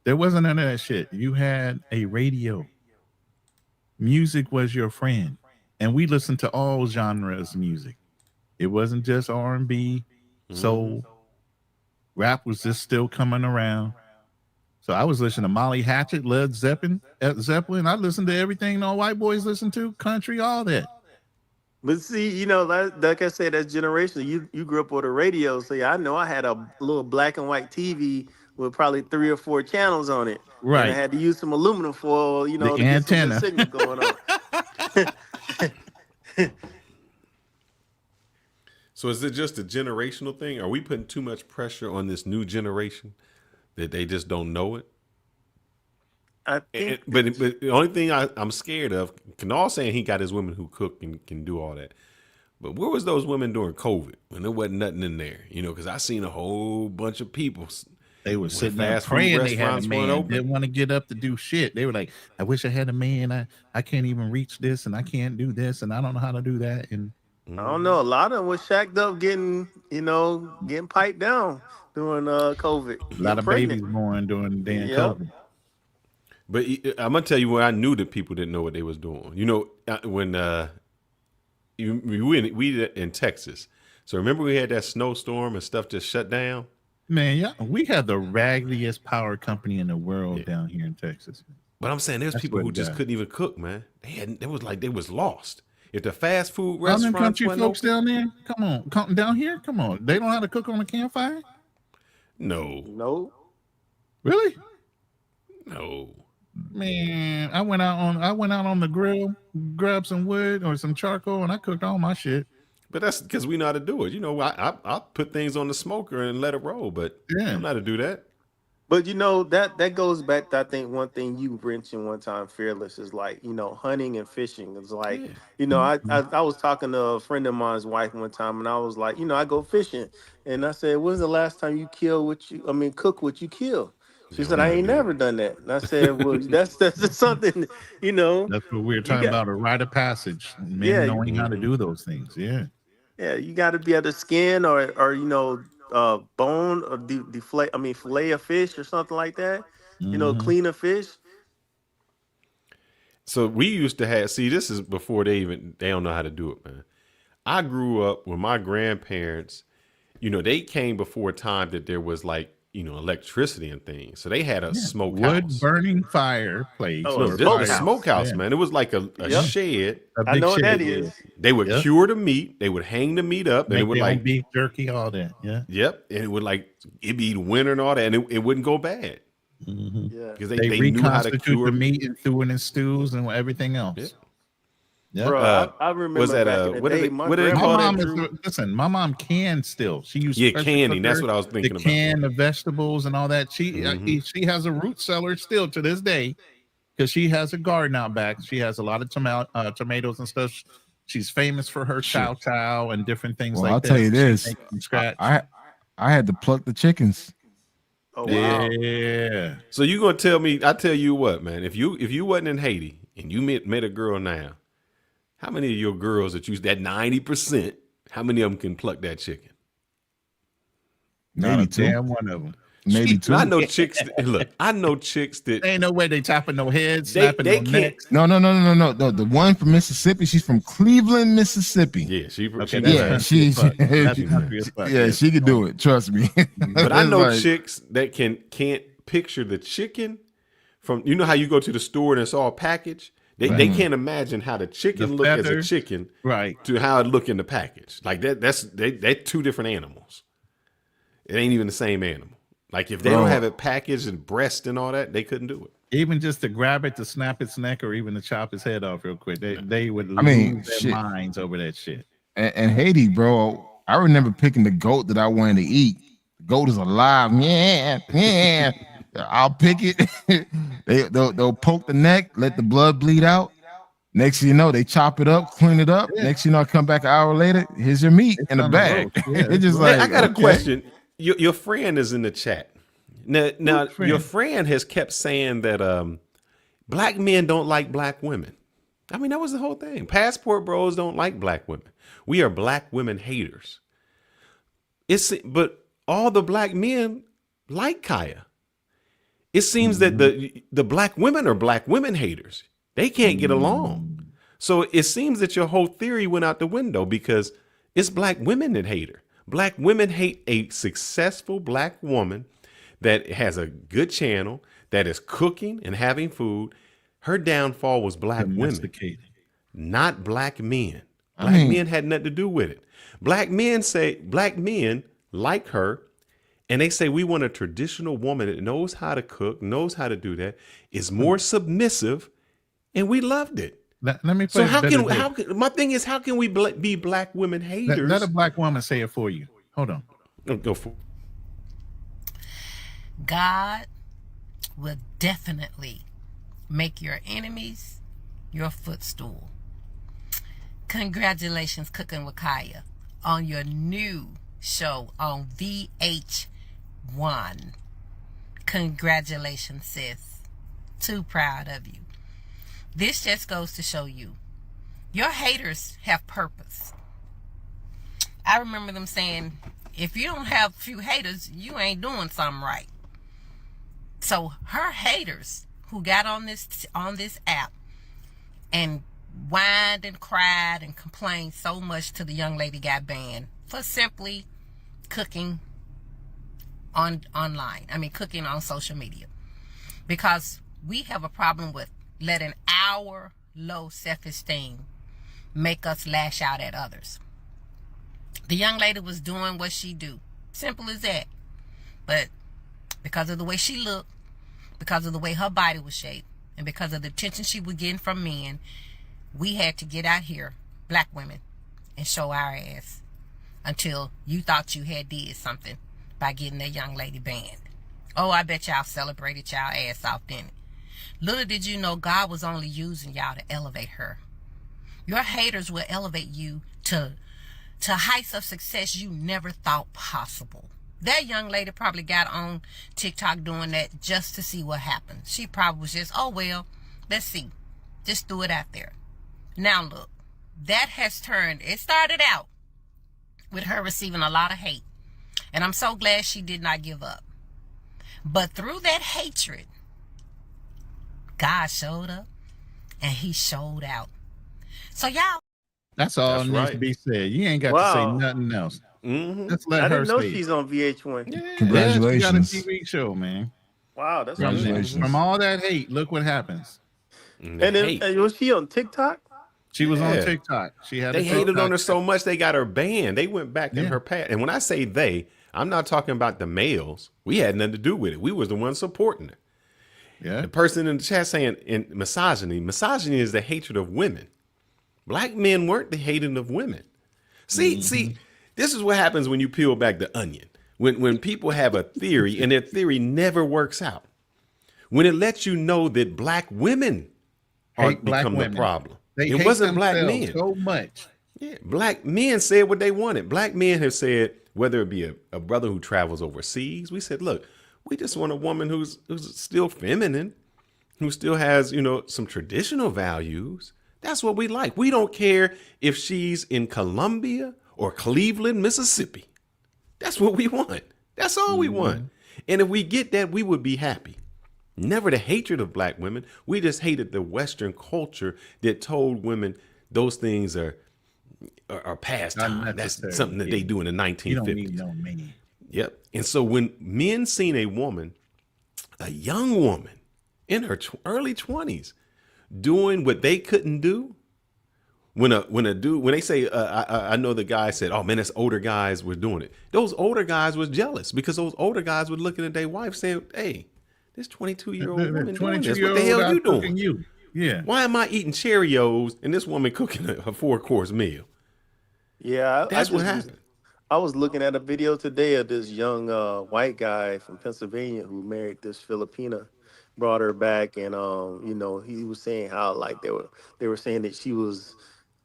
there wasn't none of that shit. You had a radio. Music was your friend, and we listened to all genres of music. It wasn't just R&B, soul. Rap was just still coming around. So I was listening to Molly Hatchet, Led Zeppelin. I listened to everything all white boys listen to, country, all that. But see, like I said, that's generational. You grew up with a radio, so yeah, I know I had a little black and white TV with probably 3 or 4 channels on it. Right. And I had to use some aluminum foil, The to get some good antenna. signal going on. So is it just a generational thing? Are we putting too much pressure on this new generation that they just don't know it? I think, but the only thing I'm scared of, Kanal saying he got his women who cook and can do all that. But where was those women during COVID when there wasn't nothing in there? Because I seen a whole bunch of people. They were sitting there praying they had a man. Didn't want to get up to do shit. They were like, I wish I had a man. I can't even reach this, and I can't do this, and I don't know how to do that. And I don't know. A lot of them was shacked up getting piped down during COVID. a lot of babies born during the damn COVID. But I'm gonna tell you where I knew that people didn't know what they was doing. When we in Texas. So remember we had that snowstorm and stuff just shut down. Man, yeah, we had the raggediest power company in the world down here in Texas. But I'm saying there's people who just couldn't even cook, man. It was like they was lost. If the fast food restaurants country went folks open, down there, come down here, come on. They don't know how to cook on a campfire? No. Really? No. Man, I went out on the grill, grabbed some wood or some charcoal, and I cooked all my shit. But that's because we know how to do it. I put things on the smoker and let it roll, but I don't know how to do that. But that goes back to, I think, one thing you mentioned one time, Fearless, is like, hunting and fishing. It's like, I was talking to a friend of mine's wife one time, and I was like, I go fishing. And I said, when's the last time you cook what you kill? She said, I ain't never done that. And I said, well, that's just something, That's what we were talking about, a rite of passage. Men knowing how to do those things. Yeah. Yeah, you got to be able to skin or bone or fillet a fish or something like that. Clean a fish. So we used to have. See, this is before they don't know how to do it, man. I grew up with my grandparents. They came before a time that there was like electricity and things. So they had a smokehouse, wood burning fireplace. Smokehouse, man. It was like a shed. I know what that is. They would cure the meat. They would hang the meat up, and it would like beef jerky, all that. Yeah. Yep, and it would it'd be winter and all that, and it wouldn't go bad. Mm-hmm. Yeah, because they knew how to cure the meat and threw it in stews and everything else. Yeah. Yeah. Bro, I remember was that back in the day, what do they call that? Listen, my mom can still. She used canning. That's what I was thinking about. Can the vegetables and all that. She has a root cellar still to this day because she has a garden out back. She has a lot of tomatoes and stuff. She's famous for her chow and different things like that. I'll tell you this: from scratch. I had to pluck the chickens. Oh wow! Yeah. So you gonna tell me? I tell you what, man. If you wasn't in Haiti and you met a girl now. How many of your girls that 90%? How many of them can pluck that chicken? Maybe two. Damn one of them. Maybe two. I know chicks. I know chicks that ain't no way they chopping no heads, snapping they no can't. necks. No. The one from Mississippi. She's from Cleveland, Mississippi. Yeah, she could do it. Trust me. But I know chicks that can't picture the chicken from. You know how you go to the store and it's all packaged. They can't imagine how the chicken The look as a feathers, chicken right, to how it look in the package. Like they're two different animals. It ain't even the same animal. Like if they don't have it packaged and breast and all that, they couldn't do it. Even just to grab it, to snap its neck, or even to chop its head off real quick, they would lose their minds over that shit. And Haiti, bro, I remember picking the goat that I wanted to eat. The goat is alive. Yeah. I'll pick it. They'll poke the neck, let the blood bleed out. Next thing you know, they chop it up, clean it up. Yeah. Next thing you know, I come back an hour later, here's your meat in a bag. It's just like, I got a question. Your friend is in the chat. Now your friend has kept saying that black men don't like black women. I mean, that was the whole thing. Passport bros don't like black women. We are black women haters. But all the black men like Kya. It seems that the black women are black women haters. They can't get along. So it seems that your whole theory went out the window because it's black women that hate her. Black women hate a successful black woman that has a good channel, that is cooking and having food. Her downfall was black women, not black men. Black men had nothing to do with it. Black men like her, and they say we want a traditional woman that knows how to cook, knows how to do that, is more submissive, and we loved it. Let me. So my thing is, how can we be black women haters? Let a black woman say it for you. Hold on. Go for it. God will definitely make your enemies your footstool. Congratulations, Cooking with Kya, on your new show on VH1. Congratulations, sis. Too proud of you. This just goes to show you, your haters have purpose. I remember them saying, if you don't have a few haters, you ain't doing something right. So her haters who got on this app and whined and cried and complained so much till the young lady got banned for simply cooking online. I mean, cooking on social media. Because we have a problem with letting our low self-esteem make us lash out at others. The young lady was doing what she do. Simple as that. But because of the way she looked, because of the way her body was shaped, and because of the attention she was getting from men, we had to get out here, black women, and show our ass until you thought you had did something by getting that young lady banned. Oh, I bet y'all celebrated y'all ass off, didn't it? Little did you know God was only using y'all to elevate her. Your haters will elevate you to heights of success you never thought possible. That young lady probably got on TikTok doing that just to see what happened. She probably was just, oh, well, let's see. Just threw it out there. Now, look, that has turned, it started out with her receiving a lot of hate. And I'm so glad she did not give up. But through that hatred, God showed up and he showed out. So y'all. That's all that needs to be said. You ain't got to say nothing else. Let's let I her didn't know speak. she's on VH1. Yeah, congratulations. she got a TV show, man. Wow, that's from all that hate. Look what happens. And was she on TikTok? She was on TikTok. They hated on her so much they got her banned. They went back in her past. And when I say they, I'm not talking about the males. We had nothing to do with it. We was the ones supporting it. Yeah. The person in the chat saying in misogyny is the hatred of women. Black men weren't the hating of women. See, this is what happens when you peel back the onion. When people have a theory and their theory never works out. When it lets you know that black women become the problem. It wasn't black men so much. Yeah, black men said what they wanted. Black men have said, whether it be a brother who travels overseas, we said, look, we just want a woman who's still feminine, who still has, some traditional values. That's what we like. We don't care if she's in Columbia or Cleveland, Mississippi. That's what we want. That's all we want. And if we get that, we would be happy. Never the hatred of black women. We just hated the Western culture that told women those things are pastime. That's something that they do in the 1950s. You don't need no man. Yep. And so when men seen a young woman in her early 20s, doing what they couldn't do. When they say, I know the guy said, oh man, that's older guys were doing it. Those older guys was jealous because those older guys were looking at their wife saying, hey, this 22-year-old woman doing this. What the hell you doing? Yeah. Why am I eating Cheerios and this woman cooking a 4-course meal? Yeah, That's what happened. I was looking at a video today of this young white guy from Pennsylvania who married this Filipina, brought her back, and he was saying how like they were saying that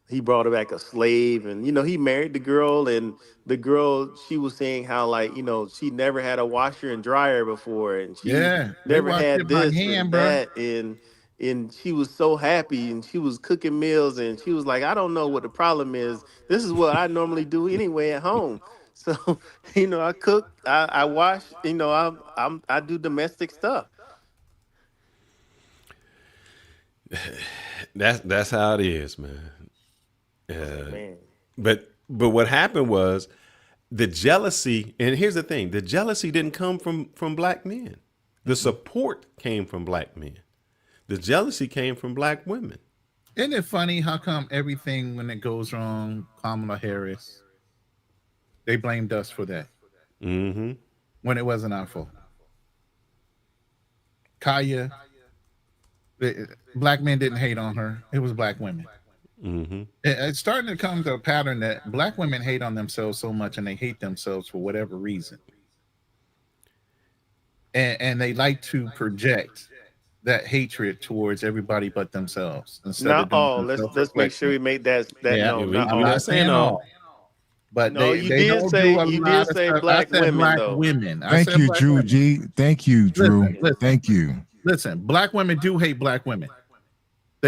he brought her back a slave, and he married the girl, and the girl, she was saying how like she never had a washer and dryer before, and she never had this and that, and she was so happy, and she was cooking meals, and she was like, I don't know what the problem is. This is what I normally do anyway at home. So I cook, I wash, I do domestic stuff. That's how it is, man. But what happened was the jealousy, and here's the thing: the jealousy didn't come from black men. The support came from black men. The jealousy came from black women. Isn't it funny how come everything when it goes wrong, Kamala Harris, they blamed us for that when it wasn't our fault? Kya, black men didn't hate on her. It was black women. It's starting to come to a pattern that black women hate on themselves so much, and they hate themselves for whatever reason. And they like to project that hatred towards everybody but themselves. Not all. Let's make sure we make that known. I'm not saying all. But no, you did say black women, though. Women. Thank you, Drew G. Thank you, Drew. Thank you. Listen, black women do hate black women.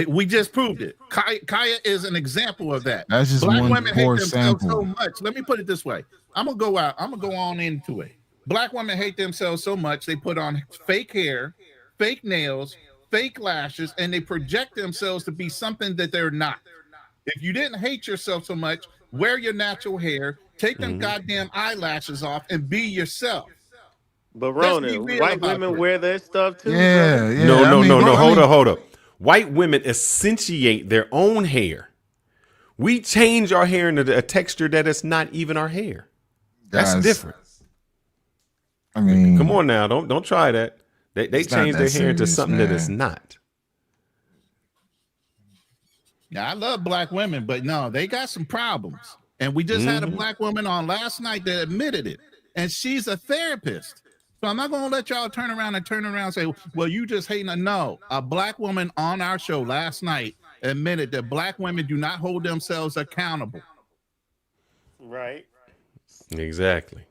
We just proved it. Kya is an example of that. That's just black one women hate poor themselves sample. so much. Let me put it this way. I'm gonna go on into it. Black women hate themselves so much they put on fake hair, fake nails, fake lashes, and they project themselves to be something that they're not. If you didn't hate yourself so much, wear your natural hair, take them goddamn eyelashes off, and be yourself. But Ronan, white women wear their stuff too. Yeah. No. Hold up. White women accentuate their own hair. We change our hair into a texture that is not even our hair. That's different. I mean, come on now, don't try that. They change their hair into something that is not. Yeah, I love black women, but no, they got some problems. And we just had a black woman on last night that admitted it. And she's a therapist. So I'm not going to let y'all turn around and say, well, you just hating. No, a black woman on our show last night admitted that black women do not hold themselves accountable. Right. Exactly.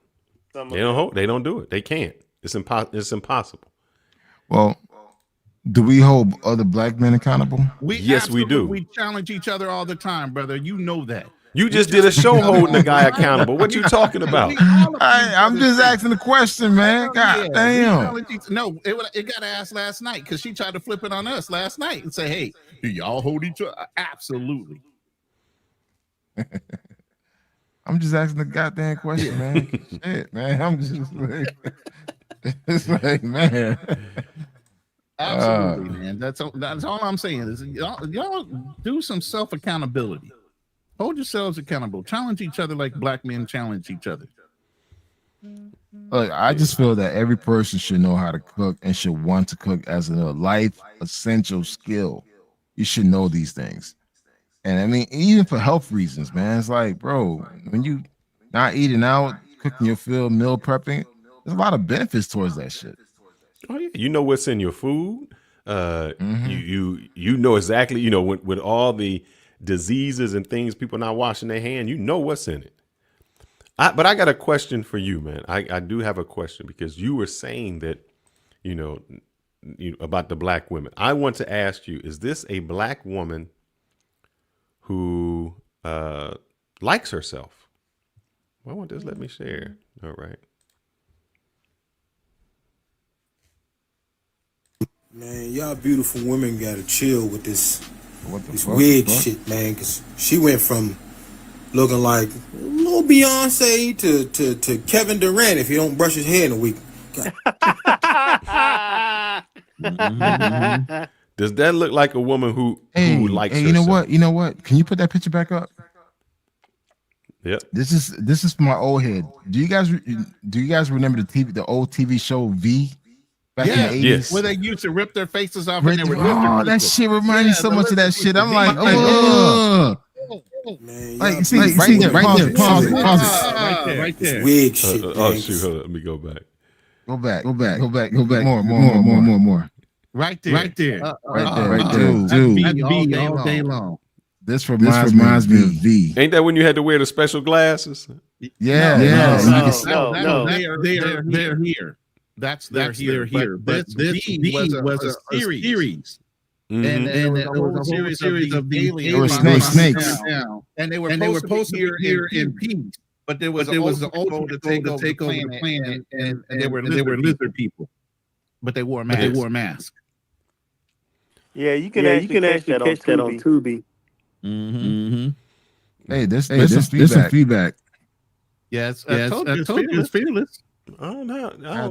They don't do it. They can't. It's impossible. Well, do we hold other black men accountable? Yes, we do. We challenge each other all the time, brother. You know that. You just did a show holding a guy accountable. What you talking about? I'm just asking the question, man. God damn. No, it got asked last night because she tried to flip it on us last night and say, hey, do y'all hold each other? Absolutely. I'm just asking the goddamn question, man. Shit, man. I'm just like, it's like, man. Absolutely, man. That's all I'm saying is y'all do some self-accountability. Hold yourselves accountable. Challenge each other like black men challenge each other. Look, I just feel that every person should know how to cook and should want to cook as a life essential skill. You should know these things. And I mean, even for health reasons, man, it's like, bro, when you not eating out, cooking your food, meal prepping, there's a lot of benefits towards that shit. Oh yeah, you know what's in your food. You know exactly, with all the diseases and things, people not washing their hand, you know what's in it. But I got a question for you, man. I do have a question because you were saying that, about the black women. I want to ask you, is this a black woman who likes herself? Well, I want this. Let me share. All right. Man, y'all beautiful women gotta chill with this wig shit, man. Cause she went from looking like little Beyonce to Kevin Durant if he don't brush his hair in a week. Does that look like a woman who likes Hey, herself? You know what? Can you put that picture back up? Yep. This is for my old head. Do you guys remember the old TV show V back in the 80s? Yes. Where they used to rip their faces off and they were that shit reminds me so much of that shit. I'm like, Man, like, y'all see, beautiful right there, women. pause it. right there. It's wig Oh shit, man. shoot, hold up, let me go back. Go back. More. Right there. Right there. Dude. That's B all day long. This reminds me of V. Ain't that when you had to wear the special glasses? Yeah. No, they're here. They're here. But this B was a series. Mm-hmm. And there was a whole series of the aliens. There were snakes. And they were supposed to be here in peace. But there was the ultimate to take over the planet, and they were lizard people. But they wore masks. Yeah, you can actually catch that on Tubi. Mm-hmm. Hey, there's some feedback. Yes, I told you it's fearless. Oh no,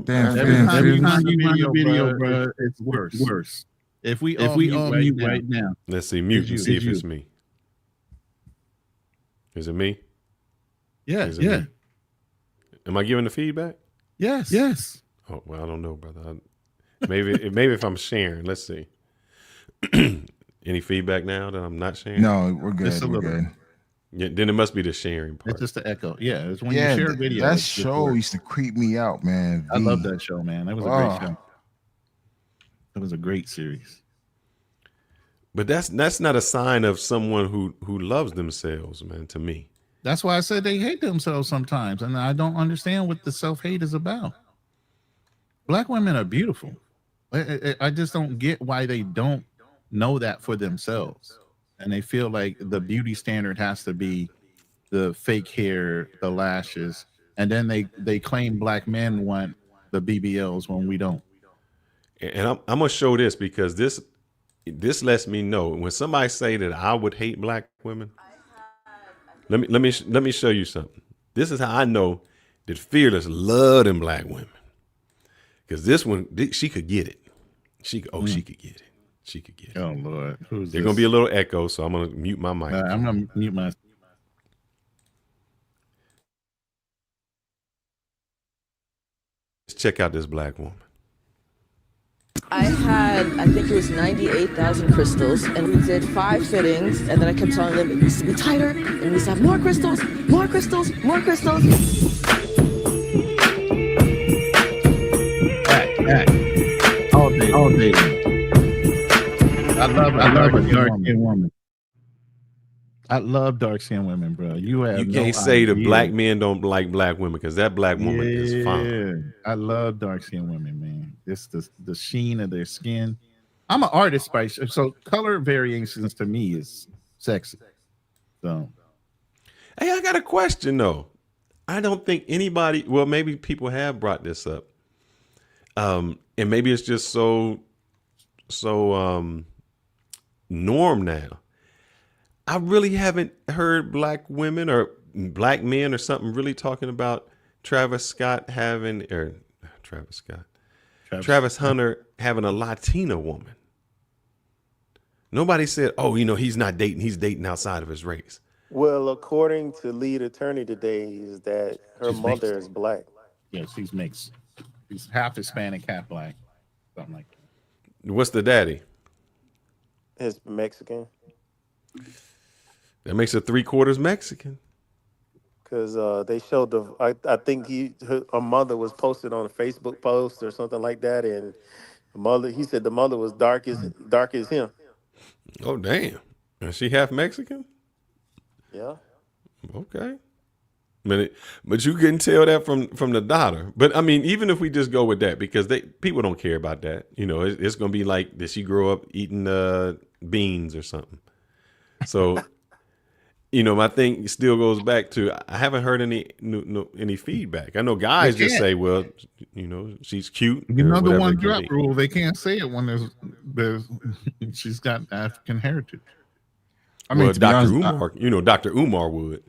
Every time you run a video, bro, it's worse. If we all mute right now. Let's see, mute and see if it's me. Is it me? Yeah. Me? Am I giving the feedback? Yes. Oh well, I don't know, brother. Maybe if I'm sharing, let's see. Any feedback now that I'm not sharing? No, we're good. We're good. Yeah, then it must be the sharing part. It's just the echo. Yeah, it's when you share a video. That show used to creep me out, man. I love that show, man. That was a great show. It was a great series. But that's not a sign of someone who loves themselves, man, to me. That's why I said they hate themselves sometimes, and I don't understand what the self-hate is about. Black women are beautiful. I just don't get why they don't know that for themselves, and they feel like the beauty standard has to be the fake hair, the lashes, and then they claim black men want the BBLs when we don't. And I'm gonna show this because this lets me know when somebody say that I would hate black women. Let me show you something. This is how I know that Fearless love them black women, because this one she could get it. She could get it. She could get it. Oh Lord, who's there's gonna be a little echo, so I'm gonna mute my mic. I'm gonna mute my. Let's check out this black woman. I think it was 98,000 crystals, and we did 5 fittings, and then I kept telling them it needs to be tighter, it needs to have more crystals, more crystals, more crystals. Back. All day. I love a dark-skinned woman. I love dark-skinned women, bro. You can't say the black men don't like black women, because that black woman is fine. I love dark-skinned women, man. It's the sheen of their skin. I'm an artist, so color variations to me is sexy. So, hey, I got a question though. I don't think anybody. Well, maybe people have brought this up, and maybe it's just so norm now. I really haven't heard black women or black men or something really talking about Travis Hunter having a Latina woman. Nobody said, oh, he's not dating. He's dating outside of his race. Well, according to lead attorney today, is that her mother is black. Yeah, she's mixed. She's half Hispanic, half black. Something like that. What's the daddy? It's Mexican. That makes her 3/4 Mexican. Because they showed I think her mother was posted on a Facebook post or something like that, and he said the mother was dark as him. Oh damn! Is she half Mexican? Yeah. Okay. But you couldn't tell that from the daughter. But I mean, even if we just go with that, because people don't care about that. It's gonna be like, did she grow up eating beans or something? So. My thing still goes back to, I haven't heard any feedback. I know guys just say, well, she's cute. The one drop rule, they can't say it when she's got African heritage. I mean, Dr. Umar, Dr. Umar would.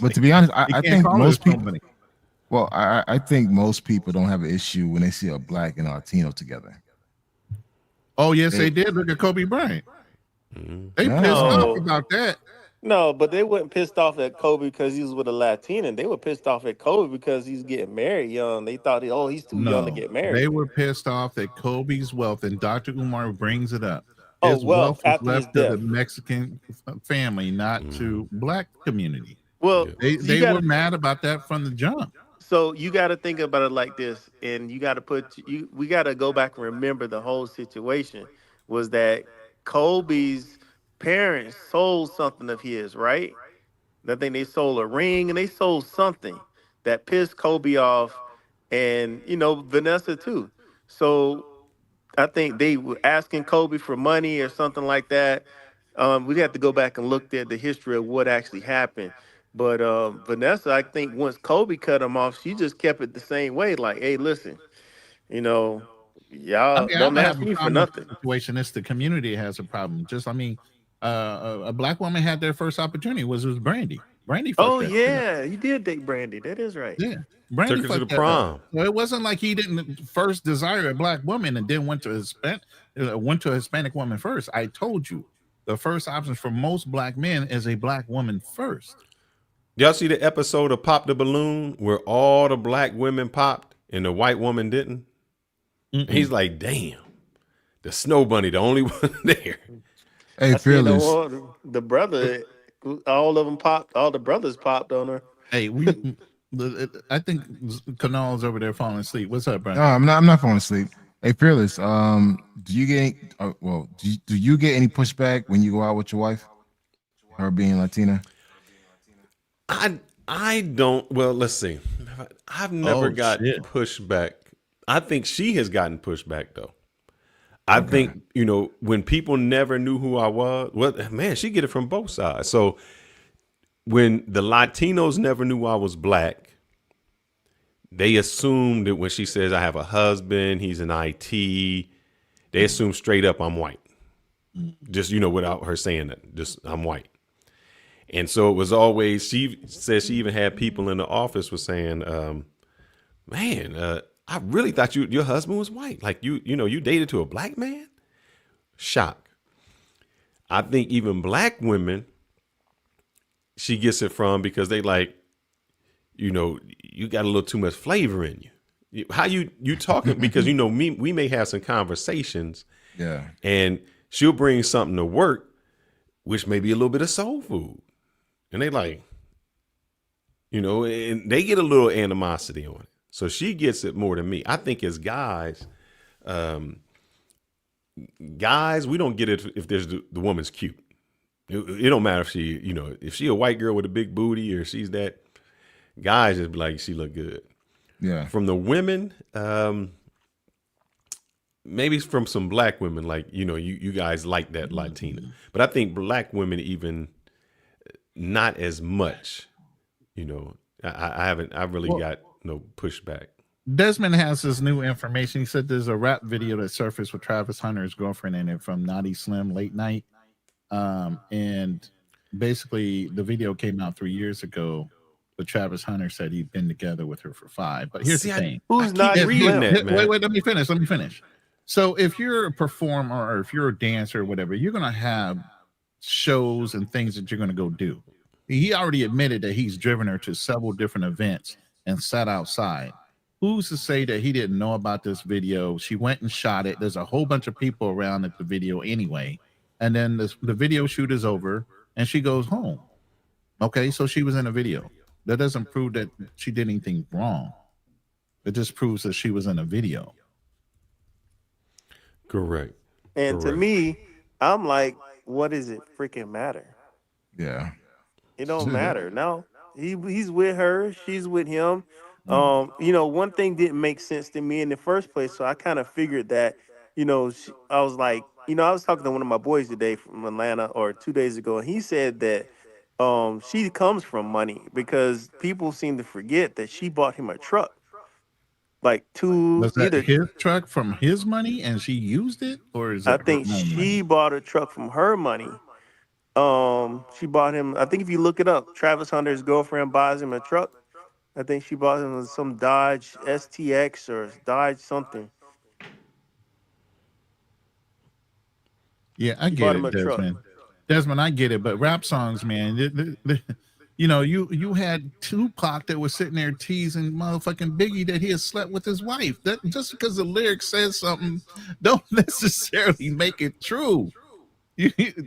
But to be honest, I think most people. Well, I think most people don't have an issue when they see a black and a Latino together. Oh yes, they did. Look at Kobe Bryant. They pissed off about that. No, but they weren't pissed off at Kobe because he was with a Latina. They were pissed off at Kobe because he's getting married young. They thought, he's too young to No, get married. they were pissed off that Kobe's wealth, and Dr. Umar brings it up. Oh, His wealth was after his left to the death. Mexican family, not to black community. Well, They were mad about that from the jump. So you got to think about it like this, and you got to we got to go back and remember the whole situation was that Kobe's parents sold something of his, right? I think they sold a ring and they sold something that pissed Kobe off, and Vanessa too. So I think they were asking Kobe for money or something like that. We'd have to go back and look at the history of what actually happened. But Vanessa, I think once Kobe cut him off, she just kept it the same way. Like, hey, listen, I y'all mean, I don't don't have ask a me for problem with nothing. the situation. It's the community that has a problem. A black woman had their first opportunity was Brandy. Brandy fucked Oh that yeah, he did date Brandy. That is right. Yeah, Brandy Took her to fucked the that up. prom. So it wasn't like he didn't first desire a black woman and then went to a Hispanic woman first. I told you, the first option for most black men is a black woman first. Y'all see the episode of Pop the Balloon where all the black women popped and the white woman didn't? He's like, damn, the snow bunny, the only one there. Hey, Fearless. The brother, all of them popped. All the brothers popped on her. Hey, I think Canal's over there falling asleep. What's up, Brian? No, I'm not falling asleep. Hey, Fearless. Do you get do you get any pushback when you go out with your wife? Her being Latina? I don't. Well, let's see. I've never got pushback. I think she has gotten pushback though. I think when people never knew who I was. Well, man, she get it from both sides. So when the Latinos never knew I was black, they assumed that when she says I have a husband, he's in IT, they assume straight up I'm white. Just without her saying that, just I'm white. And so it was always, she says she even had people in the office was saying, man, I really thought your husband was white. Like you dated to a black man? Shock. I think even black women, she gets it from because they like, you got a little too much flavor in you. How you talking? Because we may have some conversations. Yeah. And she'll bring something to work, which may be a little bit of soul food. And they like, and they get a little animosity on it. So she gets it more than me. I think as guys, we don't get it if there's the woman's cute. It don't matter if she a white girl with a big booty or she's that. Guys just be like, she look good. Yeah. From the women, maybe from some black women, like, you guys like that Latina. But I think black women even not as much, I've really got no pushback. Desmond has this new information. He said there's a rap video that surfaced with Travis Hunter's girlfriend in it from Naughty Slim Late Night. And basically the video came out 3 years ago, but Travis Hunter said he'd been together with her for 5. But here's the thing. Who's not reading that, man? Wait, let me finish. So if you're a performer or if you're a dancer or whatever, you're going to have shows and things that you're going to go do. He already admitted that he's driven her to several different events and sat outside. Who's to say that he didn't know about this video? She went and shot it. There's a whole bunch of people around at the video anyway. And then the video shoot is over and she goes home. Okay, so she was in a video. That doesn't prove that she did anything wrong. It just proves that she was in a video. Correct. And to me, I'm like, what does it freaking matter? Yeah. It don't matter. No, he's with her. She's with him. One thing didn't make sense to me in the first place. So I kind of figured that, I was like, I was talking to one of my boys today from Atlanta or 2 days ago, and he said that she comes from money because people seem to forget that she bought him a truck. Like was that his truck from his money and she used it, or is it? I think she bought a truck from her money. She bought him. I think if you look it up, Travis Hunter's girlfriend buys him a truck. I think she bought him some Dodge STX or Dodge something. Yeah, I He get bought him a it, truck. Desmond. Desmond, I get it. But rap songs, man, you had Tupac that was sitting there teasing motherfucking Biggie that he had slept with his wife. That just because the lyric says something, don't necessarily make it true.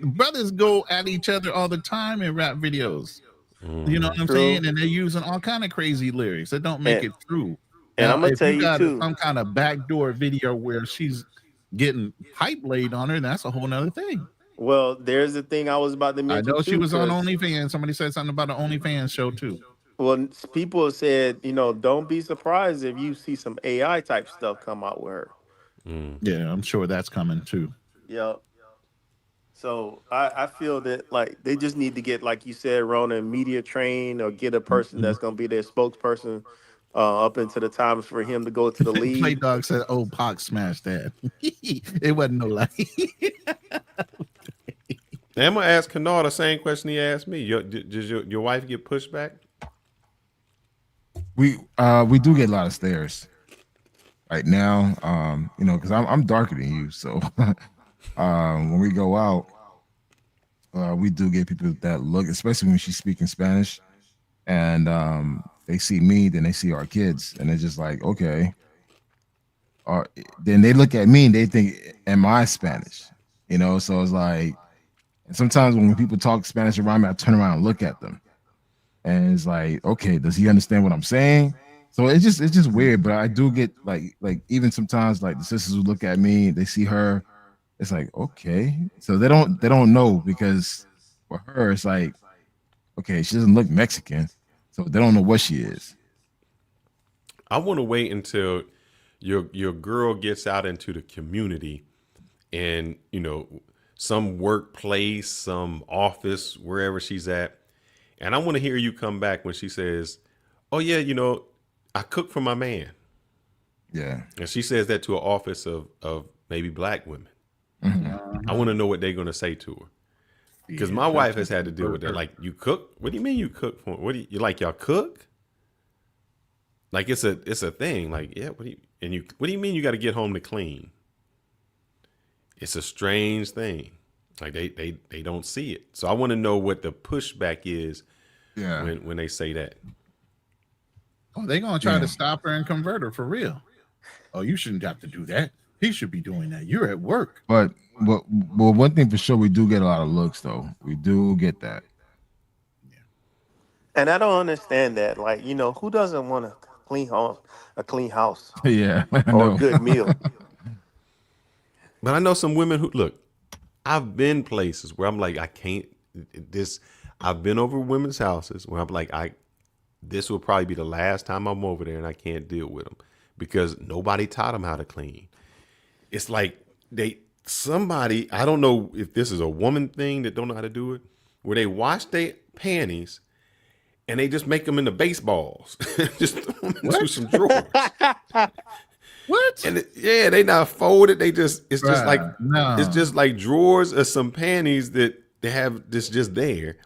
Brothers go at each other all the time in rap videos. You know what I'm True. saying? And they're using all kind of crazy lyrics that don't make And it true. and Now, I'm gonna if tell you you got too. some kind of backdoor video where she's getting pipe laid on her, that's a whole nother thing. Well, there's the thing I was about to I mention know she too, was on because OnlyFans. Somebody said something about an OnlyFans show too. well, people said, don't be surprised if you see some AI type stuff come out with her. Yeah, I'm sure that's coming too. Yep. So I feel that like they just need to get, like you said, Rona, media trained, or get a person that's gonna be their spokesperson up into the times for him to go to the Play lead. Dog said, "Oh, Pac smashed that." It wasn't no lie. Now, I'm gonna ask Kennard the same question he asked me. Does your wife get pushback? We do get a lot of stares right now. Because I'm darker than you, so when we go out, we do get people that look, especially when she's speaking Spanish, and they see me, then they see our kids, and they're just like, okay. Then they look at me and they think, am I Spanish? So it's like, and sometimes when people talk Spanish around me, I turn around and look at them, and it's like, okay, does he understand what I'm saying? So it's just weird. But I do get like even sometimes like the sisters who look at me, they see her, it's like, okay. So they don't know, because for her it's like, okay, she doesn't look Mexican, so they don't know what she is. I want to wait until your girl gets out into the community, and some workplace, some office, wherever she's at, and I want to hear you come back when she says, "Oh yeah, I cook for my man." Yeah, and she says that to an office of maybe black women. Mm-hmm. I want to know what they're going to say to her, because my wife has had to deal with that. Like, you cook? What do you mean you cook for? What do you like? Y'all cook? Like it's a thing. Like, yeah. What do you mean you got to get home to clean? It's a strange thing. Like they don't see it. So I want to know what the pushback is. Yeah. When they say that. Oh, they're gonna try to stop her and convert her for real. Oh, you shouldn't have to do that. He should be doing that. You're at work. But one thing for sure, we do get a lot of looks though. We do get that. And I don't understand that. Like, who doesn't want a clean house? Yeah, or a good meal. But I know some women who look. I've been places where I'm like, I can't. I've been over women's houses where I'm like, this will probably be the last time I'm over there, and I can't deal with them because nobody taught them how to clean. It's like somebody, I don't know if this is a woman thing that don't know how to do it, where they wash their panties and they just make them into baseballs, just throw them into some drawers. What? And they not folded. It's just like drawers of some panties that they have this just there.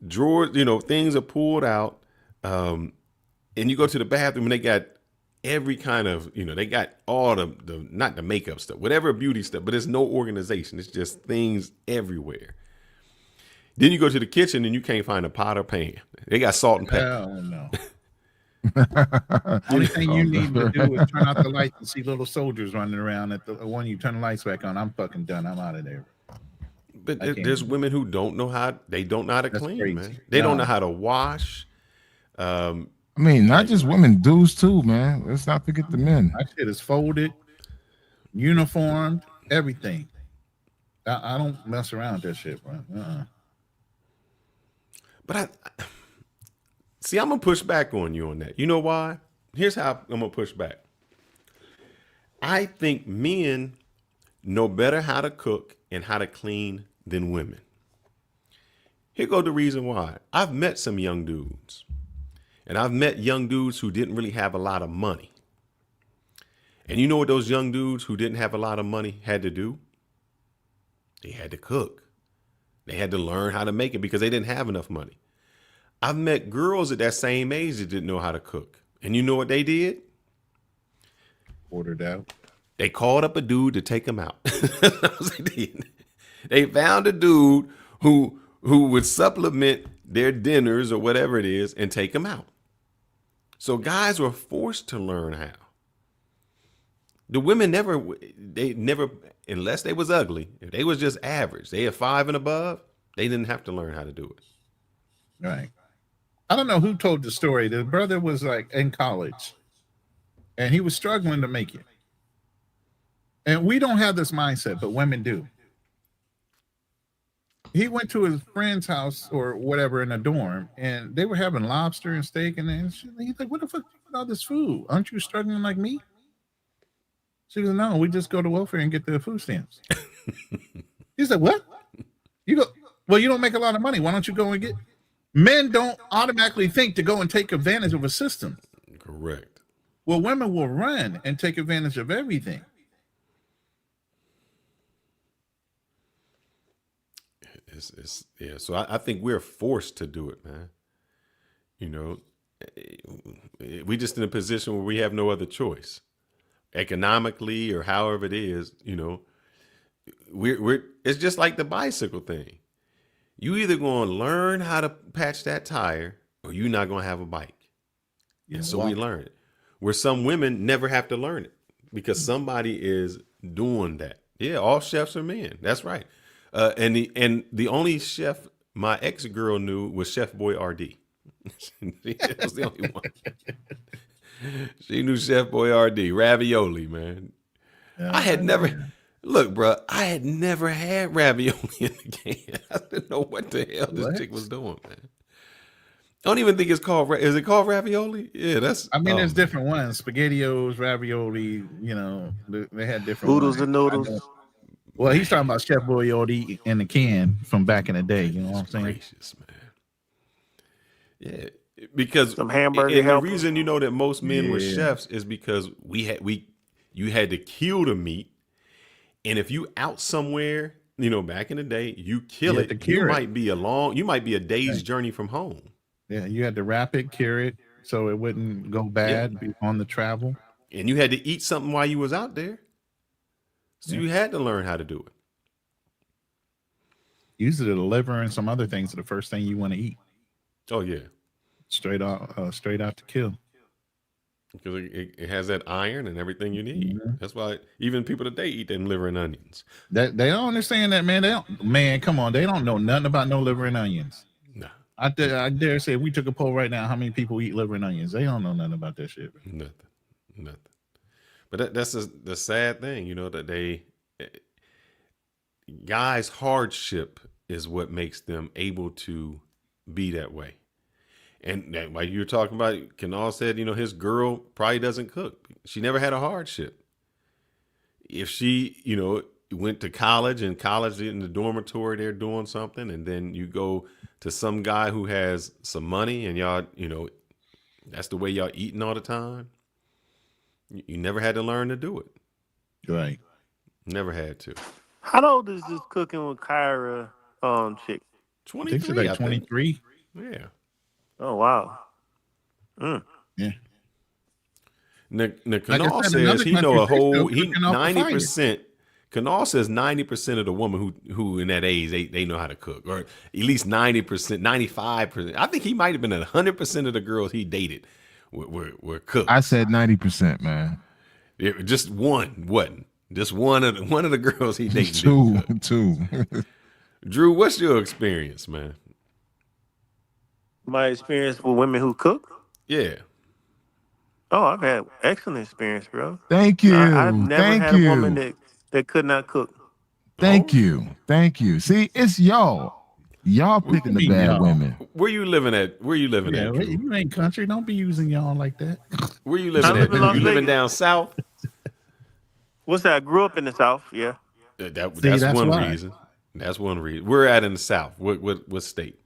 Drawers, things are pulled out. And you go to the bathroom and they got every kind of, they got all the not the makeup stuff, whatever beauty stuff, but there's no organization. It's just things everywhere. Then you go to the kitchen and you can't find a pot or pan. They got salt and pepper. Hell no. Only thing you need to do is turn out the lights and see little soldiers running around. When you turn the lights back on, I'm fucking done. I'm out of there. But there's women who don't know how to clean, crazy. man. They don't know how to wash. Not just women, dudes too, man. Let's not forget the men. My shit is folded, uniformed, everything. I don't mess around with that shit, bro. But I'm gonna push back on you on that. You know why? Here's how I'm gonna push back. I think men know better how to cook and how to clean than women. Here go the reason why. I've met some young dudes, and I've met young dudes who didn't really have a lot of money. And you know what those young dudes who didn't have a lot of money had to do? They had to cook. They had to learn how to make it because they didn't have enough money. I've met girls at that same age that didn't know how to cook. And you know what they did? Ordered out. They called up a dude to take them out. That's what they did. They found a dude who would supplement their dinners or whatever it is and take them out. So guys were forced to learn how. The women never, unless they was ugly, if they was just average, they had 5 and above, they didn't have to learn how to do it. Right. I don't know who told the story. The brother was like in college and he was struggling to make it. And we don't have this mindset, but women do. He went to his friend's house or whatever in a dorm, and they were having lobster and steak, and then he's like, "What the fuck with all this food? Aren't you struggling like me?" She goes, "No, we just go to welfare and get the food stamps." He's like, "What? You go? Well, you don't make a lot of money. Why don't you go and get?" Men don't automatically think to go and take advantage of a system. Correct. Well, women will run and take advantage of everything. Yeah. So I think we're forced to do it, man. You know, we just in a position where we have no other choice, economically or however it is. You know, we're it's just like the bicycle thing. You either going to learn how to patch that tire or you're not going to have a bike. And so we learn it. Where some women never have to learn it because somebody is doing that. Yeah, all chefs are men. That's right. And the only chef my ex-girl knew was Chef Boy RD. That was the only one. She knew Chef Boy RD, ravioli, man. I had never... Look, bro, I had never had ravioli in the can. I didn't know what the hell this chick was doing, man. I don't even think it's called. Is it called ravioli? Yeah, that's. I mean, there's different ones: spaghettios, ravioli. You know, they had different Oodles ones. and noodles. Well, he's talking about Chef Boyardee in the can from back in the day. You know what I'm saying? Gracious, man. Yeah, because some hamburger. And the reason you know that most men were chefs is because you had to kill the meat. And if you out somewhere, you know, back in the day, you kill it. You might be a day's journey from home. Yeah, you had to wrap it, cure it, so it wouldn't go bad on the travel. And you had to eat something while you was out there. So you had to learn how to do it. Usually the liver and some other things are the first thing you want to eat. Oh yeah. Straight out to kill. Because it has that iron and everything you need. Mm-hmm. That's why even people today eat them liver and onions. They don't understand that, man. Man, come on. They don't know nothing about no liver and onions. No. I dare say if we took a poll right now, how many people eat liver and onions? They don't know nothing about that shit. Nothing. But that's the sad thing, you know, that guys' hardship is what makes them able to be that way. And that, like you were talking about, Kanal said, you know, his girl probably doesn't cook. She never had a hardship. If she, you know, went to college and in the dormitory, they're doing something. And then you go to some guy who has some money and y'all, you know, that's the way y'all eating all the time. You never had to learn to do it. Right. Never had to. How old is this cooking with Kyra chick? 23. 23. Yeah. Oh wow. Yeah. Kanal says he know 90%. Kanal says 90% of the women who in that age they know how to cook, or at least 90%, 95%. I think he might have been 100% of the girls he dated were cooks. I said 90%, man. Just one wasn't. Just one of the girls he dated. Two. Drew, what's your experience, man? My experience with women who cook? Yeah. Oh, I've had excellent experience, bro. Thank you. I've never had a woman that could not cook. Thank you. See, it's y'all. Y'all picking the bad women. Where you living at? You ain't country. Don't be using y'all like that. Where you living at? You living down south? What's that? I grew up in the South, yeah. That's one reason. That's one reason. We're at in the South. What state?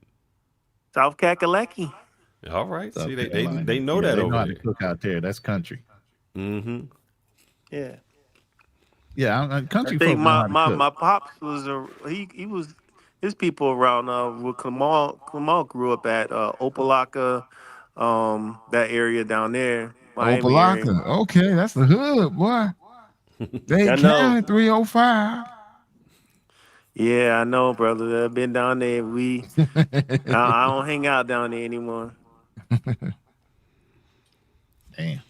South Kakalaki. All right. See, they know that over there. They know how to cook out there. That's country. Mm-hmm. Yeah. Yeah, country. I think my pops was he was his people around where Kamal grew up at Opelika, that area down there. Opelika. Okay, that's the hood, boy. They counted 305. Yeah, I know, brother. I've been down there. I don't hang out down there anymore. Damn.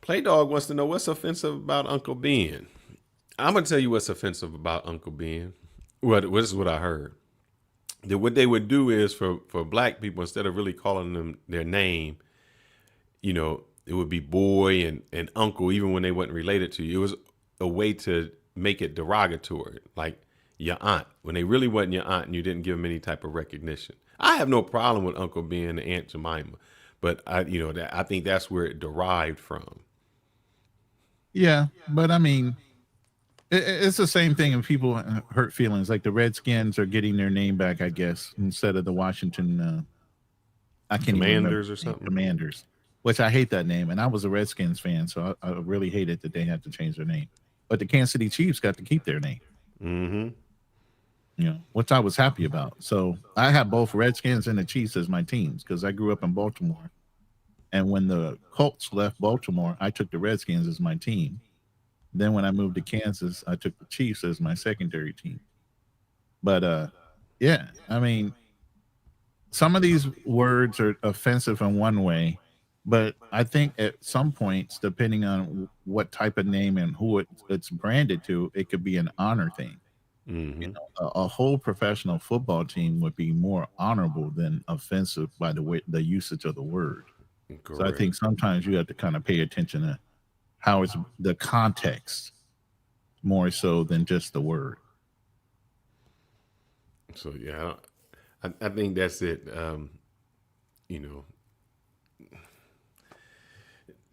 Play Dog wants to know what's offensive about Uncle Ben. I'm gonna tell you what's offensive about Uncle Ben. What is what I heard. That what they would do is for black people, instead of really calling them their name, you know, it would be boy and uncle, even when they wasn't related to you. It was a way to make it derogatory, like your aunt, when they really wasn't your aunt and you didn't give them any type of recognition. I have no problem with Uncle Ben and Aunt Jemima, but I think that's where it derived from. Yeah, but I mean, it's the same thing if people hurt feelings. Like the Redskins are getting their name back, I guess, instead of the Washington. I can't even remember. Commanders or something. Commanders, which I hate that name, and I was a Redskins fan, so I really hated that they had to change their name. But the Kansas City Chiefs got to keep their name. Mm-hmm. You know, which I was happy about. So I have both Redskins and the Chiefs as my teams because I grew up in Baltimore. And when the Colts left Baltimore, I took the Redskins as my team. Then when I moved to Kansas, I took the Chiefs as my secondary team. But yeah, I mean, some of these words are offensive in one way, but I think at some points, depending on what type of name and who it's branded to, it could be an honor thing. Mm-hmm. You know, a whole professional football team would be more honorable than offensive by the usage of the word. Correct. So I think sometimes you have to kind of pay attention to how it's the context more so than just the word. So yeah, I think that's it. You know,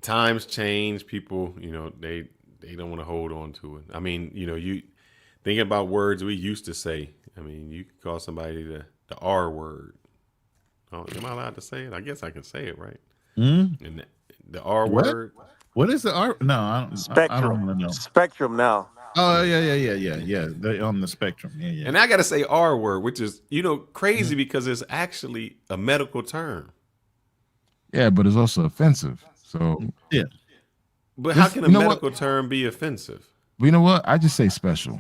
times change. People, you know, they don't want to hold on to it. I mean, you know, you thinking about words we used to say. I mean, you could call somebody the R word. Oh, am I allowed to say it? I guess I can say it, right? Mm? And the R What? word. What is the R? No, I don't want to know. Spectrum now. Oh yeah. They're on the spectrum. Yeah. And I got to say R word, which is, you know, crazy because it's actually a medical term. Yeah, but it's also offensive. So yeah. But how can a medical term be offensive? But you know what? I just say special.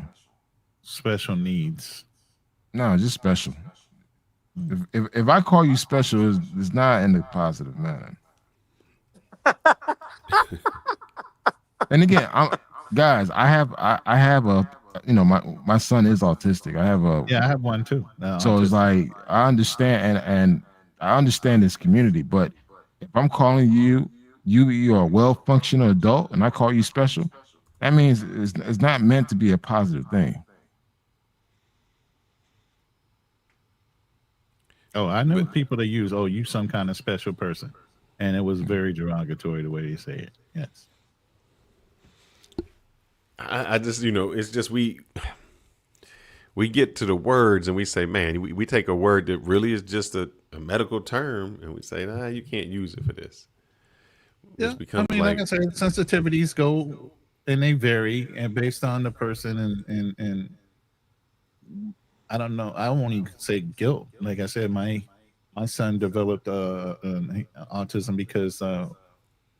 Special needs. No, just special. If I call you special, it's not in a positive manner. And again, I have a, you know, my son is autistic. I have one too. So it's like I understand and I understand this community, but if I'm calling you're a well-functioning adult and I call you special, that means it's not meant to be a positive thing. Oh, I know people that use, you some kind of special person. And it was very derogatory the way they say it. Yes. I just, you know, it's just we get to the words and we say, man, we take a word that really is just a medical term and we say, nah, you can't use it for this. Yeah, I mean, like I said, sensitivities go and they vary and based on the person and I don't know. I won't even say guilt. Like I said, my son developed autism because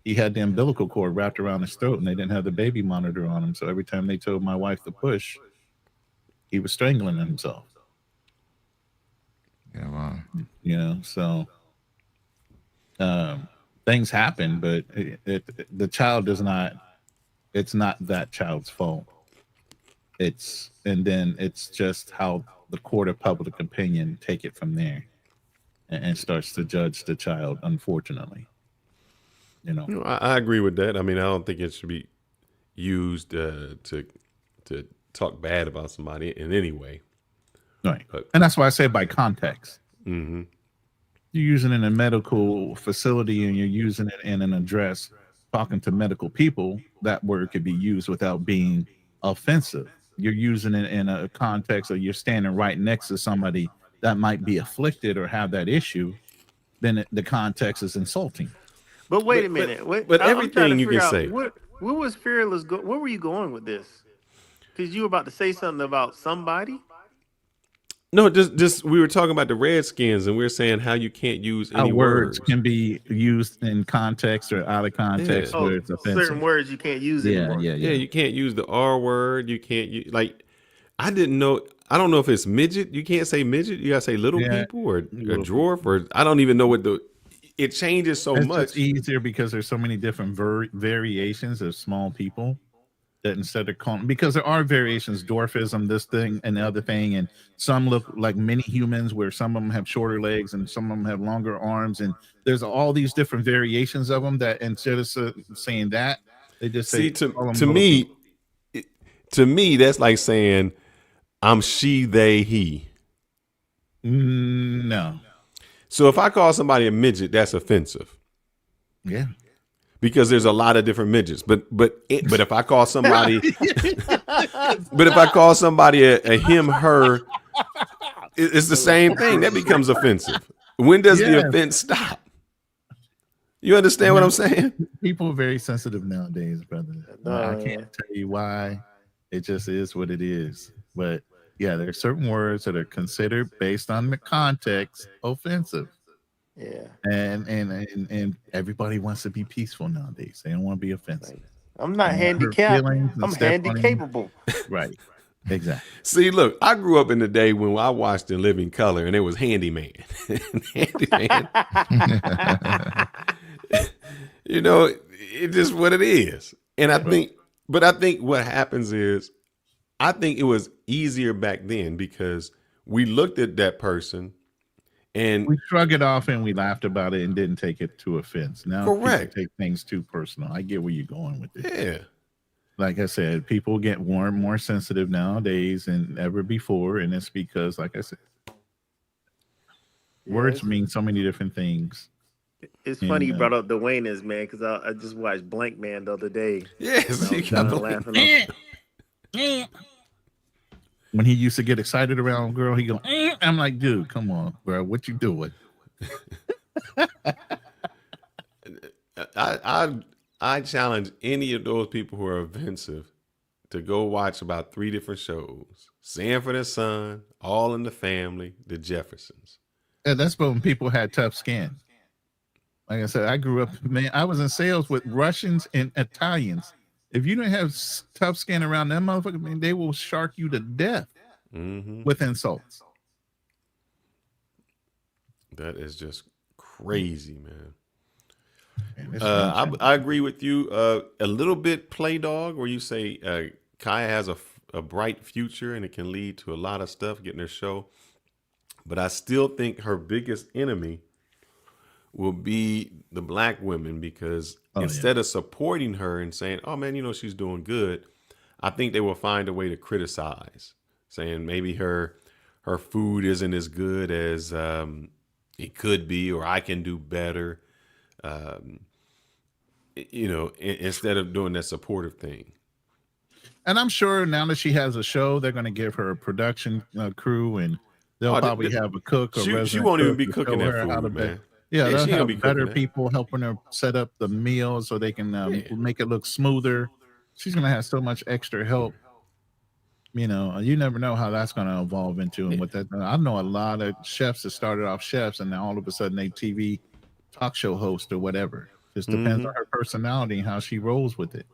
he had the umbilical cord wrapped around his throat and they didn't have the baby monitor on him. So every time they told my wife to push, he was strangling himself. Yeah, wow. You know, so things happen, but the child does not. It's not that child's fault. And then it's just how the court of public opinion take it from there and starts to judge the child, unfortunately. You know, I agree with that. I mean, I don't think it should be used to talk bad about somebody in any way. Right. And that's why I say by context. Mm-hmm. You're using it in a medical facility and you're using it in an address talking to medical people, that word could be used without being offensive. You're using it in a context or you're standing right next to somebody that might be afflicted or have that issue, then the context is insulting. But wait a minute. But everything you can say. Where was Fearless where were you going with this? Because you were about to say something about somebody? No, just we were talking about the Redskins and we were saying how you can't use any words can be used in context or out of context where it's offensive. Certain words you can't use anymore. Yeah, you can't use the R word. You can't use, like, I didn't know. I don't know if it's midget. You can't say midget. You gotta say little Yeah, people or a little dwarf or I don't even know what it changes so It's much. just easier because there's so many different variations of small people that instead of calling, because there are variations, dwarfism, this thing and the other thing, and some look like mini humans where some of them have shorter legs and some of them have longer arms, and there's all these different variations of them that instead of saying that, they just say See, call them to little me, people. to me, that's like saying I'm she, they, he. No. So if I call somebody a midget, that's offensive. Yeah. Because there's a lot of different midgets. But if I call somebody but if I call somebody a him, her, it's the same thing. That becomes offensive. When does the offense stop? You understand what I'm saying? People are very sensitive nowadays, brother. I can't tell you why. It just is what it is. But yeah, there are certain words that are considered based on the context offensive. Yeah. And everybody wants to be peaceful nowadays. They don't want to be offensive. I'm not They don't hurt handicapped. feelings and I'm step on you. handicapable. Right. Exactly. See, look, I grew up in the day when I watched In Living Color and it was Handyman. Handyman. You know, it's just what it is. And I think what happens is, I think it was easier back then because we looked at that person and we shrug it off and we laughed about it and didn't take it to offense. Now correct. People take things too personal. I get where you're going with it. Yeah. Like I said, people get more sensitive nowadays than ever before, and it's because, like I said, words mean so many different things. It's funny you brought up the Waynes, man, because I just watched Blank Man the other day. Yes, you got laughing. When he used to get excited around a girl, he go, I'm like, dude, come on, bro, what you doing? I challenge any of those people who are offensive to go watch about 3 different shows: Sanford and Son, All in the Family, The Jeffersons. Yeah, that's when people had tough skin. Like I said, I grew up, man, I was in sales with Russians and Italians. If you don't have tough skin around them motherfuckers, man, they will shark you to death with insults. That is just crazy, man. I agree with you. A little bit play dog, where you say Kya has a bright future and it can lead to a lot of stuff getting her show. But I still think her biggest enemy will be the black women, because instead of supporting her and saying, oh man, you know, she's doing good, I think they will find a way to criticize, saying maybe her food isn't as good as it could be, or I can do better. You know, instead of doing that supportive thing. And I'm sure now that she has a show, they're going to give her a production crew, and they'll probably have a cook. She won't even be cooking that food, man. Yeah, they'll she gonna have be better cooking people helping her set up the meal so they can make it look smoother. She's going to have so much extra help. You know, you never know how that's going to evolve into. And with that, I know a lot of chefs that started off chefs, and now all of a sudden they TV talk show host or whatever. Just depends on her personality and how she rolls with it.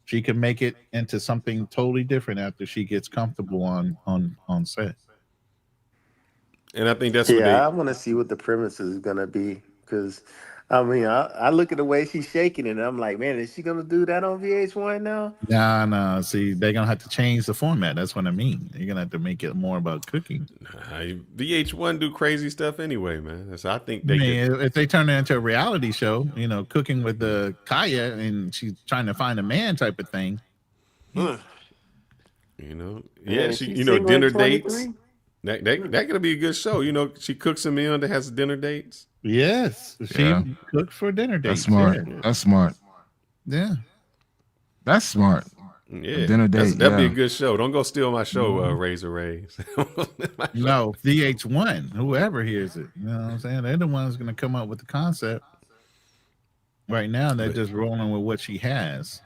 She can make it into something totally different after she gets comfortable on set. And I think that's I want to see what the premise is gonna be, because I mean, I look at the way she's shaking it, and I'm like, man, is she gonna do that on VH1 now? Nah. See, they're gonna have to change the format. That's what I mean. You're gonna have to make it more about cooking. VH1 do crazy stuff anyway, man. So I think if they turn it into a reality show, you know, cooking with the Kya, and she's trying to find a man type of thing. You know, dinner dates. That could be a good show. You know, she cooks a meal that has dinner dates. Yes, she cooked for dinner dates. That's smart. Yeah. That's smart. Yeah, that's smart. Yeah, dinner date. That'd be a good show. Don't go steal my show, Razor Rays. No, VH1, whoever hears it, you know what I'm saying? They're the ones going to come up with the concept. Right now, they're just rolling with what she has,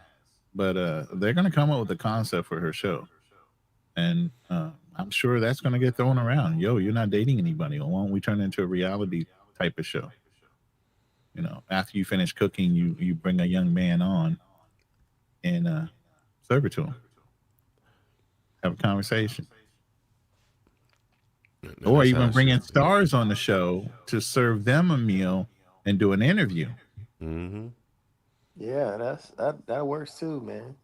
but they're going to come up with the concept for her show, and I'm sure that's going to get thrown around. Yo, you're not dating anybody. Why don't we turn it into a reality type of show? You know, after you finish cooking, you bring a young man on and serve it to him. Have a conversation. or That's how even it bringing should be. stars on the show to serve them a meal and do an interview. Yeah, that works too, man.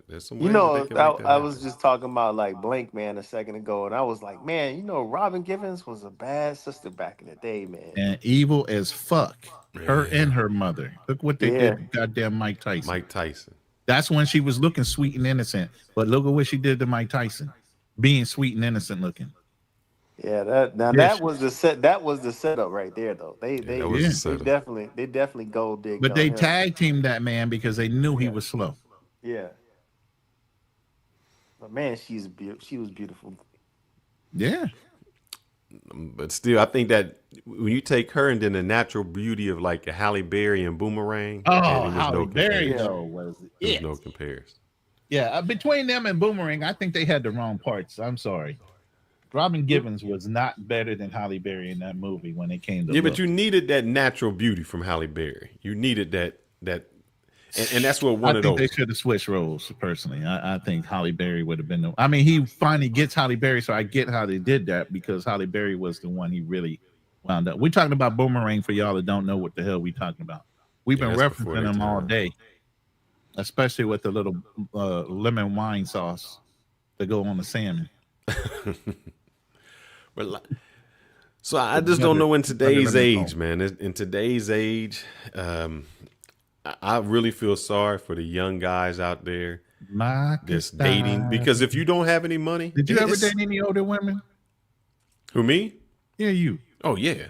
There's some You ways that they know, can make that I was happen. just talking about like Blank Man a second ago, and I was like, man, Robin Givens was a bad sister back in the day, man. And evil as fuck. Her Yeah. and her mother. Look what they Yeah. did to goddamn Mike Tyson. Mike Tyson. That's when she was looking sweet and innocent. But look at what she did to Mike Tyson, being sweet and innocent looking. Yeah, that was the set. That was the setup right there, though. They that was the setup. definitely gold digged. But they on him. tag teamed that man because they knew he was slow. Yeah. But man, she was beautiful. Yeah. But still, I think that when you take her and then the natural beauty of like a Halle Berry and Boomerang, Oh, Halle Berry comparison. though was There's it. no comparison. Yeah, between them and Boomerang, I think they had the wrong parts. I'm sorry. Robin Givens was not better than Halle Berry in that movie when it came to Yeah, look. but you needed that natural beauty from Halle Berry. You needed that, and that's what one I of think those. they should have switched roles. Personally, I think Halle Berry would have been the. I mean, he finally gets Halle Berry, so I get how they did that because Halle Berry was the one he really wound up. We're talking about Boomerang for y'all that don't know what the hell we talking about. We've been referencing him all day, especially with the little lemon wine sauce to go on the salmon. But so I just don't know in today's age, man. In today's age, I really feel sorry for the young guys out there just dating. Because if you don't have any money, did you ever date any older women? Who, me? Yeah, you. Oh yeah,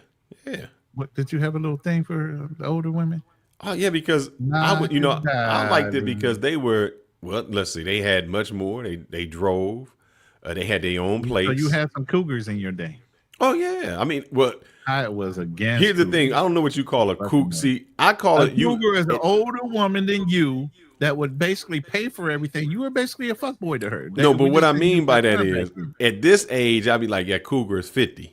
yeah. What did you have a little thing for the older women? Oh yeah, because I would, I liked it because they were let's see, they had much more. They drove. They had their own place. So you had some cougars in your day. Oh yeah, I mean, I was against. Here's the thing: I don't know what you call a coug. See, I call it you. Cougar is an older woman than you that would basically pay for everything. You were basically a fuckboy to her. No, but what I mean by that is, at this age, I'd be like, yeah, cougar is 50.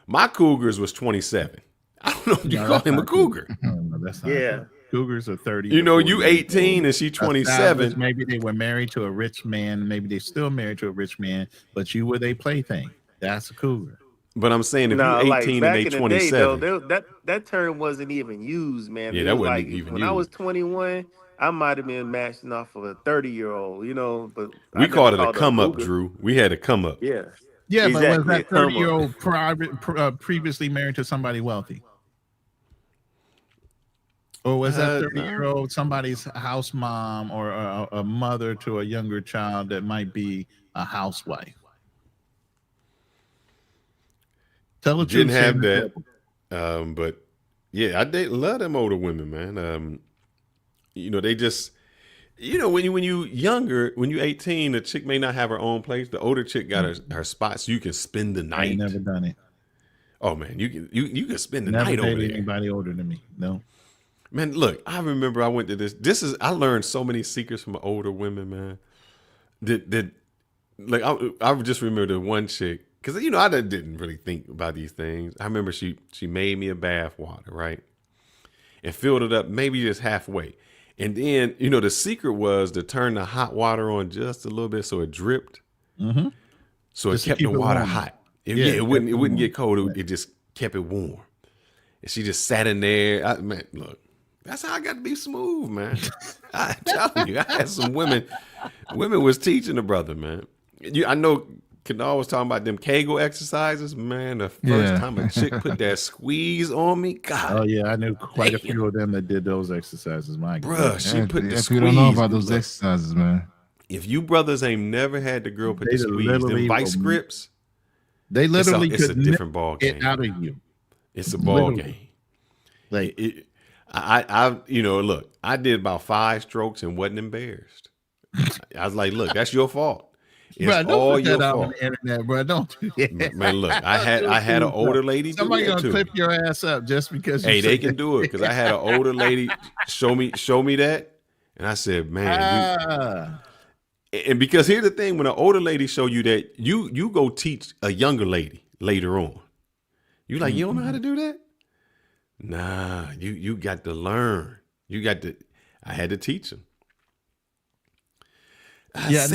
My cougars was 27. I don't know if you call him a cougar. No, that's not. Yeah. Cougars are 30. You 18 and she 27. Maybe they were married to a rich man. Maybe they're still married to a rich man, but you were their plaything. That's a cougar. But I'm saying if you're 18 and they 27. Day, though, that term wasn't even used, man. Yeah, that wasn't even when used. I was 21, I might have been matching off of a 30-year-old, but we called it a come up, Drew. We had a come up. Yeah. Yeah, exactly. But was that 30-year-old previously married to somebody wealthy? Or was that 30-year-old somebody's house mom or a mother to a younger child that might be a housewife? Tell the truth. Didn't have that. But yeah, I love them older women, man. They just, when you younger, when you 18, the chick may not have her own place. The older chick got her spot, so you can spend the night. I ain't never done it. Oh man, you can spend the never night over there. Anybody older than me? No. Man, look, I remember I went to this. I learned so many secrets from older women, man. I just remember the one chick. Because, I didn't really think about these things. I remember she made me a bath water, right? And filled it up maybe just halfway. And then, the secret was to turn the hot water on just a little bit so it dripped. Mm-hmm. So just it kept the water warm. hot. It wouldn't get cold. It just kept it warm. And she just sat in there. Man, look, that's how I got to be smooth, man. I tell you, I had some women was teaching the brother, man. I know Kanal was talking about them Kegel exercises. Man, the first time a chick put that squeeze on me, God. Oh, yeah, I knew quite a few of them that did those exercises. My God. Bruh, she put the squeeze. You don't know about those exercises, man. If you brothers ain't never had the girl put the squeeze, them vice grips, they literally it's a different ball game. Get out of you. It's a ball game. Like look, I did about 5 strokes and wasn't embarrassed. I was like, look, that's your fault. It's bro, don't all put your that out fault. on the internet, bro. Don't do that. Man, look, I had an older lady. Somebody gonna clip your ass up just because. Hey, they can do it because I had an older lady show me that, and I said, man. And because here's the thing: when an older lady show you that, you go teach a younger lady later on. You like, you don't know how to do that? Nah, you got to learn. I had to teach them. Yeah,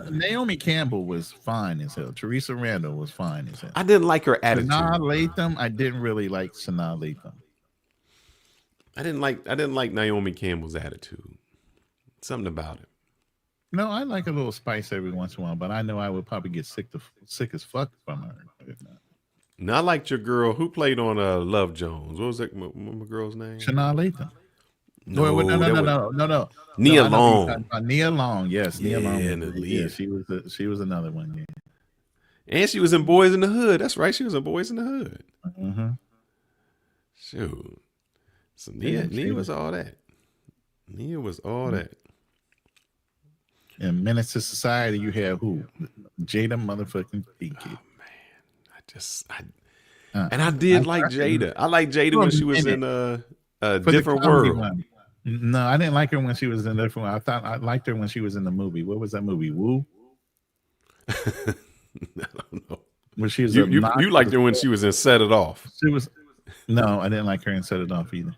Naomi Campbell was fine as hell. Teresa Randall was fine as hell. I didn't like her attitude. Sanaa Lathan, I didn't really like Sanaa Lathan. I didn't like Naomi Campbell's attitude. Something about it. No, I like a little spice every once in a while, but I know I would probably get sick as fuck from her. Now, I liked your girl who played on Love Jones. What was that my girl's name? Sanaa Lathan. No. Nia Long. Nia Long, yes. Nia Long. In the lead. Yeah, she was another one. Yeah. And she was in Boys in the Hood. That's right. She was in Boys in the Hood. Mm-hmm. Shoot. So Nia was all that. Nia was all that. In Menace to Society, you have who? Jada motherfucking Pinkett. Oh, man. I did like Jada. I liked Jada when she was in a Different World. One. No, I didn't like her when she was in Different World. I thought I liked her when she was in the movie. What was that movie? Woo? I don't know. When she was you liked her when she was in Set It Off. No, I didn't like her in Set It Off either.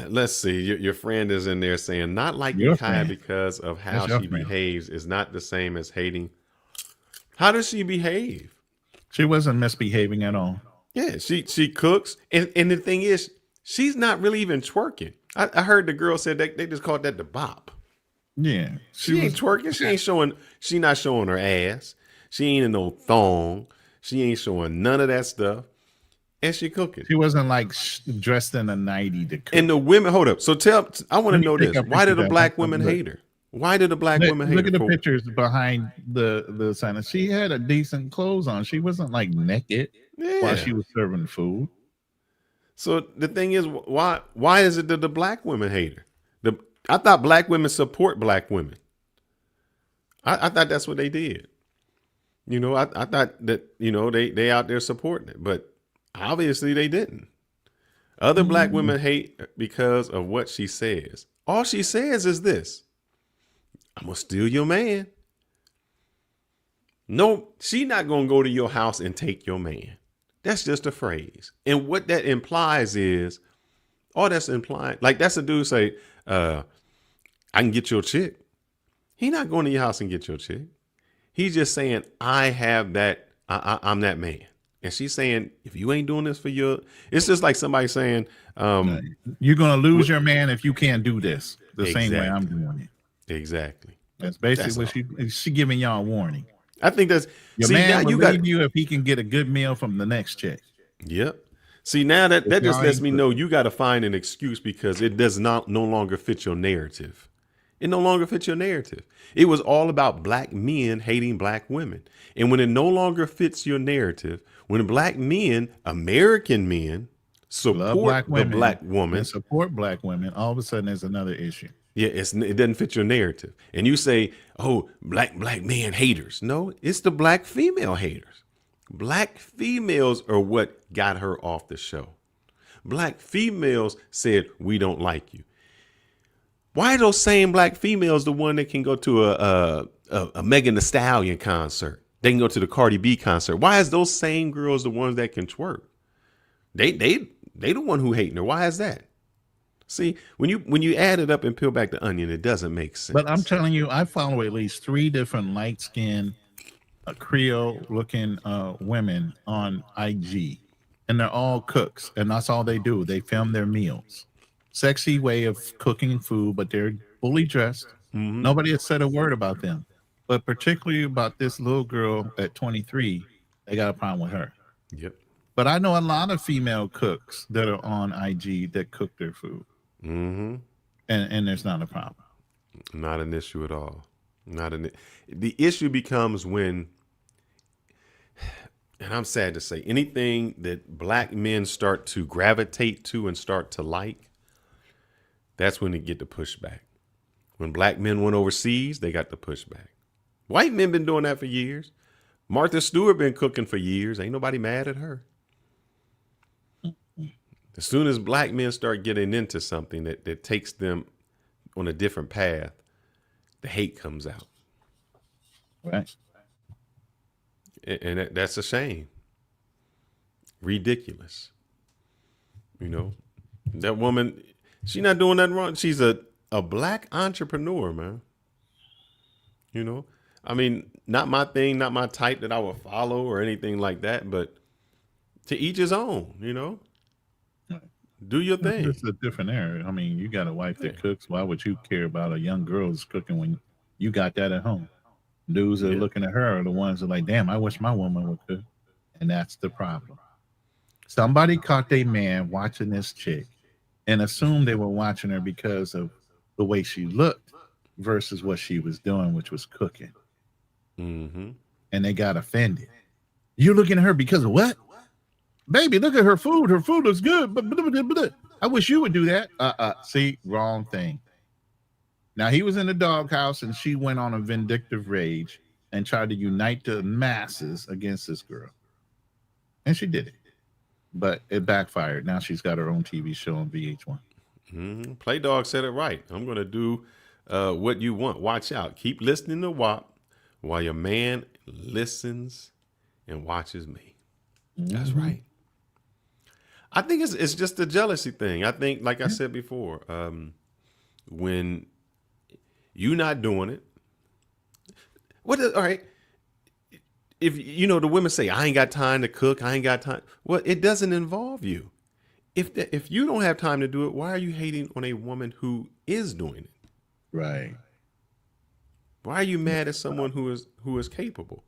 Let's see. Your friend is in there saying not liking Kya because of how she behaves is not the same as hating. How does she behave? She wasn't misbehaving at all. Yeah, she cooks, and the thing is, she's not really even twerking. I heard the girl said that they just called that the bop. Yeah, she ain't twerking. She ain't showing. She not showing her ass. She ain't in no thong. She ain't showing none of that stuff. And she cooking. She wasn't like dressed in a nightie to cook. And the women, hold up. So I want to know this. Why did the black women hate her? Why did the black women hate her? Look at the pictures behind the sign. She had a decent clothes on. She wasn't like naked while she was serving food. So the thing is, why is it that the black women hate her? I thought black women support black women. I thought that's what they did. You know, I thought that, you know, they out there supporting it, but obviously they didn't. Other black women hate because of what she says. All she says is this: I'm gonna steal your man. No, she not gonna go to your house and take your man. That's just a phrase. And what that implies is, that's implying, like that's a dude say, I can get your chick. He not going to your house and get your chick. He's just saying, I have that, I'm that man. And she's saying, if you ain't doing this for it's just like somebody saying, you're going to lose your man if you can't do this the same way I'm doing it. Exactly. That's basically what she giving y'all a warning. I think that's your man will leave you if he can get a good meal from the next chick. Yep. See, now that just lets me know you got to find an excuse because it does no longer fit your narrative. It no longer fits your narrative. It was all about black men hating black women. And when it no longer fits your narrative, when black men, American men, support the black woman, and support black women, all of a sudden there's another issue. Yeah, it doesn't fit your narrative. And you say, oh, black man haters. No, it's the black female haters. Black females are what got her off the show. Black females said, we don't like you. Why are those same black females the one that can go to a Megan Thee Stallion concert? They can go to the Cardi B concert. Why is those same girls the ones that can twerk? They the one who hating her. Why is that? See, when you add it up and peel back the onion, it doesn't make sense. But I'm telling you, I follow at least 3 different light-skinned Creole-looking women on IG, and they're all cooks, and that's all they do. They film their meals. Sexy way of cooking food, but they're fully dressed. Mm-hmm. Nobody has said a word about them, but particularly about this little girl at 23, they got a problem with her. Yep. But I know a lot of female cooks that are on IG that cook their food. Mm-hmm. And there's not a problem. Not an issue at all. The issue becomes when, and I'm sad to say, anything that black men start to gravitate to and start to like, that's when they get the pushback. When black men went overseas, they got the pushback. White men been doing that for years. Martha Stewart been cooking for years. Ain't nobody mad at her. As soon as black men start getting into something that takes them on a different path, the hate comes out. Right. And that's a shame. Ridiculous. You know, that woman, She's not doing nothing wrong. She's a black entrepreneur, man. You know, I mean, not my thing, not my type that I would follow or anything like that, but to each his own, you know, do your thing. It's a different era. I mean, you got a wife that cooks. Why would you care about a young girl that's cooking when you got that at home? Dudes that are looking at her are the ones that are like, damn, I wish my woman would cook. And that's the problem. Somebody caught their man watching this chick and assumed they were watching her because of the way she looked versus what she was doing, which was cooking. Mm-hmm. And they got offended. You're looking at her because of what? Baby, look at her food. Her food looks good. But I wish you would do that. See, wrong thing. Now, he was in the doghouse and she went on a vindictive rage and tried to unite the masses against this girl. And she did it. But it backfired. Now she's got her own TV show on VH1. Mm-hmm. Play Dog said it right. I'm going to do what you want. Watch out. Keep listening to WAP while your man listens and watches me. Mm-hmm. That's right. I think it's just a jealousy thing. I think, like I said before, when you're not doing it, all right. If you know the women say, I ain't got time to cook, I ain't got time. Well, it doesn't involve you. If you don't have time to do it, why are you hating on a woman who is doing it? Right. Why are you mad at someone who is capable?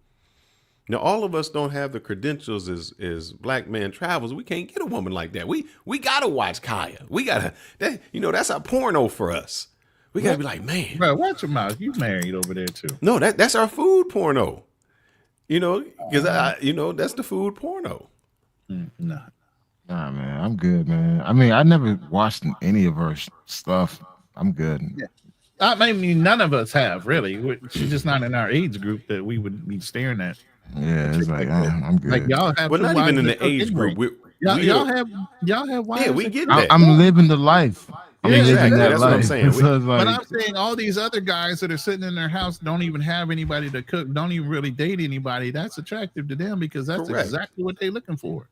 Now, all of us don't have the credentials as Black Man Travels. We can't get a woman like that. We gotta watch Kya. We gotta that's our porno for us. We gotta be like, man, bro, watch your mouth. You married over there too. No, that's our food porno. You know, because that's the food porno. Nah, man, I'm good, man. I mean, I never watched any of her stuff. I'm good. Yeah. I mean, none of us have really. She's just not in our age group that we would be staring at. Yeah, it's like I'm good. Like y'all have, but not even in the age group. Y'all have wives. Yeah, we get that. I'm living the life. I'm living that that's life. what I'm saying. So but I'm saying all these other guys that are sitting in their house don't even have anybody to cook, don't even really date anybody. That's attractive to them because that's exactly what they're looking for.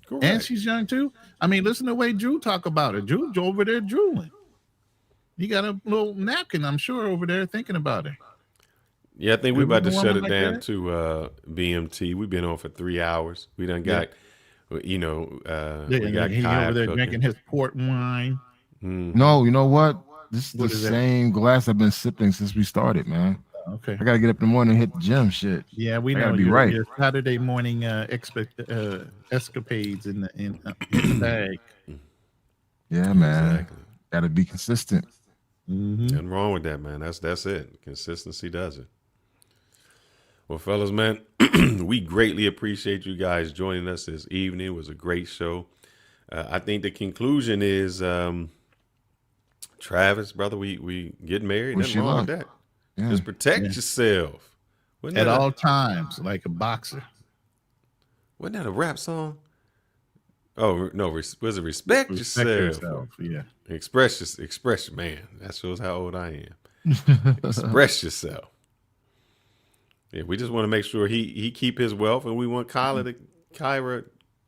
Correct. And she's young too. I mean, listen to the way Drew talk about her. Drew's over there drooling. He got a little napkin, I'm sure, over there thinking about her. Yeah, I think we're about to shut it down to BMT. We've been on for 3 hours. We done got, we got Kya over there cooking. drinking his port wine. No, you know what? This is the same glass I've been sipping since we started, man. Okay. I gotta get up in the morning and hit the gym. Shit. Yeah, we I know gotta be right. Your Saturday morning escapades in the bag. Yeah, man. Exactly. Gotta be consistent. Nothing wrong with that, man. That's it. Consistency does it. Well, fellas, man, we greatly appreciate you guys joining us this evening. It was a great show. I think the conclusion is, Travis, brother, we get married. Nothing wrong with that. Yeah. Just protect yourself. At all times, like a boxer. Wasn't that a rap song? Oh, no, was it Respect Yourself? Yeah. Express, man. That shows how old I am. Express yourself. Yeah, we just want to make sure he keep his wealth, and we want Kira,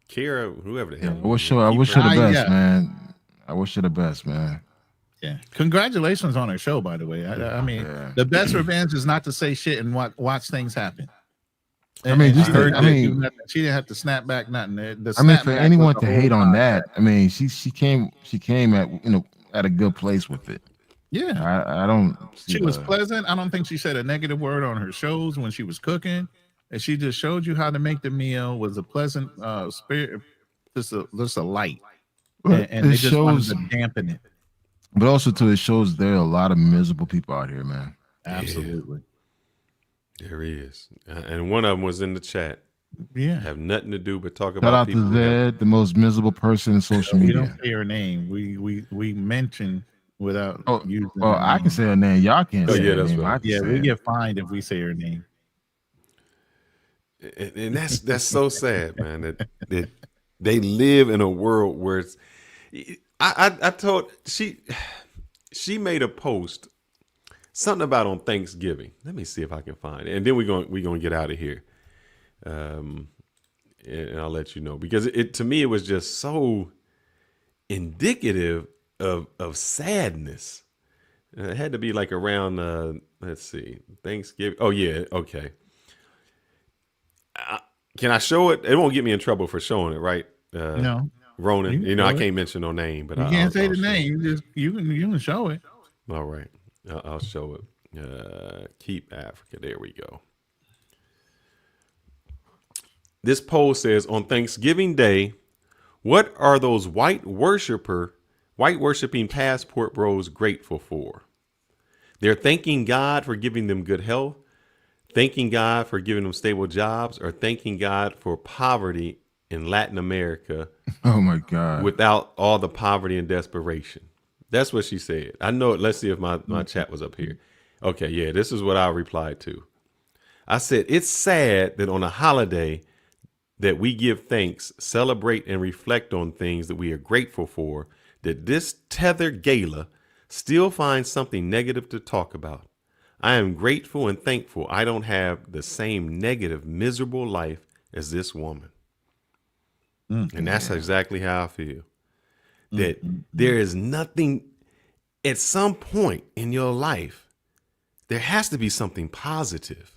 whoever the hell. I wish her the best, man. I wish her the best, man. Yeah. Congratulations on her show, by the way. I mean, the best revenge is not to say shit and watch things happen. I mean, she didn't have to snap back nothing. I mean, for anyone to hate on that, I mean, she came at at a good place with it. Yeah, I don't. She was pleasant. I don't think she said a negative word on her shows when she was cooking, and she just showed you how to make the meal. Was a pleasant spirit, just a light, and they just wanted to dampen it. But also, too, it shows there are a lot of miserable people out here, man. Absolutely, there is, and one of them was in the chat. Yeah, have nothing to do but talk Shout about out people. to Zed, the most miserable person in social media. We don't say her name. We mention without using. Oh, I can say her name. Y'all can't. Say her name. Right. Yeah, we get fined if we say her name. And that's so sad, man. That they live in a world where it's. I told she made a post something about on Thanksgiving. Let me see if I can find it, and then we're gonna get out of here. And I'll let you know, because it to me it was just so indicative of sadness. It had to be like around let's see, Thanksgiving. Oh yeah, okay. Can I show it? It won't get me in trouble for showing it, right? No, Ronan. You know, I can't mention no name, but you can't say the name. You can show it. All right, I'll show it. Keep Africa. There we go. This poll says, on Thanksgiving Day, what are those white worshiping passport bros grateful for? They're thanking God for giving them good health, thanking God for giving them stable jobs, or thanking God for poverty in Latin America. Oh my God. Without all the poverty and desperation. That's what she said. I know it. Let's see if my chat was up here. Okay, yeah, this is what I replied to. I said, it's sad that on a holiday that we give thanks, celebrate, and reflect on things that we are grateful for, that this tethered gala still finds something negative to talk about. I am grateful and thankful I don't have the same negative, miserable life as this woman. And that's exactly how I feel. That there is nothing, at some point in your life, there has to be something positive.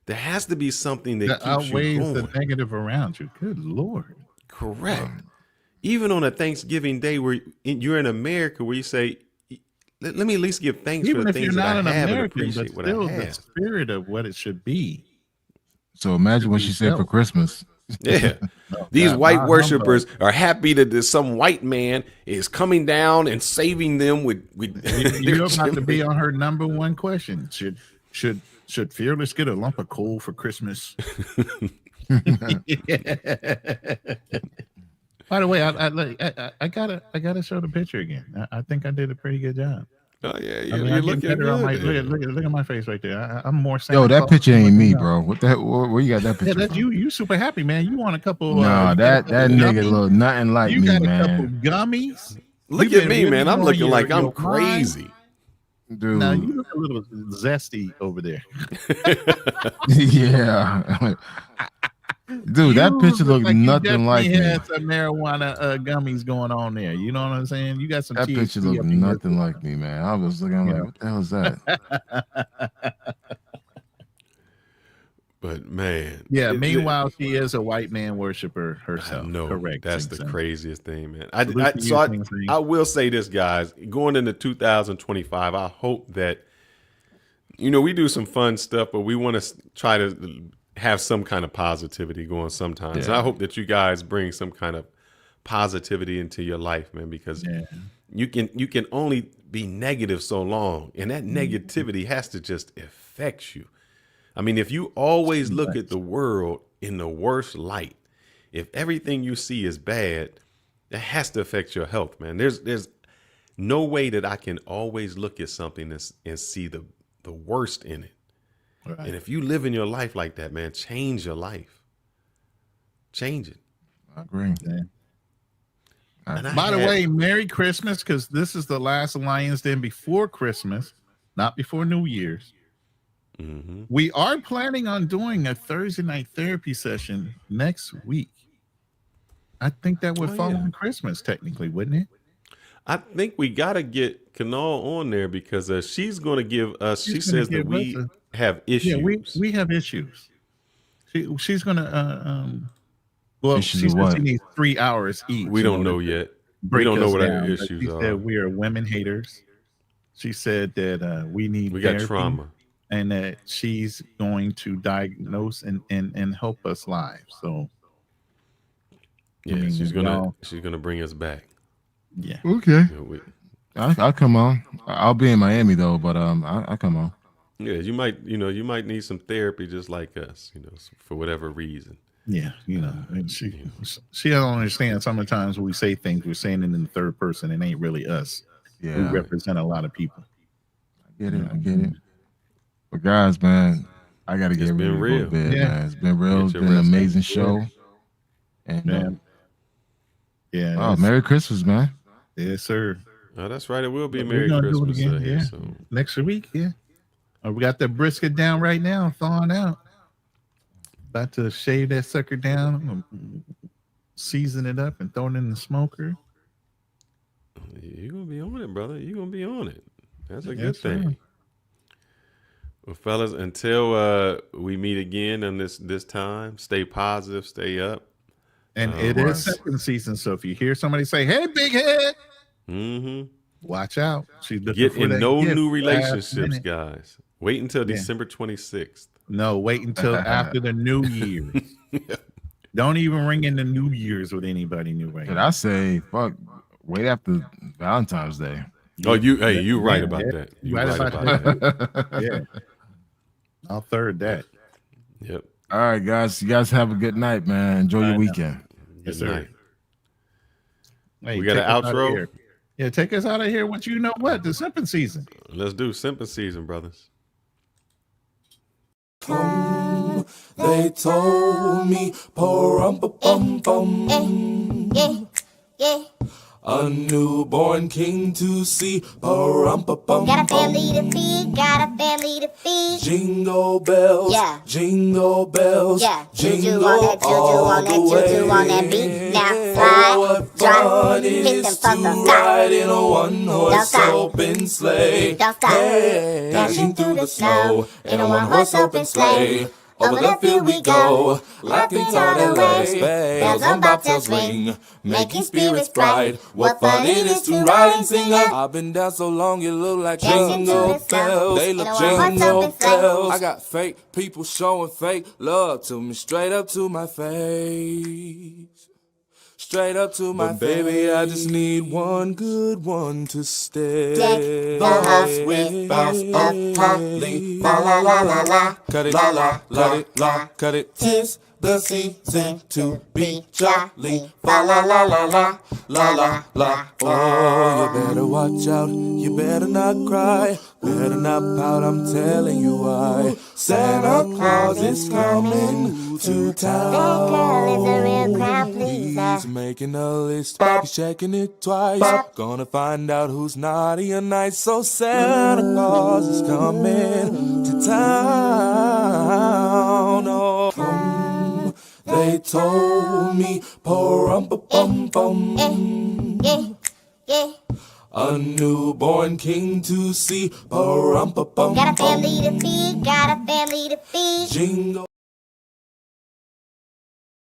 There has to be something that keeps outweighs you going. the negative around you. Good Lord. Correct. Even on a Thanksgiving day where you're in America, where you say, let me at least give thanks for the things that I have and appreciate what I have. The spirit of what it should be. So imagine what she said for Christmas. Yeah. These white worshipers are happy that some white man is coming down and saving them with You're about to be on her number one question. Should Fearless get a lump of coal for Christmas? By the way, I gotta show the picture again. I think I did a pretty good job. Oh yeah, you're looking good. Look at my face right there. I'm more. Yo, that picture ain't me, bro. What the hell? Where you got that picture? Yeah, that's you. You super happy, man. You want a couple? No, that nigga look nothing like me, man. You got a couple gummies. Look at me, man. I'm looking like I'm crazy. Dude. Now you look a little zesty over there. Yeah. Dude, that picture looked like nothing like me. Had some marijuana gummies going on there. You know what I'm saying? You got some. That picture looked nothing like me, man. I was looking like, what the hell is that? But man, yeah. Meanwhile, she is a white man worshiper herself. No, correct. That's the craziest thing, man. I will say this, guys. Going into 2025, I hope that we do some fun stuff, but we want to try to have some kind of positivity going sometimes. Yeah. And I hope that you guys bring some kind of positivity into your life, man, because you can only be negative so long, and that negativity has to just affect you. I mean, if you always look at the world in the worst light, if everything you see is bad, that has to affect your health, man. There's no way that I can always look at something and see the worst in it. Right. And if you live in your life like that, man, change your life. Change it. I agree. By the way, Merry Christmas, because this is the last Lions Den before Christmas, not before New Year's. Mm-hmm. We are planning on doing a Thursday night therapy session next week. I think that would fall on Christmas, technically, wouldn't it? I think we got to get Kanal on there because she's going to give us, she says that we have issues. Yeah, we have issues. She's going to, well, she says she needs 3 hours each. We don't know yet. We don't know what our issues are. She said we are women haters. She said that we need got trauma. And that she's going to diagnose and help us live. So yeah, she's gonna bring us back. Yeah. Okay. I'll come on. I'll be in Miami though, but I'll come on. Yeah, you might need some therapy just like us, for whatever reason. Yeah, and she don't understand. Sometimes when we say things, we're saying it in the third person. It ain't really us. Yeah, we represent a lot of people. I get it. But guys, man, I got to get real. Bed, man. It's been real. It's been an amazing show. And Merry Christmas, man. Yes, sir. Oh, that's right. It will be Merry Christmas here soon. Next week. Yeah. We got that brisket down right now, thawing out. About to shave that sucker down, season it up, and throw it in the smoker. You're gonna be on it, brother. You're gonna be on it. That's a good Yes, sir. thing. Well, fellas, until we meet again on this time, stay positive, stay up. And it is second season, so if you hear somebody say, "Hey, big head," watch out. She's looking Get for in that no gift new last relationships, minute. guys. Wait until Yeah. December 26th. No, wait until after the New Year's. Don't even ring in the New Year's with anybody new right Did now. I say fuck? Wait after Valentine's Day. Oh, you right about that. You right about that. Yeah, I'll third that. Yep. All right, guys. You guys have a good night, man. Enjoy your weekend. Yes, Good sir. night. Hey, We got take an us out of outro? here. Yeah, take us out of here with you know what? The simping season. Let's do simping season, brothers. They told me, a newborn king to see. Got a family to feed, got a family to feed. Jingle bells, Yeah. jingle bells, Yeah, juju jingle on that, juju on that, juju on that beat. Now slide, drop, hit them to fuckers, ride in a one-horse Don't stop. open sleigh. Don't stop. Hey, dashing through the snow in a one-horse open sleigh. Over the field we go, laughing all the way. Bells on bobtails ring, making spirits bright. What fun it is to ride and sing up. I've been down so long, you look like jingle bells. They look jingle bells. I got fake people showing fake love to me, straight up to my face. Straight up to my face. Baby, I just need one good one to stay. Deck the house with bells of holly. La la la la la. Cut it, La la la cut it, la. cut it. Tis the season to be jolly. La la la la la. La la la. Oh, you better watch out. You better not cry. Better not pout. I'm telling you why. Santa Claus is coming to town. That girl is a real crowd pleaser. He's making a list. He's checking it twice. Gonna find out who's naughty or nice. So Santa Claus is coming to town. Oh, they told me, a newborn king to see. Got a family to feed, got a family to feed. Jingle.